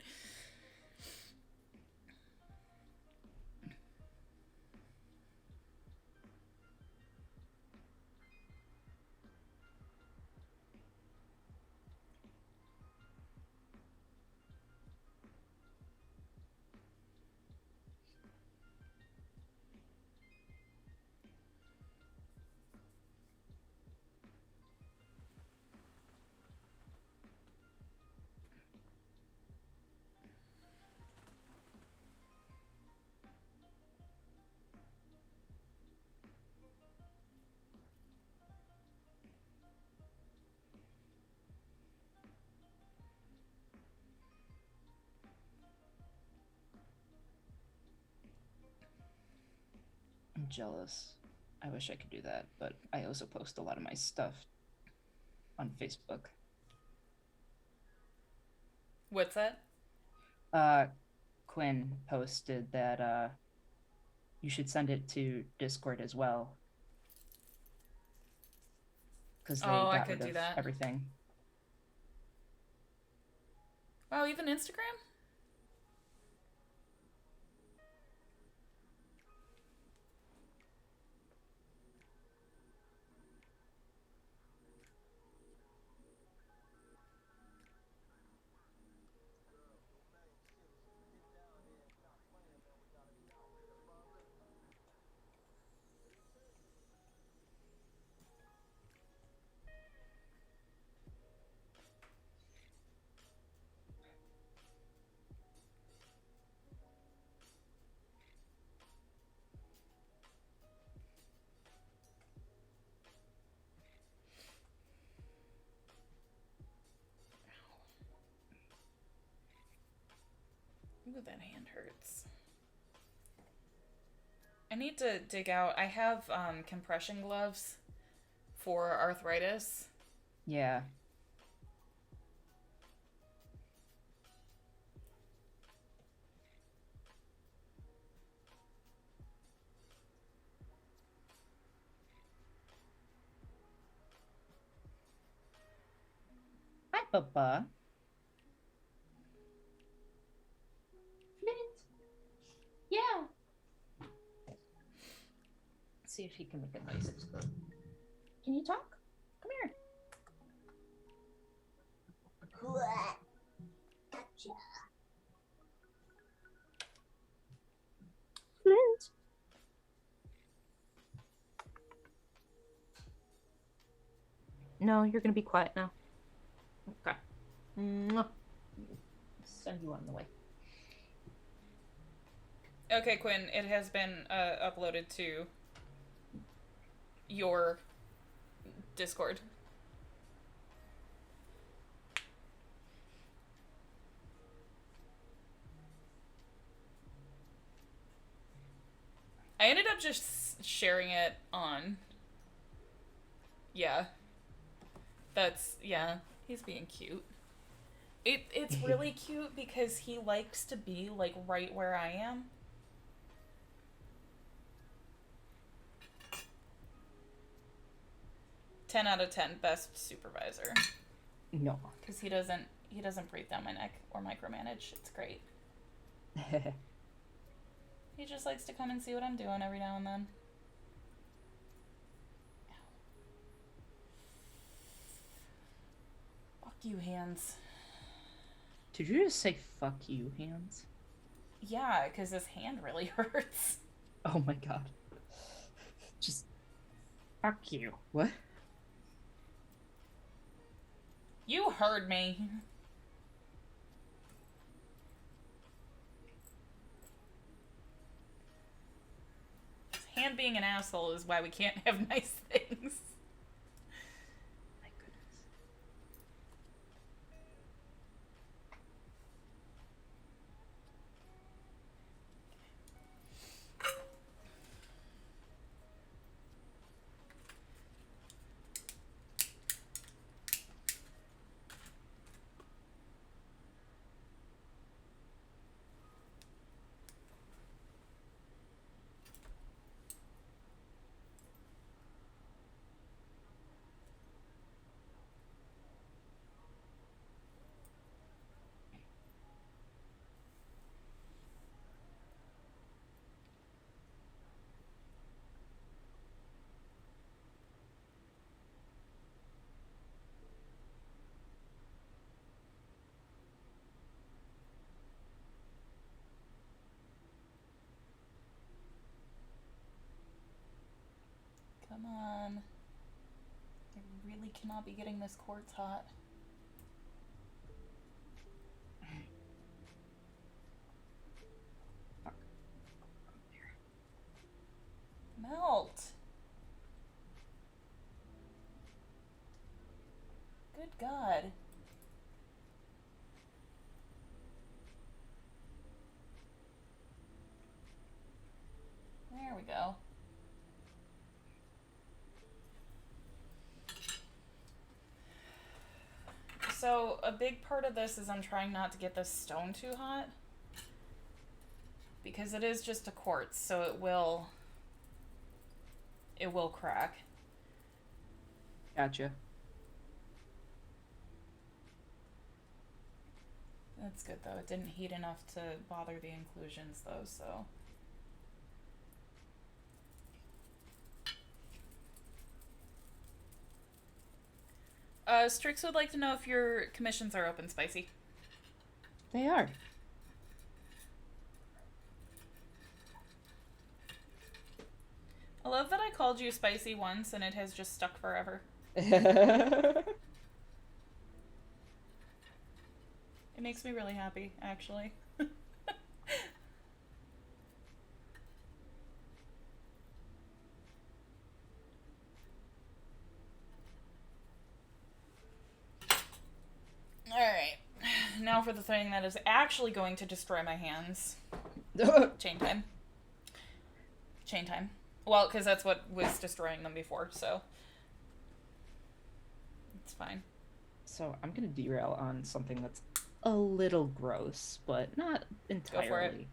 I'm jealous. I wish I could do that, but I also post a lot of my stuff on Facebook. What's that? Quinn posted that you should send it to Discord as well. Because they Oh, I got could rid do of that. everything. Oh, even Instagram? Ooh, that hand hurts. I need to dig out. I have compression gloves for arthritis. Yeah. Hi, Papa. Flint. Yeah. Let's see if he can make a noise. Can you talk? Come here. Gotcha. Flint. No, you're gonna be quiet now. Okay. Mwah. Send you on the way. Okay, Quinn, it has been uploaded to your Discord. I ended up just sharing it on. Yeah. Yeah, he's being cute. It's really cute because he likes to be, like, right where I am. Ten out of 10, best supervisor. No. Because he doesn't breathe down my neck or micromanage. It's great. He just likes to come and see what I'm doing every now and then. Fuck you, hands. Did you just say fuck you, hands? Yeah, because his hand really hurts. Oh my god. Just fuck you. What? You heard me. His hand being an asshole is why we can't have nice things. My goodness. Come on. I really cannot be getting this quartz hot. Melt. Good God. There we go. So, a big part of this is I'm trying not to get this stone too hot. Because it is just a quartz, so it will crack. Gotcha. That's good, though. It didn't heat enough to bother the inclusions, though, so... Strix would like to know if your commissions are open, Spicy. They are. I love that I called you Spicy once and it has just stuck forever. It makes me really happy, actually. Alright. Now for the thing that is actually going to destroy my hands. Chain time. Chain time. Well, because that's what was destroying them before, so... It's fine. So I'm gonna derail on something that's a little gross, but not entirely.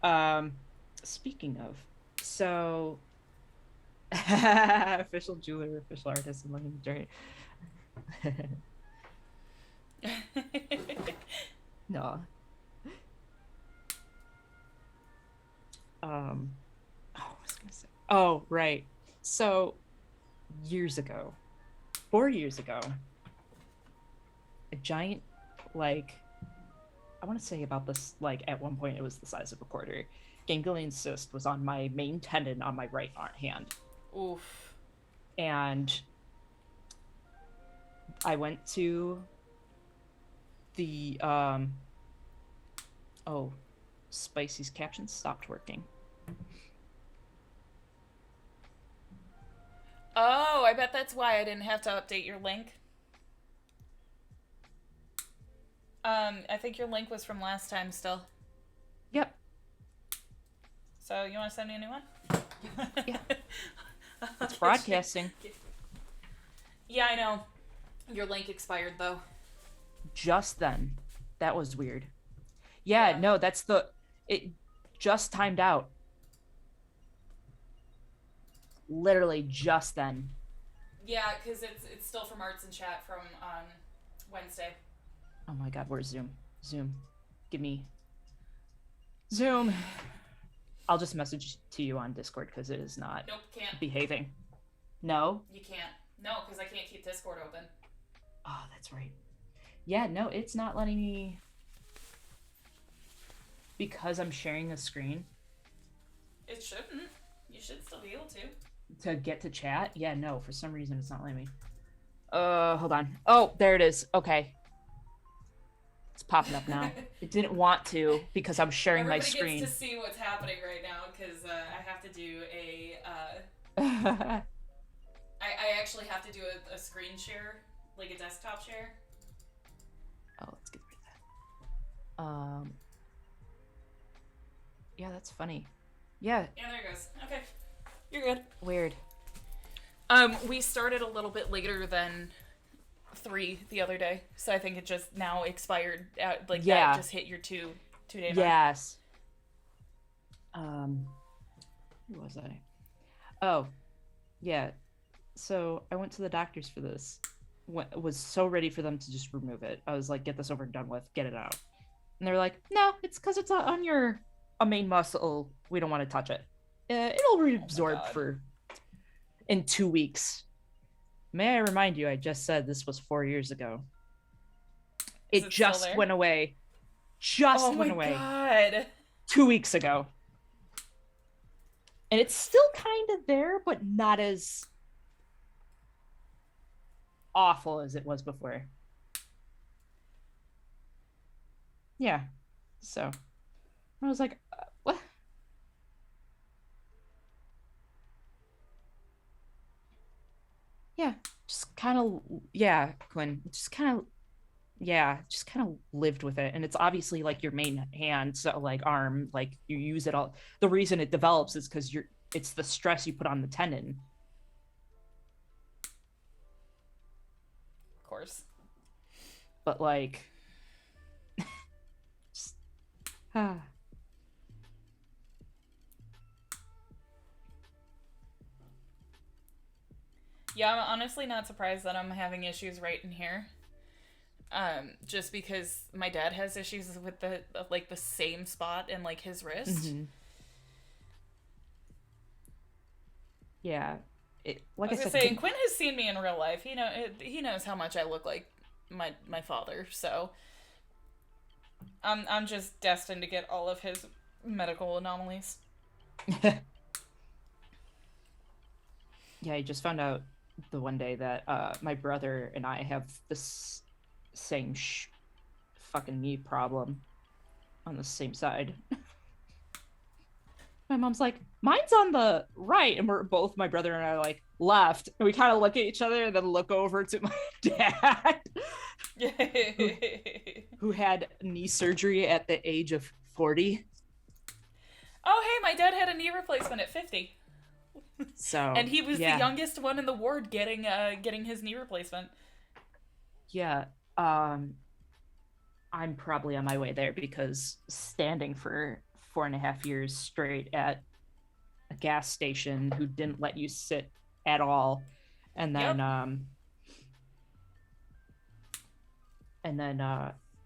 Go for it. Speaking of, so official jeweler, official artist, and looking dirty. No. Oh, what was I gonna say? Oh, right. So, years ago, 4 years ago, a giant, like, I want to say about this, like, at one point it was the size of a quarter, ganglion cyst was on my main tendon on my right hand. Oof. And I went to the, oh, Spicy's captions stopped working. Oh, I bet that's why I didn't have to update your link. I think your link was from last time still. Yep. So, you want to send me a new one? Yeah. It's broadcasting. Yeah, I know. Your link expired, though. just then. That was weird. Yeah, no, it just timed out. Literally just then. Yeah, because it's still from Arts and Chat from Wednesday. Oh my god, where's Zoom? Zoom. Give me Zoom. I'll just message to you on Discord because it is not Nope, can't. behaving. No? You can't. No, because I can't keep Discord open. Oh, that's right. Yeah, no, it's not letting me because I'm sharing a screen. It shouldn't. You should still be able to. To get to chat? Yeah, no, for some reason it's not letting me. Hold on. Oh, there it is. Okay. It's popping up now. It didn't want to because I'm sharing Everybody my screen. gets to see what's happening right now because I have to do a. I actually have to do a screen share, like a desktop share. Oh, let's get rid of that. Yeah, that's funny. Yeah. Yeah, there it goes. Okay. You're good. Weird. We started a little bit later than 3 the other day, so I think it just now expired. That just hit your two-day mark. Yes. Who was I? Oh, yeah. So I went to the doctors for this. Was so ready for them to just remove it. I was like, get this over and done with, get it out. And they're like, no, it's because it's on your main muscle. We don't want to touch it. It'll reabsorb in 2 weeks. May I remind you, I just said this was 4 years ago. It just went away. Went away. Oh my god. 2 weeks ago. And it's still kind of there, but not as awful as it was before. Yeah. So I was like, what? Yeah, just kind of, yeah, Quinn, just kind of lived with it. And it's obviously like your main hand, so like arm, like you use it all. The reason it develops is because it's the stress you put on the tendon. Of course. But like, just, Yeah, I'm honestly not surprised that I'm having issues right in here. Just because my dad has issues with the same spot in like his wrist. Mm-hmm. Yeah, like I said, Quinn has seen me in real life. He knows how much I look like my father. So I'm just destined to get all of his medical anomalies. Yeah, I just found out the one day that my brother and I have this same fucking knee problem on the same side. My mom's like, mine's on the right, and my brother and I are like left, and we kind of look at each other and then look over to my dad, who had knee surgery at the age of 40. Oh, hey, my dad had a knee replacement at 50. So, and he was the youngest one in the ward getting his knee replacement. Yeah, I'm probably on my way there because standing for 4.5 years straight at a gas station who didn't let you sit at all, and then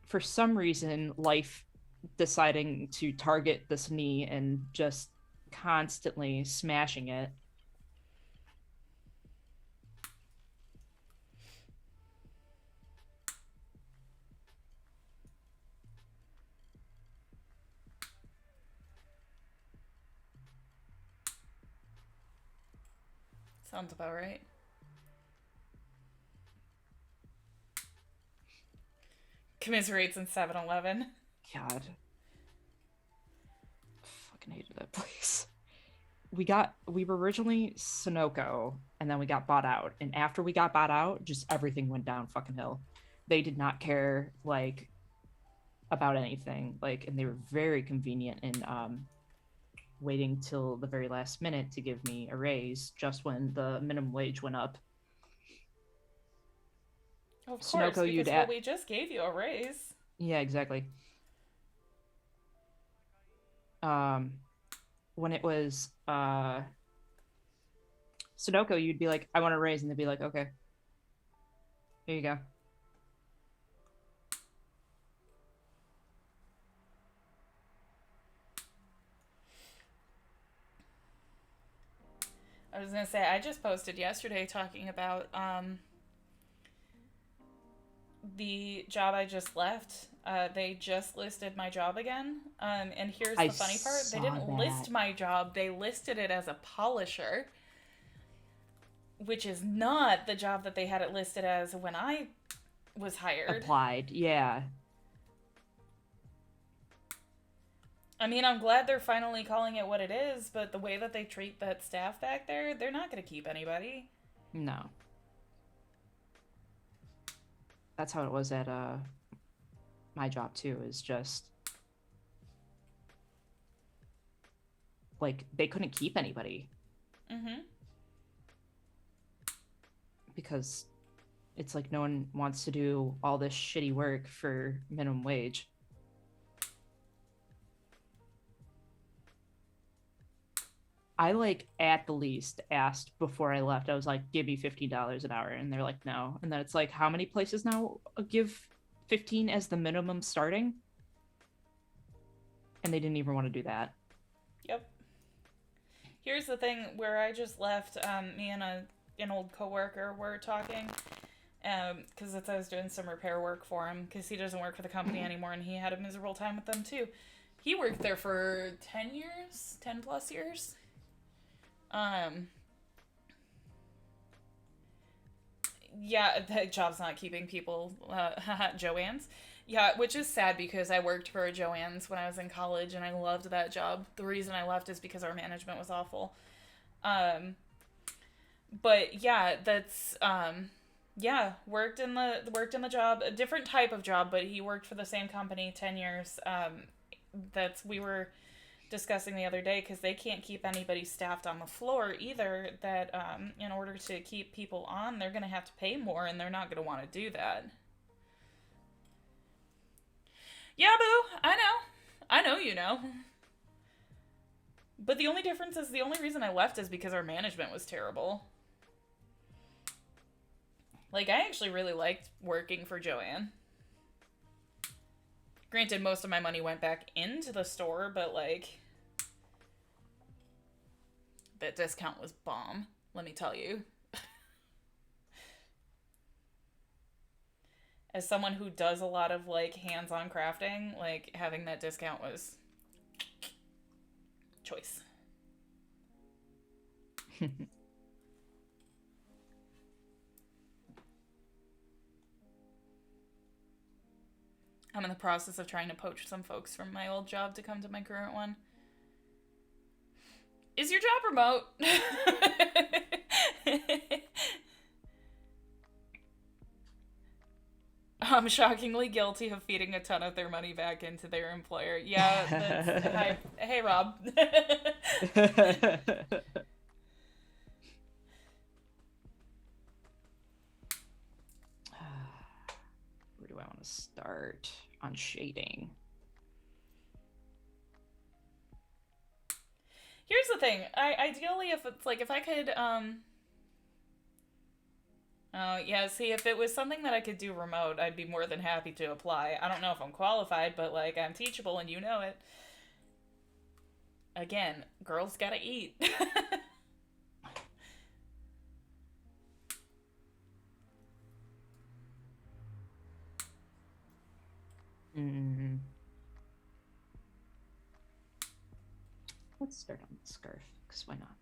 for some reason life deciding to target this knee and just constantly smashing it. Sounds about right. Commiserates in 7-Eleven. God. Fucking hated that place. We were originally Sunoco, and then we got bought out. And after we got bought out, just everything went down fucking hill. They did not care, like, about anything. Like, and they were very convenient in waiting till the very last minute to give me a raise just when the minimum wage went up. Of course, Sunoco, because you'd well, we just gave you a raise. Yeah, exactly. When it was Sunoco, you'd be like, I want a raise, and they'd be like, okay, here you go. I was gonna say I just posted yesterday talking about the job I just left. They just listed my job again. And here's I the funny part: they saw didn't that. list my job; they listed it as a polisher, which is not the job that they had it listed as when I was hired. Applied, yeah. I mean, I'm glad they're finally calling it what it is, but the way that they treat that staff back there, they're not going to keep anybody. No. That's how it was at my job too, is just like they couldn't keep anybody. Mm-hmm. Because it's like no one wants to do all this shitty work for minimum wage. I like at the least asked before I left. I was like, give me $15 an hour, and they're like, no. And then it's like, how many places now give 15 as the minimum starting? And they didn't even want to do that. Yep. Here's the thing where I just left. Me and an old coworker were talking, because I was doing some repair work for him because he doesn't work for the company anymore, and he had a miserable time with them too. He worked there for 10 years, 10 plus years. Yeah, that job's not keeping people, Joann's. Yeah, which is sad because I worked for a Joann's when I was in college and I loved that job. The reason I left is because our management was awful. But yeah, that's, yeah, worked in the job, a different type of job, but he worked for the same company 10 years. We were discussing the other day because they can't keep anybody staffed on the floor either, that in order to keep people on, they're going to have to pay more, and they're not going to want to do that. Yeah, boo, I know you know. But the only difference is the only reason I left is because our management was terrible. Like, I actually really liked working for Joann. Granted, most of my money went back into the store, but like, that discount was bomb, let me tell you. As someone who does a lot of like hands-on crafting, like having that discount was choice. I'm in the process of trying to poach some folks from my old job to come to my current one. Is your job remote? I'm shockingly guilty of feeding a ton of their money back into their employer. Yeah, hi. Hey, Rob. Where do I want to start on shading? Here's the thing. Ideally, if it's like, if I could, yeah, see, if it was something that I could do remote, I'd be more than happy to apply. I don't know if I'm qualified, but, like, I'm teachable and you know it. Again, girls gotta eat. Let's start on the scarf, because why not?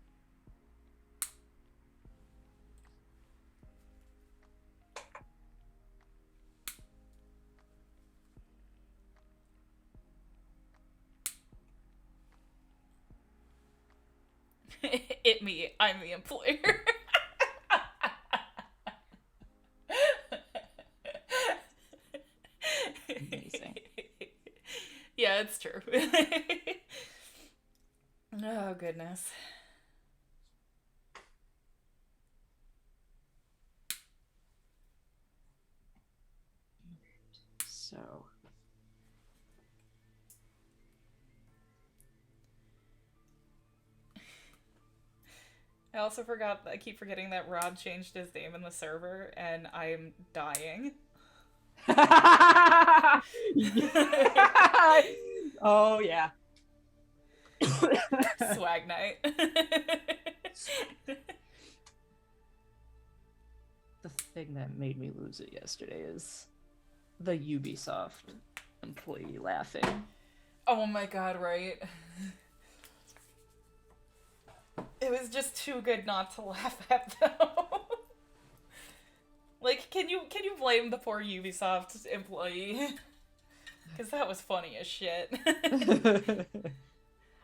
Me, I'm the employer. Amazing. Yeah, it's true. Oh, goodness. So. I also forgot, I keep forgetting that Rob changed his name in the server, and I'm dying. Oh, yeah. Swag night. The thing that made me lose it yesterday is the Ubisoft employee laughing. Oh my god, right? It was just too good not to laugh at, though. Like, can you blame the poor Ubisoft employee? Because that was funny as shit.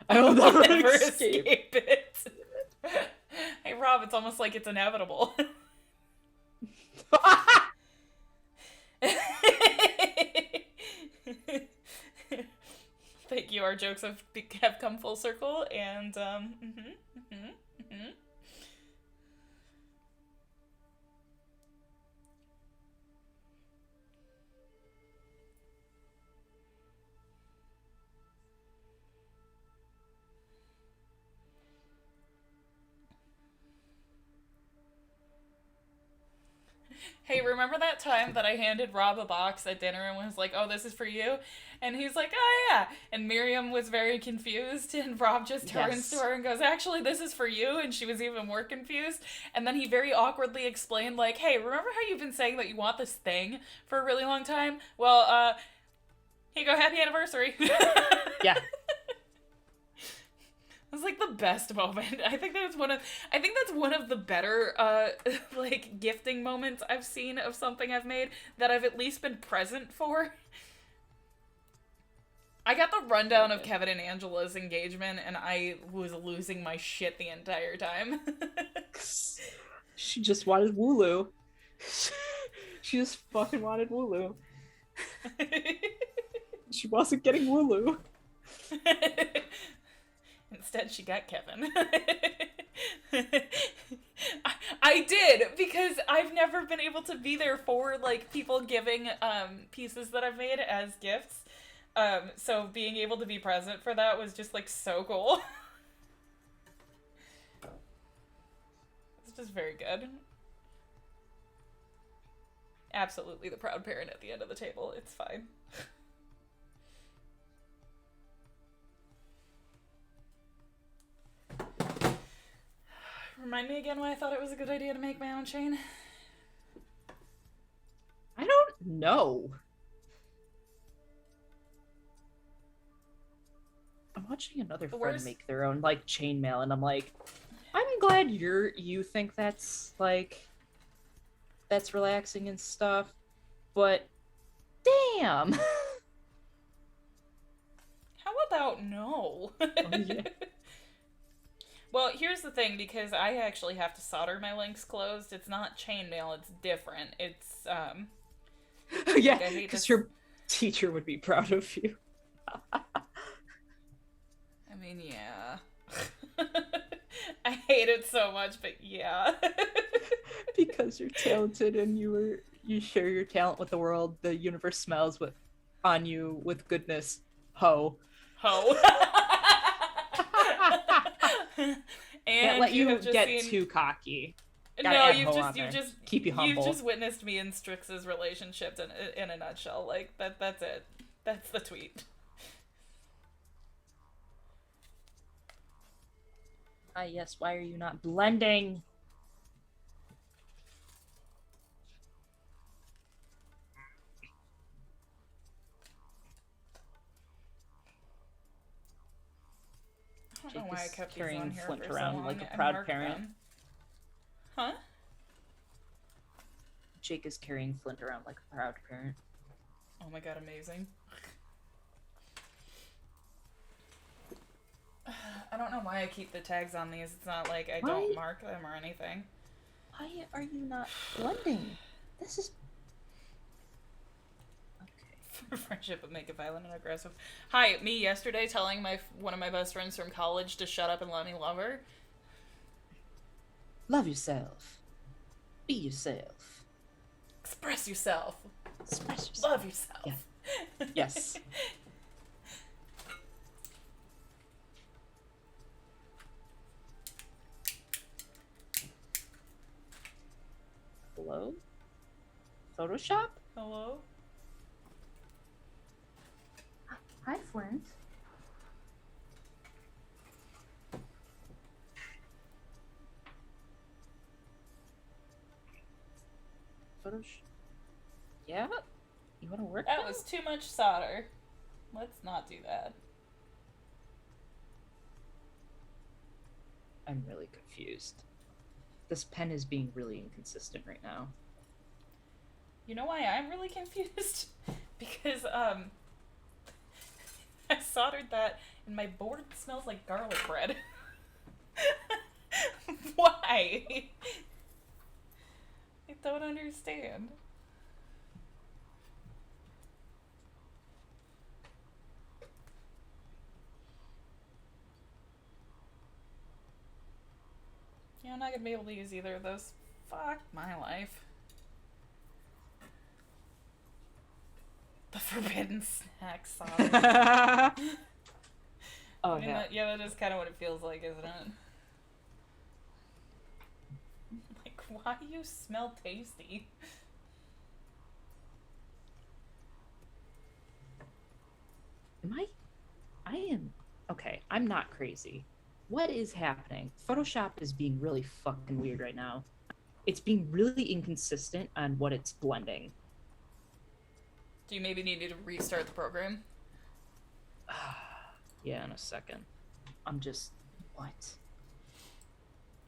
I will never escape it. Hey, Rob, it's almost like it's inevitable. Thank you. Our jokes have come full circle, and Hey, remember that time that I handed Rob a box at dinner and was like, "Oh, this is for you," and he's like, "Oh yeah," and Miriam was very confused, and Rob just turns to her and goes, "Actually, this is for you," and she was even more confused, and then he very awkwardly explained, like, "Hey, remember how you've been saying that you want this thing for a really long time? Well, here you go, happy anniversary." Yeah. It was like the best moment. I think that's one of the better like gifting moments I've seen of something I've made that I've at least been present for. I got the rundown of Kevin and Angela's engagement, and I was losing my shit the entire time. She just wanted Wooloo. She just fucking wanted Wooloo. She wasn't getting Wooloo. Instead, she got Kevin. I did, because I've never been able to be there for, like, people giving pieces that I've made as gifts. So being able to be present for that was just, like, so cool. It's just very good. Absolutely the proud parent at the end of the table. It's fine. Remind me again why I thought it was a good idea to make my own chain? I don't know. I'm watching another friend make their own, like, chainmail, and I'm like, I'm glad you think that's, like, that's relaxing and stuff, but damn! How about no? Oh, yeah. Well, here's the thing, because I actually have to solder my links closed. It's not chainmail, it's different. It's, yeah, because your teacher would be proud of you. I mean, yeah. I hate it so much, but yeah. Because you're talented and you share your talent with the world, the universe smiles on you with goodness. Ho. And can't let you get seen... too cocky. No, you've just keep you humble. You've just witnessed me and Strix's relationship in a nutshell. Like that's it. That's the tweet. Yes, why are you not blending? I don't know why I kept carrying these on Flint here for around so long like a proud parent. them. Huh? Jake is carrying Flint around like a proud parent. Oh my god, amazing. I don't know why I keep the tags on these. It's not like I don't mark them or anything. Why are you not blending? This is... For friendship would make it violent and aggressive. Hi, me yesterday telling one of my best friends from college to shut up and let me love her. Love yourself. Be yourself. Express yourself. Express yourself. Love yourself. Yeah. Yes. Hello? Photoshop? Hello? Hi, Flint. Photoshop? Yeah? You want to work That now? was too much solder. Let's not do that. I'm really confused. This pen is being really inconsistent right now. You know why I'm really confused? Because, I soldered that and my board smells like garlic bread. Why? I don't understand. Yeah, I'm not gonna be able to use either of those. Fuck my life. The forbidden snack solder. Oh, I mean, yeah. that is kind of what it feels like, isn't it? Like, why do you smell tasty? I am. Okay, I'm not crazy. What is happening? Photoshop is being really fucking weird right now. It's being really inconsistent on what it's blending. Do you maybe need to restart the program? Yeah, in a second. I'm just. What?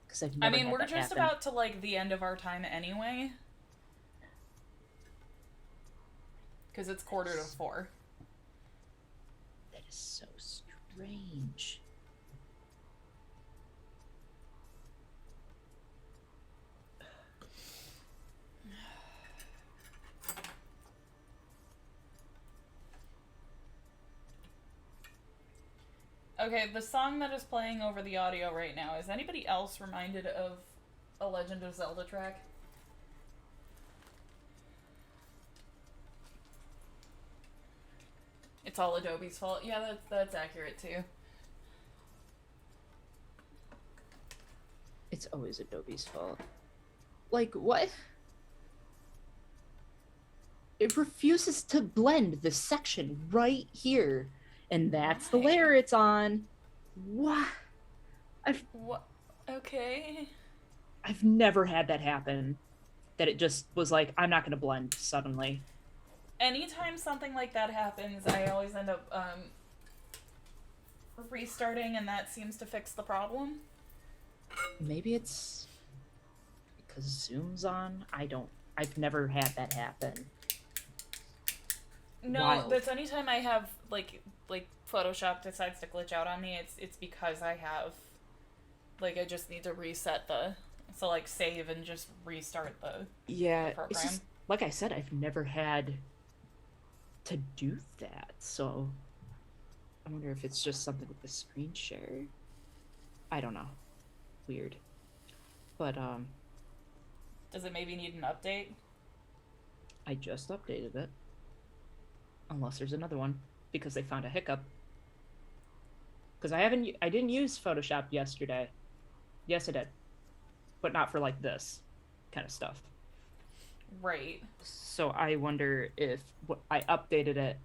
Because I've never had we're that just happen. about to, like, the end of our time anyway. Because it's 3:45. That is so strange. Okay, the song that is playing over the audio right now, is anybody else reminded of a Legend of Zelda track? It's all Adobe's fault. Yeah, that's accurate too. It's always Adobe's fault. Like, what? It refuses to blend the section right here. And that's the layer it's on. What? What? Okay. I've never had that happen. That it just was like, I'm not going to blend suddenly. Anytime something like that happens, I always end up restarting, and that seems to fix the problem. Maybe it's because Zoom's on. I've never had that happen. No, Wild. that's anytime I have like Photoshop decides to glitch out on me, it's because I have, like, I just need to reset like save and just restart the program. It's just, like I said, I've never had to do that, so I wonder if it's just something with the screen share. I don't know. Weird. But does it maybe need an update? I just updated it. Unless there's another one because they found a hiccup. Because I didn't use Photoshop yesterday. Yes, I did. But not for like this kind of stuff. Right. So I wonder if I updated it.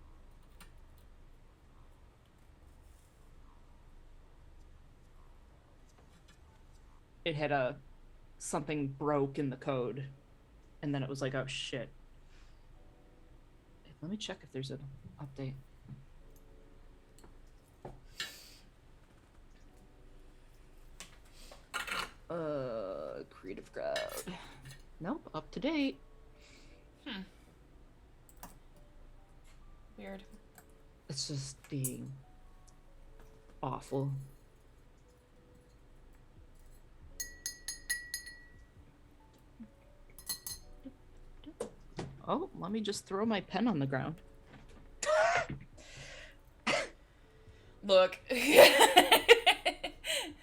It had something broke in the code, and then it was like, oh shit. Let me check if there's an update. Creative Cloud. Nope, up to date. Weird. It's just being awful. Oh, let me just throw my pen on the ground. Look.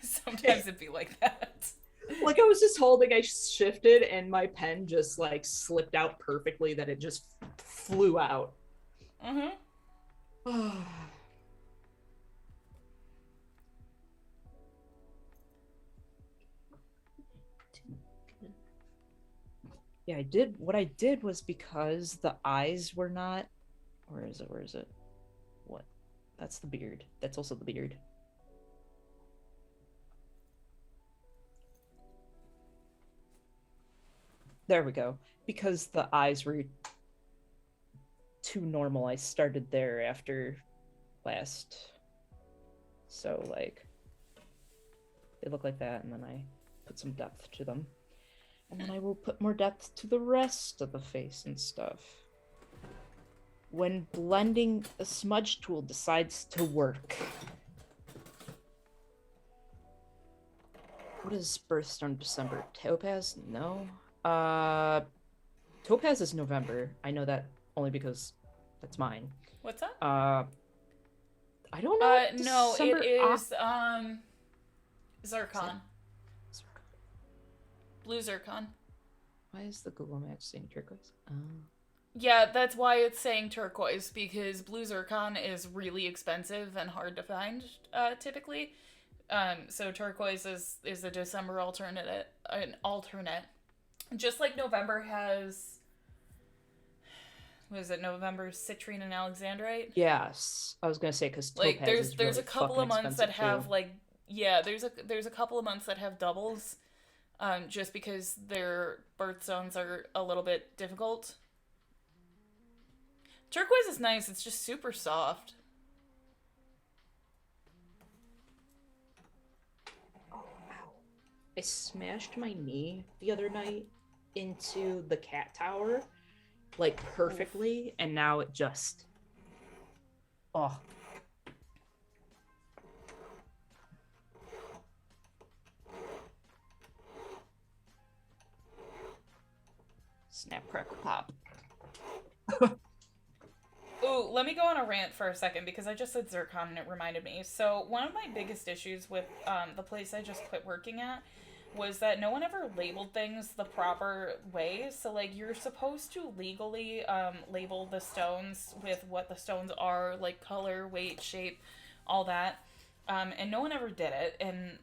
Sometimes it'd be like that. Like, I was just holding, I shifted, and my pen just, like, slipped out perfectly that it just flew out. Mm-hmm. Yeah, I did. What I did was because the eyes were not. Where is it? Where is it? What? That's the beard. That's also the beard. There we go. Because the eyes were too normal, I started there after last. So, like, they look like that, and then I put some depth to them. And then I will put more depth to the rest of the face and stuff. When blending, a smudge tool decides to work. What is birthstone December? Topaz? No. Topaz is November. I know that only because that's mine. What's that? I don't know. No, December... it is Zircon. Zircon. Blue Zircon. Why is the Google Maps saying turquoise? Yeah, that's why it's saying turquoise, because blue zircon is really expensive and hard to find, typically. So turquoise is a December alternate. Just like November has... What is it? November's citrine and alexandrite? Yes. I was going to say, because topaz like, there's really a couple of months that have, too. like... Yeah, there's a couple of months that have doubles, just because their birth zones are a little bit difficult. Turquoise is nice, it's just super soft. Oh, ow. I smashed my knee the other night into the cat tower, like, perfectly, oof. And now it just... Oh. Snap, crackle, pop. Ooh, let me go on a rant for a second, because I just said zircon and it reminded me. So one of my biggest issues with the place I just quit working at was that no one ever labeled things the proper way. So, like, you're supposed to legally label the stones with what the stones are, like color, weight, shape, all that. And no one ever did it, and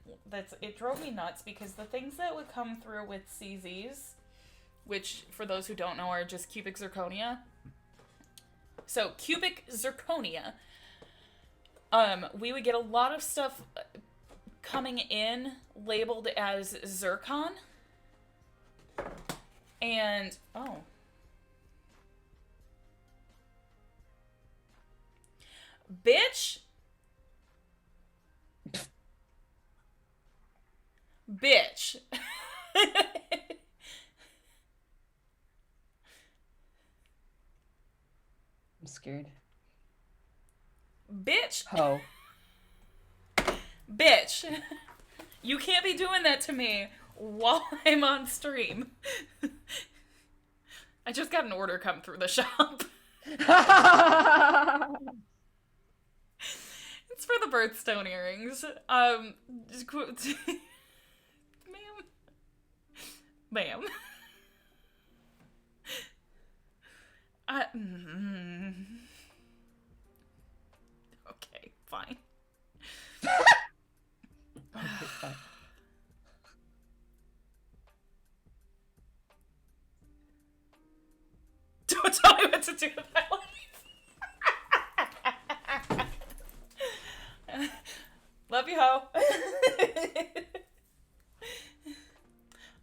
it drove me nuts, because the things that would come through with CZs, which, for those who don't know, are just cubic zirconia. So, cubic zirconia. We would get a lot of stuff coming in labeled as zircon. And, oh. Bitch! Bitch. I'm scared. Bitch. Oh. Bitch. You can't be doing that to me while I'm on stream. I just got an order come through the shop. It's for the birthstone earrings. Ma'am. Okay, fine. Okay, fine. Don't tell me what to do with my life. Love you, ho.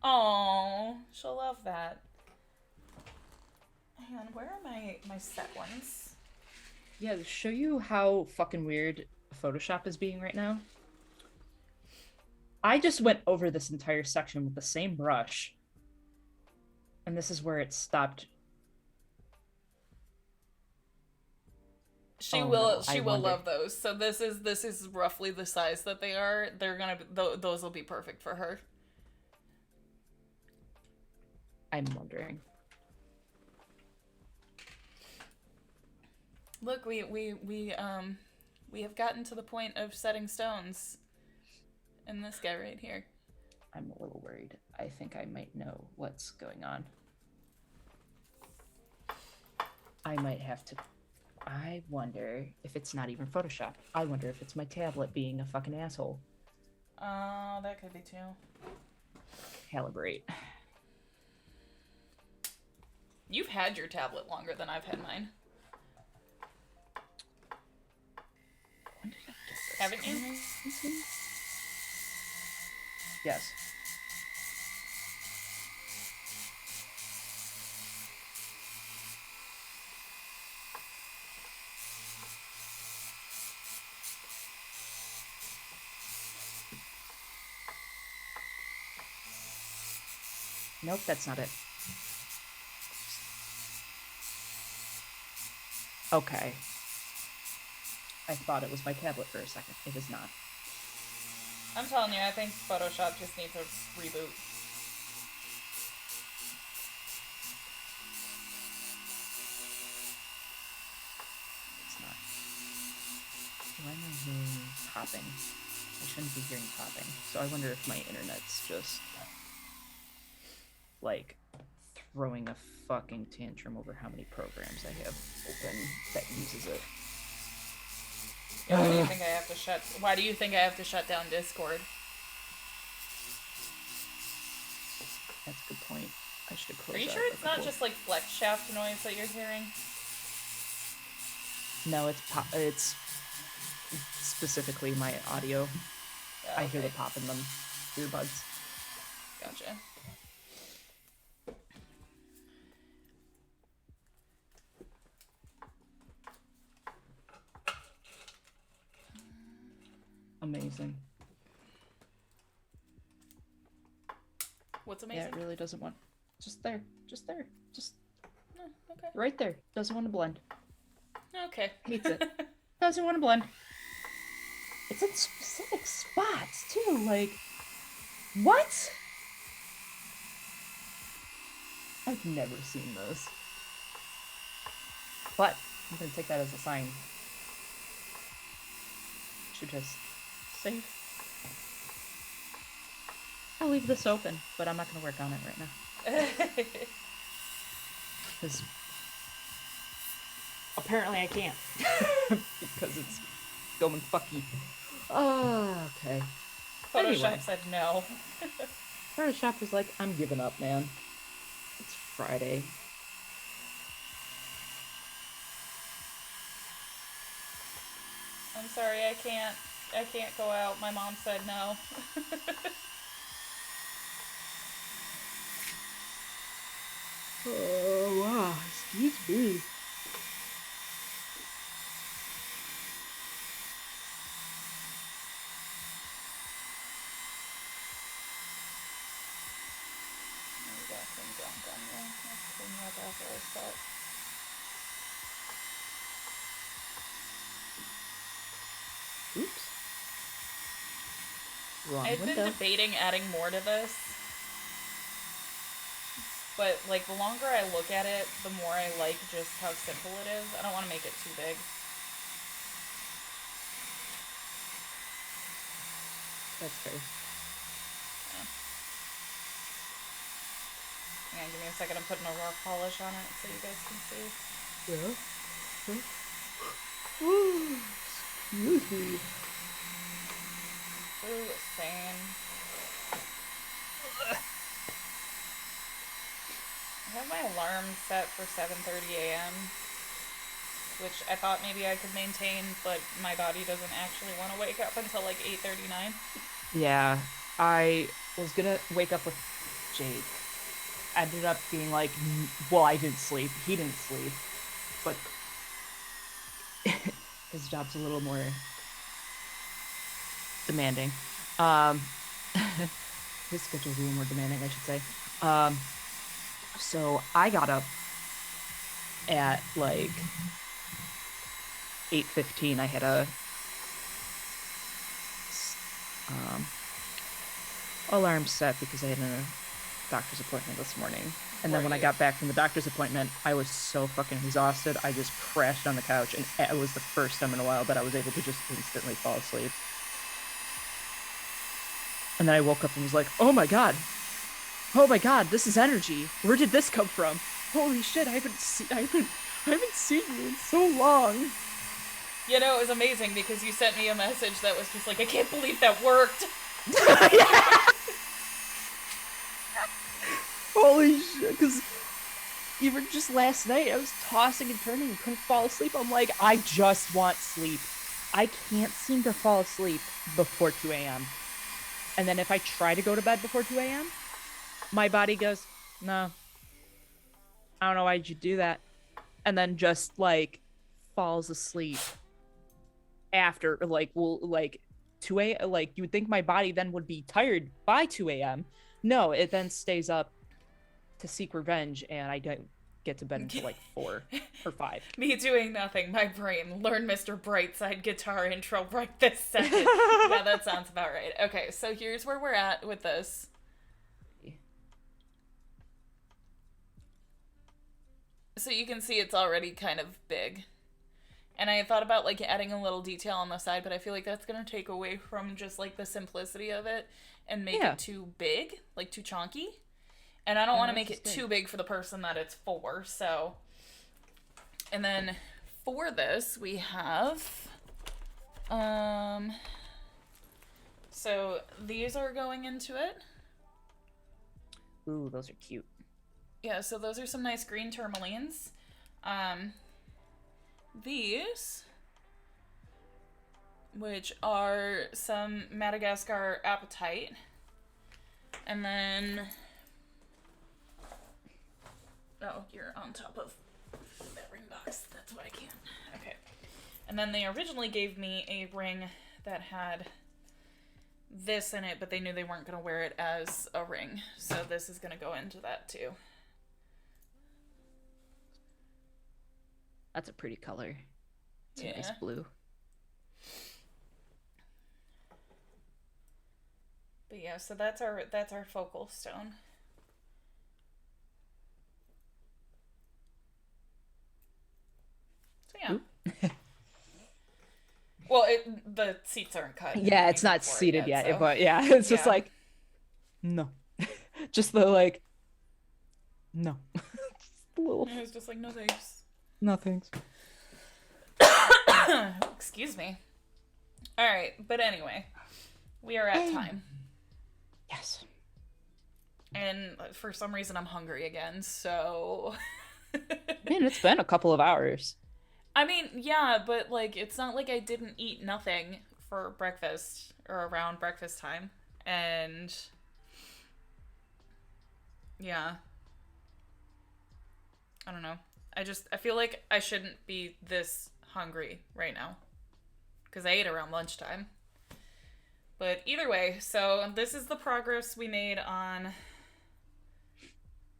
Aww, she'll love that. Hang on, where are my set ones? Yeah, to show you how fucking weird Photoshop is being right now. I just went over this entire section with the same brush. And this is where it stopped. She will love those. So this is roughly the size that they are. They're gonna be, those will be perfect for her. I'm wondering. Look, we have gotten to the point of setting stones. And this guy right here. I'm a little worried. I think I might know what's going on. I might have to I wonder if it's not even Photoshop. I wonder if it's my tablet being a fucking asshole. That could be too. Calibrate. You've had your tablet longer than I've had mine. When did I get this? Haven't you? Yes. Nope, that's not it. Okay. I thought it was my tablet for a second. It is not. I'm telling you, I think Photoshop just needs a reboot. It's not. Why am I hearing popping? I shouldn't be hearing popping. So I wonder if my internet's just like throwing a fucking tantrum over how many programs I have open that uses it. Yeah, why do you think I have to shut? Why do you think I have to shut down Discord? That's a good point. I should have closed. Are you out sure a it's not couple- just like flex shaft noise that you're hearing? No, it's specifically my audio. Yeah, I hear the okay. pop in them earbuds. Gotcha. Amazing. What's Yeah, amazing? it really doesn't want. Just there. Just there. Just Oh, okay. right there. Doesn't want to blend. Okay. Hates it. Doesn't want to blend. It's in specific spots too. Like, what? I've never seen this. But I'm gonna take that as a sign. Should just save. I'll leave this open, but I'm not gonna work on it right now because apparently I can't because it's going fucky. Oh, okay. Photoshop Anyway. said no. Photoshop was like, I'm giving up, man. It's Friday. I'm sorry, I can't go out. My mom said no. Oh, wow. Excuse me. We got some junk on there. Let's clean that after I start. Oops. Wrong I've been window. debating adding more to this. But, like, the longer I look at it, the more I like just how simple it is. I don't want to make it too big. That's fair. Hang on, give me a second. I'm putting a rough polish on it so you guys can see. Yeah. Excuse me. Ooh, same. I have my alarm set for 7:30 a.m., which I thought maybe I could maintain, but my body doesn't actually want to wake up until like 8:39. Yeah, I was gonna wake up with Jake. Ended up being like, well, I didn't sleep. He didn't sleep. But his job's a little more demanding. His schedule's a little more demanding, I should say. So I got up at like 8:15. I had a alarm set because I had a doctor's appointment this morning. And then when I Right. got back from the doctor's appointment, I was so fucking exhausted. I just crashed on the couch, and it was the first time in a while that I was able to just instantly fall asleep. And then I woke up and was like, oh my god, this is energy. Where did this come from? Holy shit, I haven't I haven't seen you in so long. You know, it was amazing because you sent me a message that was just like, I can't believe that worked. Holy shit, because even just last night, I was tossing and turning and couldn't fall asleep. I'm like, I just want sleep. I can't seem to fall asleep before 2 a.m. And then if I try to go to bed before 2 a.m., my body goes, no. I don't know why'd you do that. And then just, like, falls asleep after, like, 2 a.m. Like, you would think my body then would be tired by 2 a.m. No, it then stays up to seek revenge, and I don't get to bed until like 4 or 5. Me doing nothing. My brain. Learn Mr. Brightside guitar intro right this second. Yeah, that sounds about right. Okay, so here's where we're at with this. So you can see it's already kind of big. And I thought about like adding a little detail on the side, but I feel like that's going to take away from just like the simplicity of it and make it too big, like too chunky. And I don't want to make it too big for the person that it's for, so. And then for this, we have, so these are going into it. Ooh, those are cute. Yeah, so those are some nice green tourmalines. These, which are some Madagascar apatite. And then... Oh, you're on top of that ring box. That's why I can't. Okay. And then they originally gave me a ring that had this in it, but they knew they weren't going to wear it as a ring. So this is going to go into that too. That's a pretty color. It's a nice blue. But yeah, so that's our focal stone. So yeah. Well, the seats aren't cut. Yeah, it's not seated yet, so. But yeah, it's just like, no. Just the like, no. It was just like, no thanks. No thanks. Excuse me. Alright, but anyway, we are at time. Yes. And for some reason I'm hungry again, so... Man, it's been a couple of hours. I mean, yeah, but, like, it's not like I didn't eat nothing for breakfast, or around breakfast time, and... Yeah. I don't know. I feel like I shouldn't be this hungry right now. Because I ate around lunchtime. But either way, so this is the progress we made on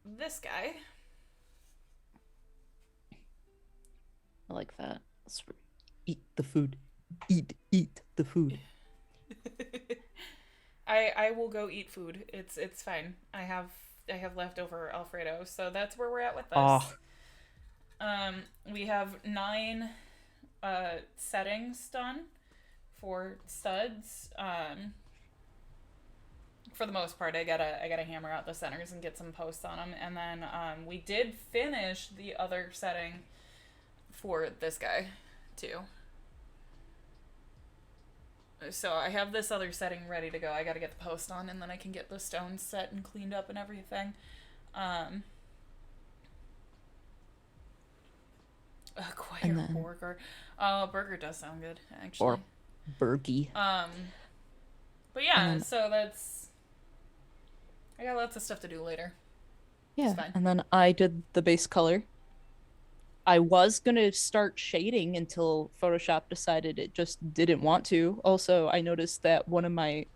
this guy. I like that. Eat the food. Eat the food. I will go eat food. It's fine. I have leftover Alfredo, so that's where we're at with this. Oh. We have 9 settings done for studs. For the most part, I gotta hammer out the centers and get some posts on them, and then we did finish the other setting for this guy too. So I have this other setting ready to go. I gotta get the post on, and then I can get the stones set and cleaned up and everything. Acquire burger. Oh, burger does sound good, actually. Or burgy. But yeah, so that's... I got lots of stuff to do later. Yeah, and then I did the base color. I was going to start shading until Photoshop decided it just didn't want to. Also, I noticed that one of my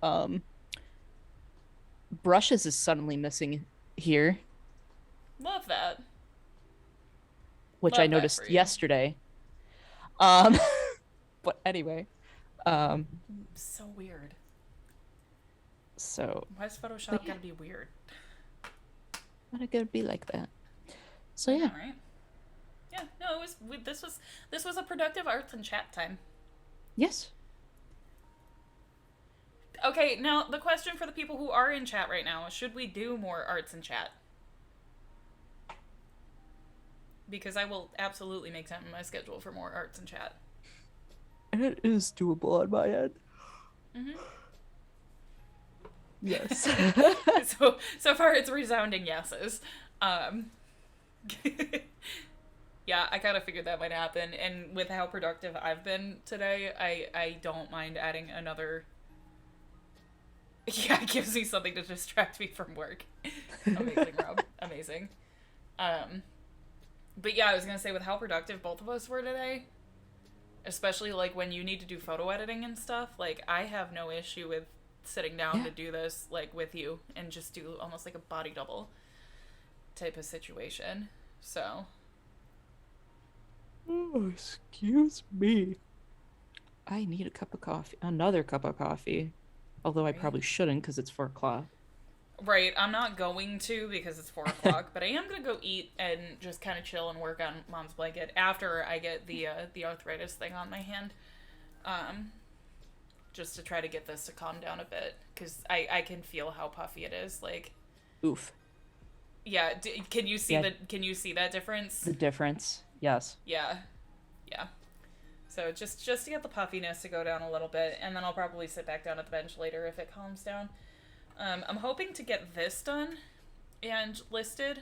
brushes is suddenly missing here. Love that. Which I noticed yesterday. But anyway. So weird. So. Why does Photoshop gotta be weird? Why it gotta be like that? So yeah. Right. Yeah. No, it was. This was a productive arts and chat time. Yes. Okay. Now the question for the people who are in chat right now: should we do more arts and chat? because I will absolutely make time in my schedule for more arts and chat. And it is doable on my end. Mm-hmm. Yes. So far it's resounding yeses. Yeah, I kind of figured that might happen, and with how productive I've been today, I don't mind adding another. Yeah, it gives me something to distract me from work. Amazing, Rob. Amazing. But yeah, I was gonna say, with how productive both of us were today, especially like when you need to do photo editing and stuff, like I have no issue with sitting down to do this like with you and just do almost like a body double type of situation. So. Oh, excuse me. I need a cup of coffee. Another cup of coffee. Although I probably shouldn't because it's 4 o'clock. Right, I'm not going to because it's 4 o'clock, but I am gonna go eat and just kind of chill and work on Mom's blanket after I get the arthritis thing on my hand, just to try to get this to calm down a bit because I can feel how puffy it is. Like, oof. Yeah, can you see Can you see that difference? The difference, yes. Yeah. So just to get the puffiness to go down a little bit, and then I'll probably sit back down at the bench later if it calms down. I'm hoping to get this done and listed.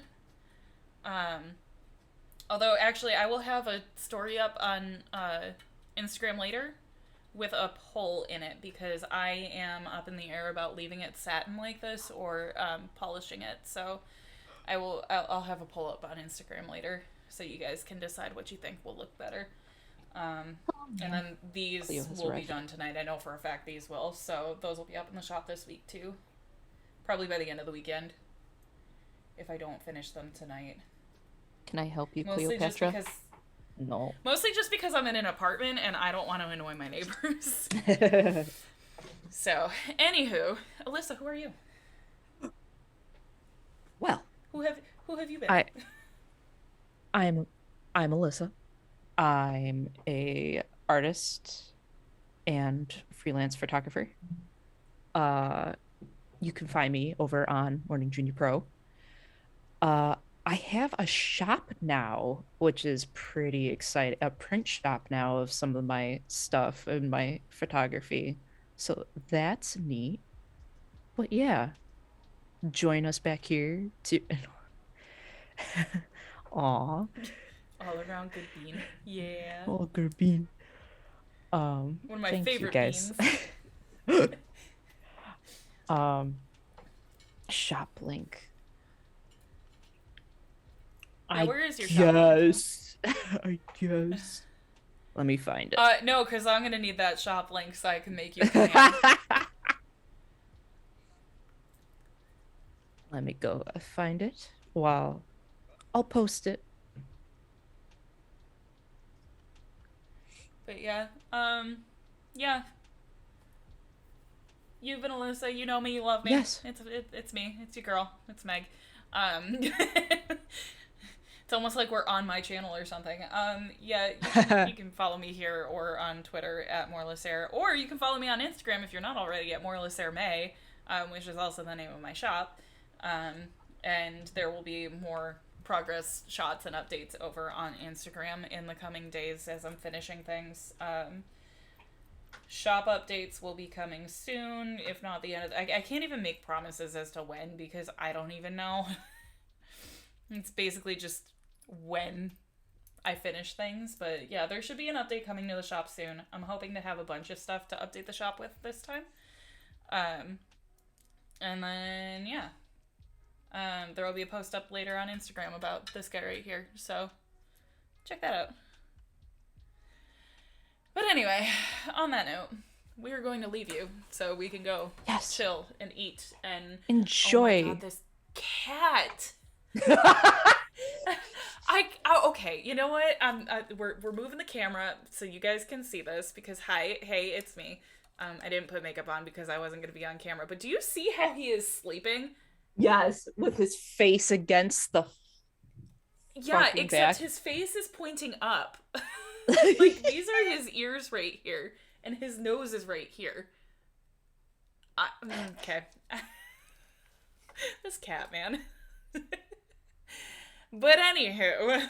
Although, actually, I will have a story up on Instagram later with a poll in it because I am up in the air about leaving it satin like this or polishing it. So I'll have a poll up on Instagram later so you guys can decide what you think will look better. And then these will be done tonight. I know for a fact these will. So those will be up in the shop this week too. Probably by the end of the weekend. If I don't finish them tonight. Can I help you, Mostly Cleopatra? just because, no. Mostly just because I'm in an apartment and I don't want to annoy my neighbors. So, anywho, Alyssa, who are you? Well, who have you been? I'm Alyssa. I'm a artist and freelance photographer. You can find me over on Morning Junior Pro. I have a shop now, which is pretty exciting. A print shop now of some of my stuff and my photography. So that's neat. But yeah, join us back here to. Aw. All around good bean. Yeah. Oh, good bean. One of my favorite guys. beans. Shop link. Where is your shop link? I guess. Let me find it. No, because I'm gonna need that shop link so I can make you a command. Let me go find it. Wow. I'll post it. But yeah, yeah. You've been Alyssa. You know me. You love me. Yes. It's me. It's your girl. It's Meg. It's almost like we're on my channel or something. Yeah, you can follow me here or on Twitter at Morlasair, or you can follow me on Instagram if you're not already at Morlasair May, which is also the name of my shop. And there will be more progress shots and updates over on Instagram in the coming days as I'm finishing things. Shop updates will be coming soon, if not the end of I can't even make promises as to when because I don't even know. It's basically just when I finish things, but yeah, there should be an update coming to the shop soon. I'm hoping to have a bunch of stuff to update the shop with this time. And then yeah. There will be a post up later on Instagram about this guy right here, so check that out. But anyway, on that note, we are going to leave you so we can go chill and eat and enjoy. Oh my God, this cat. Okay, you know what? We're moving the camera so you guys can see this because hey, it's me. I didn't put makeup on because I wasn't going to be on camera. But do you see how he is sleeping? Yes, with his face against the. Yeah, except back. His face is pointing up. Like these are his ears right here, and his nose is right here. Okay. This cat, man. But anywho,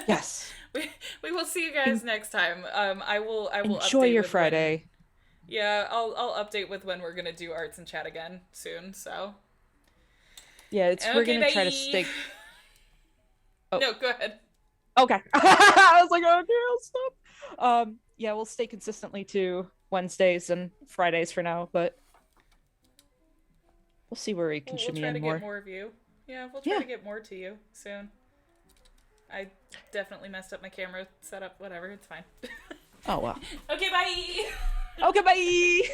Yes. we will see you guys next time. I will Enjoy update your with Friday. Yeah, I'll update with when we're gonna do arts and chat again soon. So Yeah, we're okay, gonna try to bye. stick. Oh. No, go ahead. Okay. I was like, okay, I'll stop. Yeah, we'll stay consistently to Wednesdays and Fridays for now, but we'll see where we can We'll shimmy try to in more. get more of you. Yeah, we'll try to get more to you soon. I definitely messed up my camera setup. Whatever, it's fine. Oh, wow. Okay, bye. Okay, bye.